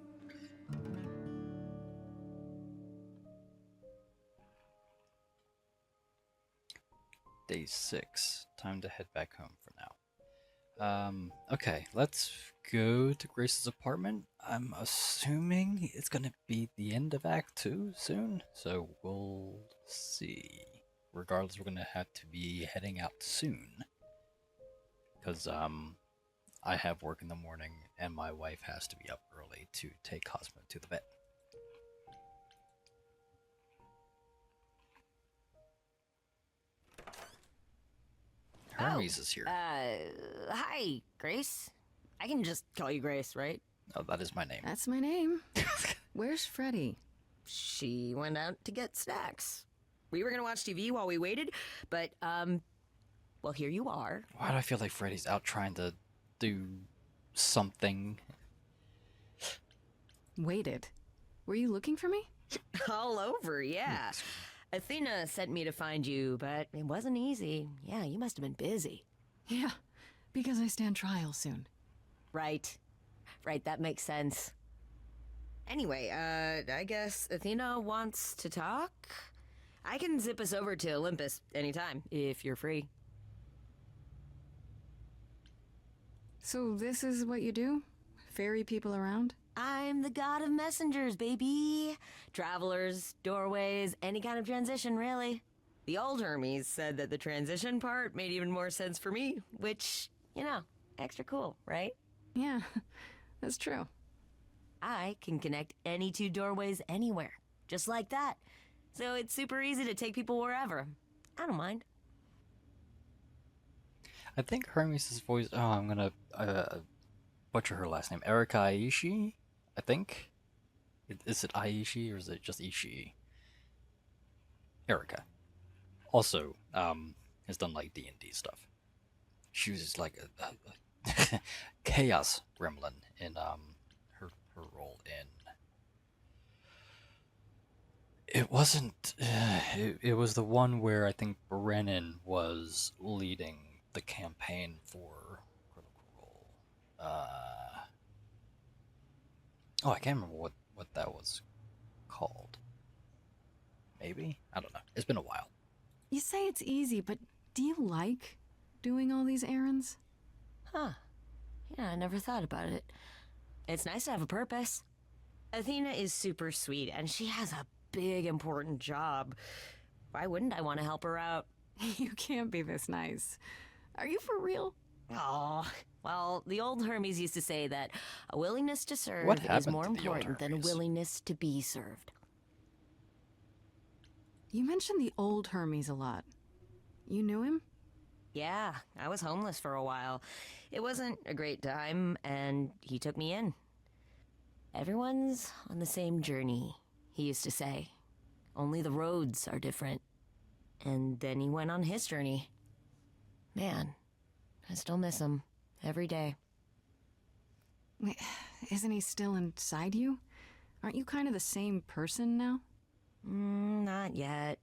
Day 6. Time to head back home for now. Okay, let's go to Grace's apartment. I'm assuming it's gonna be the end of Act 2 soon, so we'll see. Regardless, we're gonna have to be heading out soon. Because, I have work in the morning, and my wife has to be up early to take Cosmo to the vet. Hermes is here. Hi, Grace. I can just call you Grace, right? Oh, that is my name. That's my name. Where's Freddy? She went out to get snacks. We were gonna watch TV while we waited, but, well, here you are. Why do I feel like Freddy's out trying to do something? Waited. Were you looking for me? All over, yeah. Athena sent me to find you, but it wasn't easy. Yeah, you must have been busy. Yeah, because I stand trial soon. Right. Right, that makes sense. Anyway, I guess Athena wants to talk? I can zip us over to Olympus anytime, if you're free. So this is what you do? Ferry people around? I'm the god of messengers, baby. Travelers, doorways, any kind of transition, really. The old Hermes said that the transition part made even more sense for me, which, you know, extra cool, right? Yeah, that's true. I can connect any two doorways anywhere, just like that. So it's super easy to take people wherever. I don't mind. I think Hermes' voice... Oh, I'm gonna butcher her last name. Erika Aishi, I think? Is it Aishi or is it just Ishii? Erika. Also, has done like D&D stuff. She was just like a chaos gremlin in her role in... It wasn't... it was the one where I think Brennan was leading the campaign for Critical Role. Oh, I can't remember what that was called. Maybe? I don't know. It's been a while. You say it's easy, but do you like doing all these errands? Huh. Yeah, I never thought about it. It's nice to have a purpose. Athena is super sweet, and she has a big, important job. Why wouldn't I want to help her out? You can't be this nice. Are you for real? Oh, well, the old Hermes used to say that a willingness to serve What is happened more to the old important than a Hermes? willingness to be served. You mentioned the old Hermes a lot. You knew him? Yeah, I was homeless for a while. It wasn't a great time, and he took me in. Everyone's on the same journey, he used to say. Only the roads are different. And then he went on his journey. Man, I still miss him every day. Wait, isn't he still inside you? Aren't you kind of the same person now? Not yet.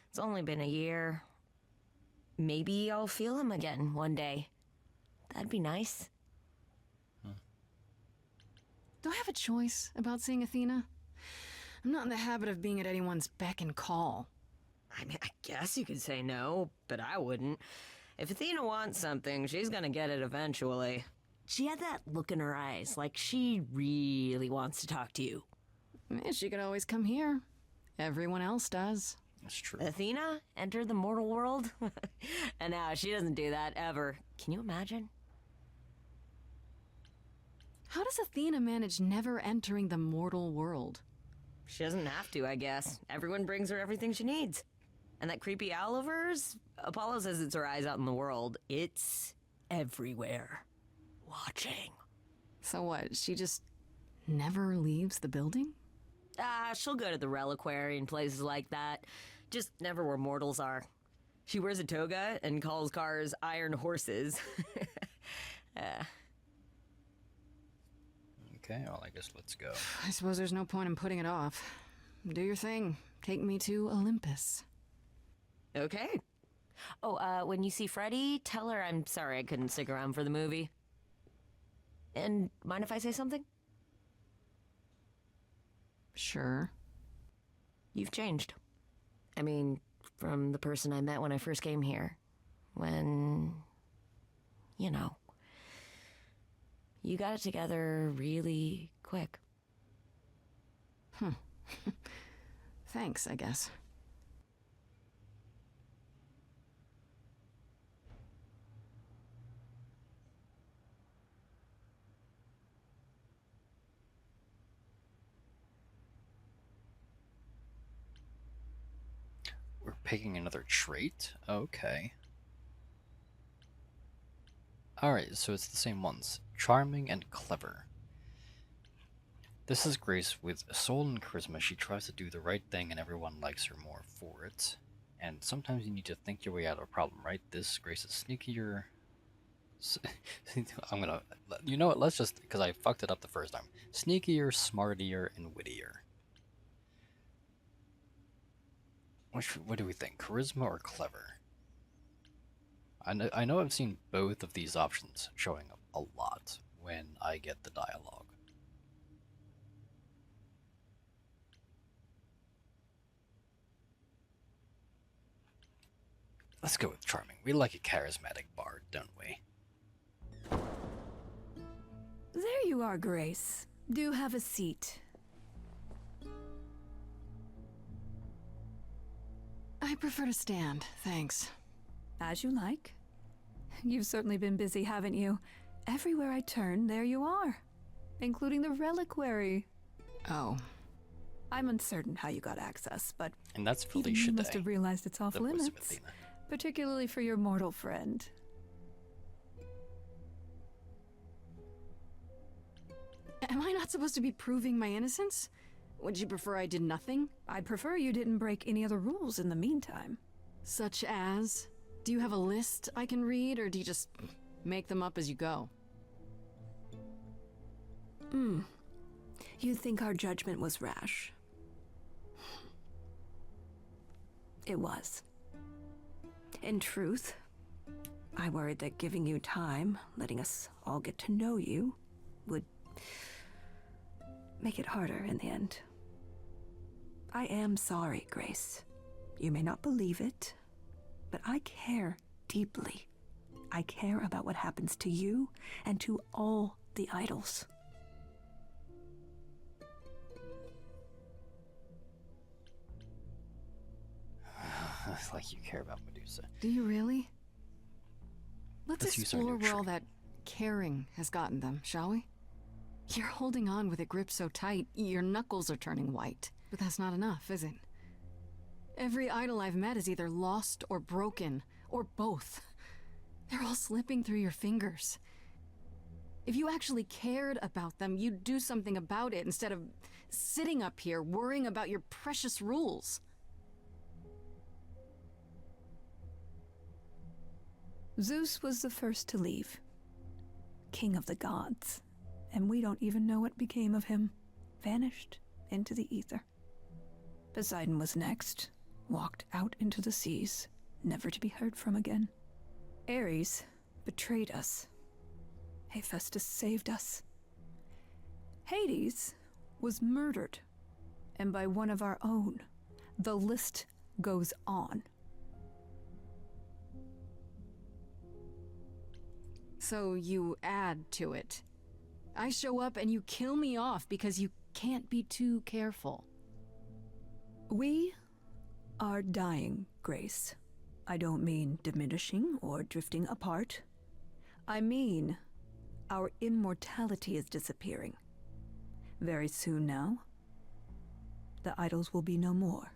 It's only been a year. Maybe I'll feel him again one day. That'd be nice. Do I have a choice about seeing Athena? I'm not in the habit of being at anyone's beck and call. I mean, I guess you could say no, but I wouldn't. If Athena wants something, she's gonna get it eventually. She had that look in her eyes, like she really wants to talk to you. She could always come here. Everyone else does. That's true. Athena entered the mortal world? And now she doesn't do that ever. Can you imagine? How does Athena manage never entering the mortal world? She doesn't have to, I guess. Everyone brings her everything she needs. And that creepy owl of hers? Apollo says it's her eyes out in the world. It's everywhere. Watching. So what, she just never leaves the building? She'll go to the Reliquary and places like that. Just never where mortals are. She wears a toga and calls cars iron horses. Okay, well, I guess let's go. I suppose there's no point in putting it off. Do your thing. Take me to Olympus. Okay. Oh, when you see Freddy, tell her I'm sorry I couldn't stick around for the movie. And mind if I say something? Sure. You've changed. I mean, from the person I met when I first came here. When, you know, you got it together really quick. Thanks, I guess. We're picking another trait? Okay. Alright, so it's the same ones. Charming and clever. This is Grace with soul and charisma. She tries to do the right thing and everyone likes her more for it. And sometimes you need to think your way out of a problem, right? This Grace is sneakier. I'm gonna... You know what, let's just... Because I fucked it up the first time. Sneakier, smartier, and wittier. What do we think? Charisma or clever? I know I've seen both of these options showing up a lot when I get the dialogue. Let's go with charming. We like a charismatic bard, don't we? There you are, Grace. Do have a seat. I prefer to stand, thanks. As you like. You've certainly been busy, haven't you? Everywhere I turn, there you are. Including the Reliquary. Oh. I'm uncertain how you got access, but and that's even you must have realized it's off limits. Particularly for your mortal friend. Am I not supposed to be proving my innocence? Would you prefer I did nothing? I'd prefer you didn't break any other rules in the meantime. Such as? Do you have a list I can read, or do you just make them up as you go? You think our judgment was rash? It was. In truth, I worried that giving you time, letting us all get to know you, would make it harder in the end. I am sorry, Grace. You may not believe it, but I care deeply. I care about what happens to you and to all the idols. It's like you care about Medusa. Do you really? Let's Let's use our explore new where all trait. that caring has gotten them, shall we? You're holding on with a grip so tight, your knuckles are turning white. But that's not enough, is it? Every idol I've met is either lost or broken, or both. They're all slipping through your fingers. If you actually cared about them, you'd do something about it instead of sitting up here worrying about your precious rules. Zeus was the first to leave. King of the gods. And we don't even know what became of him. Vanished into the ether. Poseidon was next, walked out into the seas, never to be heard from again. Ares betrayed us. Hephaestus saved us. Hades was murdered, and by one of our own. The list goes on. So you add to it. I show up and you kill me off because you can't be too careful. We are dying, Grace. I don't mean diminishing or drifting apart. I mean our immortality is disappearing. Very soon now, the idols will be no more.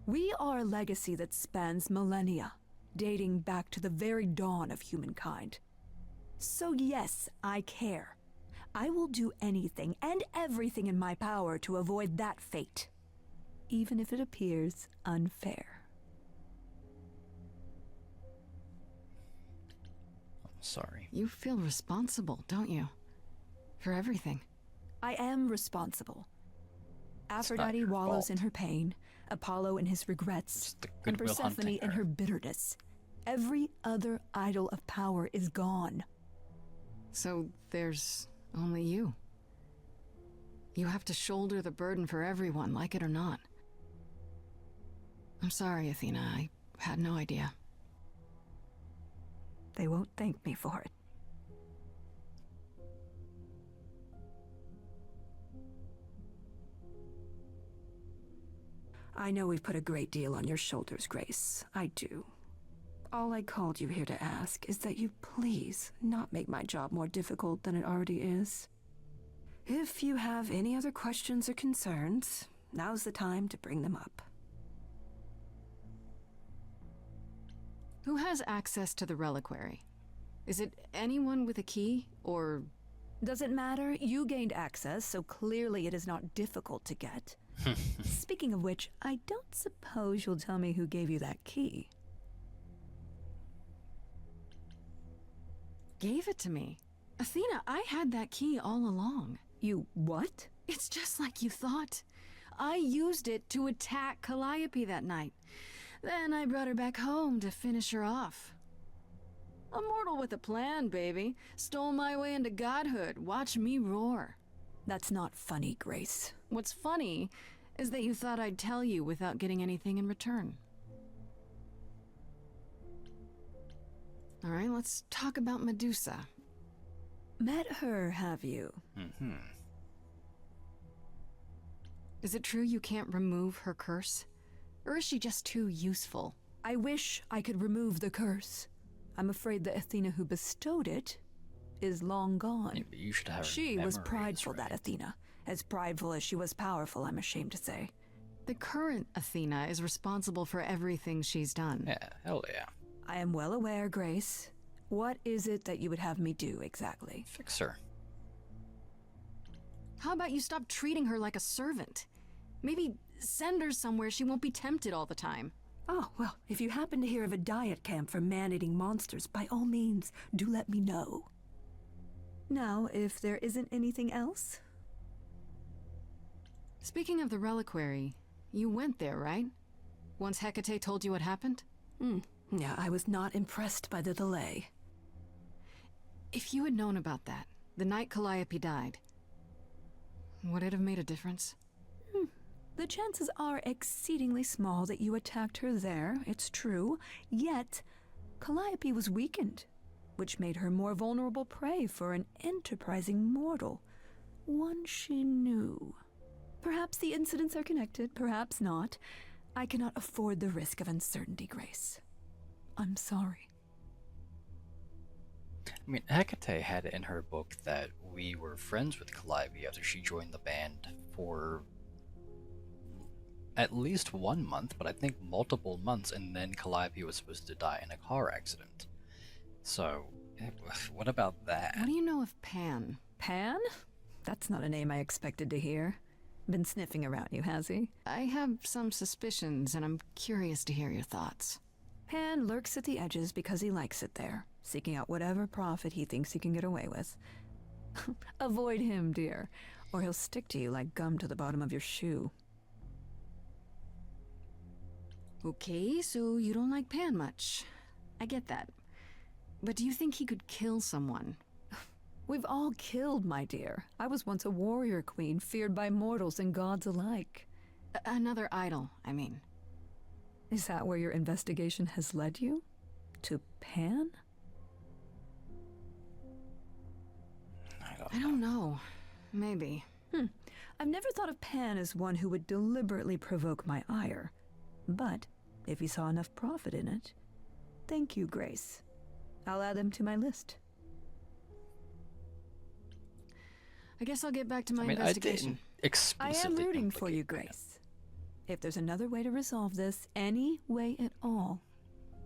We are a legacy that spans millennia, dating back to the very dawn of humankind. So yes, I care. I will do anything and everything in my power to avoid that fate, even if it appears unfair. I'm sorry. You feel responsible, don't you? For everything. I am responsible. Aphrodite wallows in her pain, Apollo in his regrets, and Persephone in her bitterness. Every other idol of power is gone. So there's only you. You have to shoulder the burden for everyone, like it or not. I'm sorry, Athena. I had no idea. They won't thank me for it. I know we've put a great deal on your shoulders, Grace. I do. All I called you here to ask is that you please not make my job more difficult than it already is. If you have any other questions or concerns, now's the time to bring them up. Who has access to the Reliquary? Is it anyone with a key, or... Doesn't matter. You gained access, so clearly it is not difficult to get. Speaking of which, I don't suppose you'll tell me who gave you that key. Gave it to me. Athena, I had that key all along. You what? It's just like you thought. I used it to attack Calliope that night. Then I brought her back home to finish her off. A mortal with a plan, baby. Stole my way into godhood. Watch me roar. That's not funny, Grace. What's funny is that you thought I'd tell you without getting anything in return. All right, let's talk about Medusa. Met her, have you? Is it true you can't remove her curse? Or is she just too useful? I wish I could remove the curse. I'm afraid the Athena who bestowed it is long gone. Yeah, but you should have She was memories, prideful, right? that Athena. As prideful as she was powerful, I'm ashamed to say. The current Athena is responsible for everything she's done. Yeah, hell yeah. I am well aware, Grace. What is it that you would have me do exactly? Fix her. How about you stop treating her like a servant? Maybe send her somewhere she won't be tempted all the time. Oh, well, if you happen to hear of a diet camp for man-eating monsters, by all means, do let me know. Now, if there isn't anything else? Speaking of the Reliquary, you went there, right? Once Hecate told you what happened? Yeah, I was not impressed by the delay. If you had known about that, the night Calliope died, would it have made a difference? The chances are exceedingly small that you attacked her there, it's true. Yet, Calliope was weakened, which made her more vulnerable prey for an enterprising mortal. One she knew. Perhaps the incidents are connected, perhaps not. I cannot afford the risk of uncertainty, Grace. I'm sorry. I mean, Hecate had it in her book that we were friends with Calliope after she joined the band for at least 1 month, but I think multiple months, and then Calliope was supposed to die in a car accident. So, what about that? What do you know of Pan? Pan? That's not a name I expected to hear. Been sniffing around you, has he? I have some suspicions, and I'm curious to hear your thoughts. Pan lurks at the edges because he likes it there, seeking out whatever profit he thinks he can get away with. Avoid him, dear, or he'll stick to you like gum to the bottom of your shoe. Okay, so you don't like Pan much. I get that. But do you think he could kill someone? We've all killed, my dear. I was once a warrior queen, feared by mortals and gods alike. Another idol, I mean. Is that where your investigation has led you? To Pan? I don't know. Maybe. I've never thought of Pan as one who would deliberately provoke my ire. But if he saw enough profit in it, thank you, Grace. I'll add them to my list. I guess I'll get back to my investigation. I am rooting for you, Grace. If there's another way to resolve this, any way at all,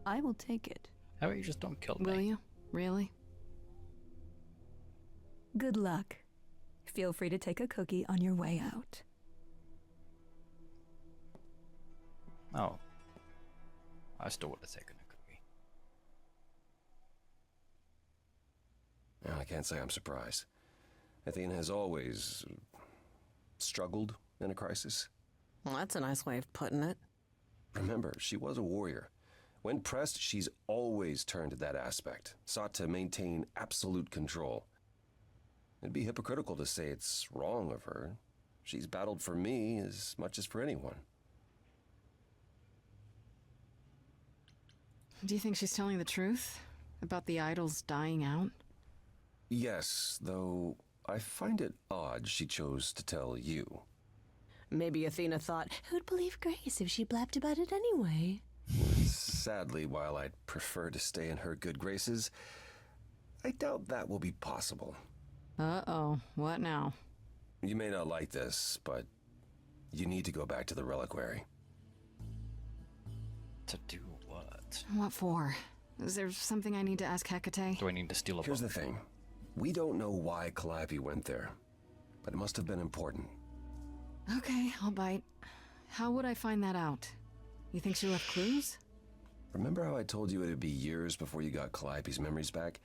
I will take it. How about you just don't kill me? Will you? Really? Good luck. Feel free to take a cookie on your way out. Oh. I still would have taken a cookie. Well, I can't say I'm surprised. Athena has always struggled in a crisis. Well, that's a nice way of putting it. Remember, she was a warrior. When pressed, she's always turned to that aspect, sought to maintain absolute control. It'd be hypocritical to say it's wrong of her. She's battled for me as much as for anyone. Do you think she's telling the truth? About the idols dying out? Yes, though I find it odd she chose to tell you. Maybe Athena thought, who'd believe Grace if she blabbed about it anyway? Sadly, while I'd prefer to stay in her good graces, I doubt that will be possible. Uh-oh, what now? You may not like this, but you need to go back to the Reliquary. To do what? What for? Is there something I need to ask Hecate? Do I need to steal a Here's book? the thing. We don't know why Calliope went there, but it must have been important. Okay, I'll bite. How would I find that out? You think she left clues? Remember how I told you it'd be years before you got Calliope's memories back?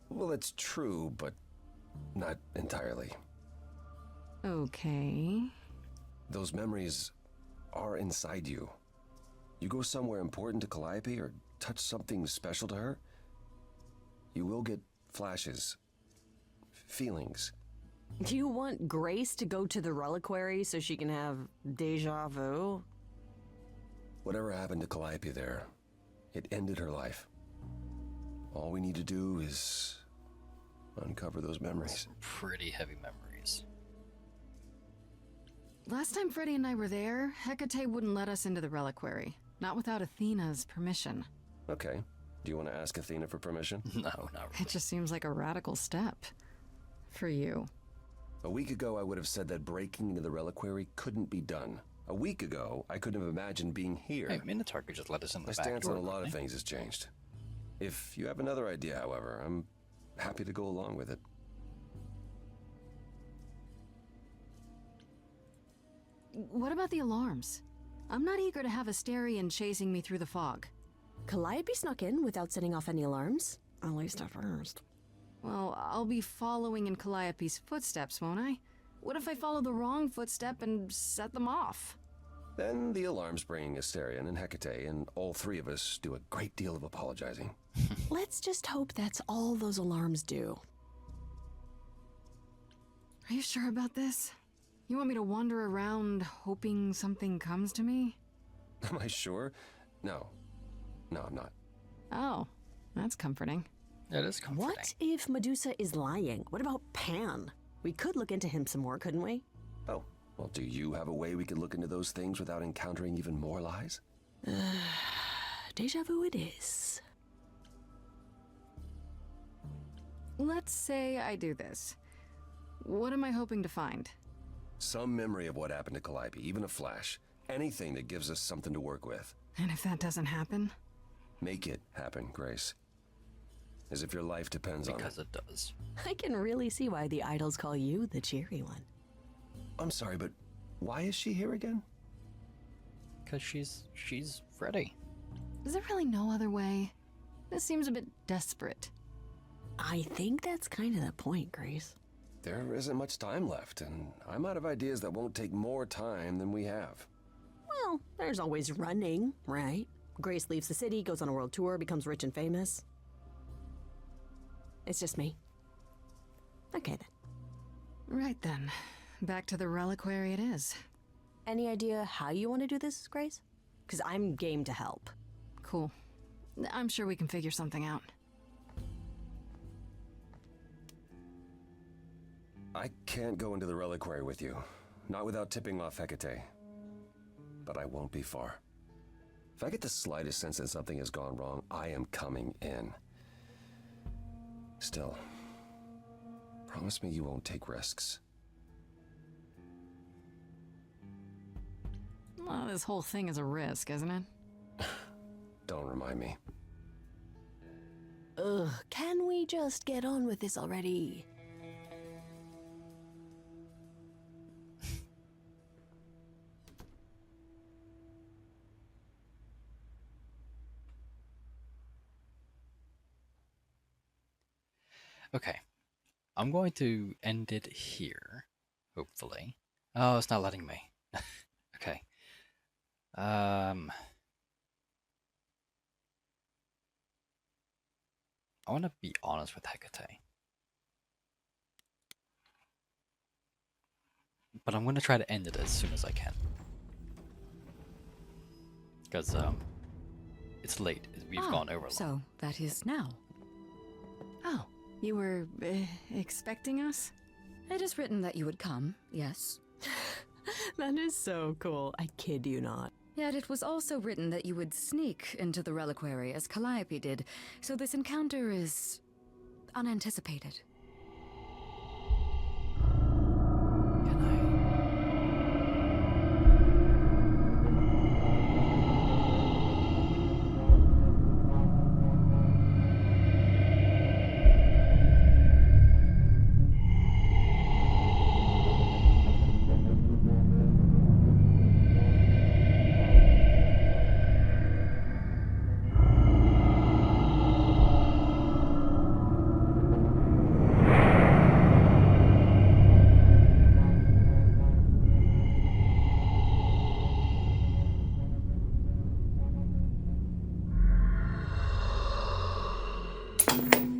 Well, it's true, but not entirely. Okay. Those memories are inside you. You go somewhere important to Calliope or touch something special to her, you will get flashes, feelings. Do you want Grace to go to the Reliquary so she can have deja vu? Whatever happened to Calliope there, it ended her life. All we need to do is uncover those memories. Some pretty heavy memories. Last time Freddy and I were there, Hecate wouldn't let us into the Reliquary. Not without Athena's permission. Okay. Do you want to ask Athena for permission? No, not really. It just seems like a radical step. For you. A week ago, I would have said that breaking into the Reliquary couldn't be done. A week ago, I couldn't have imagined being here. Hey, Minotaur could just let us in the My back stance door, on a lot of couldn't he? things has changed. If you have another idea, however, I'm happy to go along with it. What about the alarms? I'm not eager to have Asterion chasing me through the fog. Calliope snuck in without setting off any alarms. At least at first. Well, I'll be following in Calliope's footsteps, won't I? What if I follow the wrong footstep and set them off? Then the alarms bring Asterion and Hecate, and all three of us do a great deal of apologizing. Let's just hope that's all those alarms do. Are you sure about this? You want me to wander around hoping something comes to me? Am I sure? No, I'm not. Oh, that's comforting. It is comforting. What if Medusa is lying? What about Pan? We could look into him some more, couldn't we? Oh, well, do you have a way we could look into those things without encountering even more lies? Deja vu it is. Let's say I do this. What am I hoping to find? Some memory of what happened to Calliope, even a flash. Anything that gives us something to work with. And if that doesn't happen? Make it happen, Grace. As if your life depends on it. Because it does. I can really see why the idols call you the cheery one. I'm sorry, but why is she here again? Because she's Freddy. Is there really no other way? This seems a bit desperate. I think that's kind of the point, Grace. There isn't much time left, and I'm out of ideas that won't take more time than we have. Well, there's always running, right? Grace leaves the city, goes on a world tour, becomes rich and famous. It's just me. Okay then. Right then. Back to the Reliquary it is. Any idea how you want to do this, Grace? Because I'm game to help. Cool. I'm sure we can figure something out. I can't go into the Reliquary with you. Not without tipping off Hecate. But I won't be far. If I get the slightest sense that something has gone wrong, I am coming in. Still, promise me you won't take risks. Well, this whole thing is a risk, isn't it? Don't remind me. Ugh, can we just get on with this already? Okay. I'm going to end it here, hopefully. Oh, it's not letting me. Okay. I want to be honest with Hecate. But I'm going to try to end it as soon as I can. Because, it's late. We've gone over long. So, that is now. Oh, you were expecting us? It is written that you would come, yes. That is so cool. I kid you not. Yet it was also written that you would sneak into the Reliquary as Calliope did, so this encounter is unanticipated.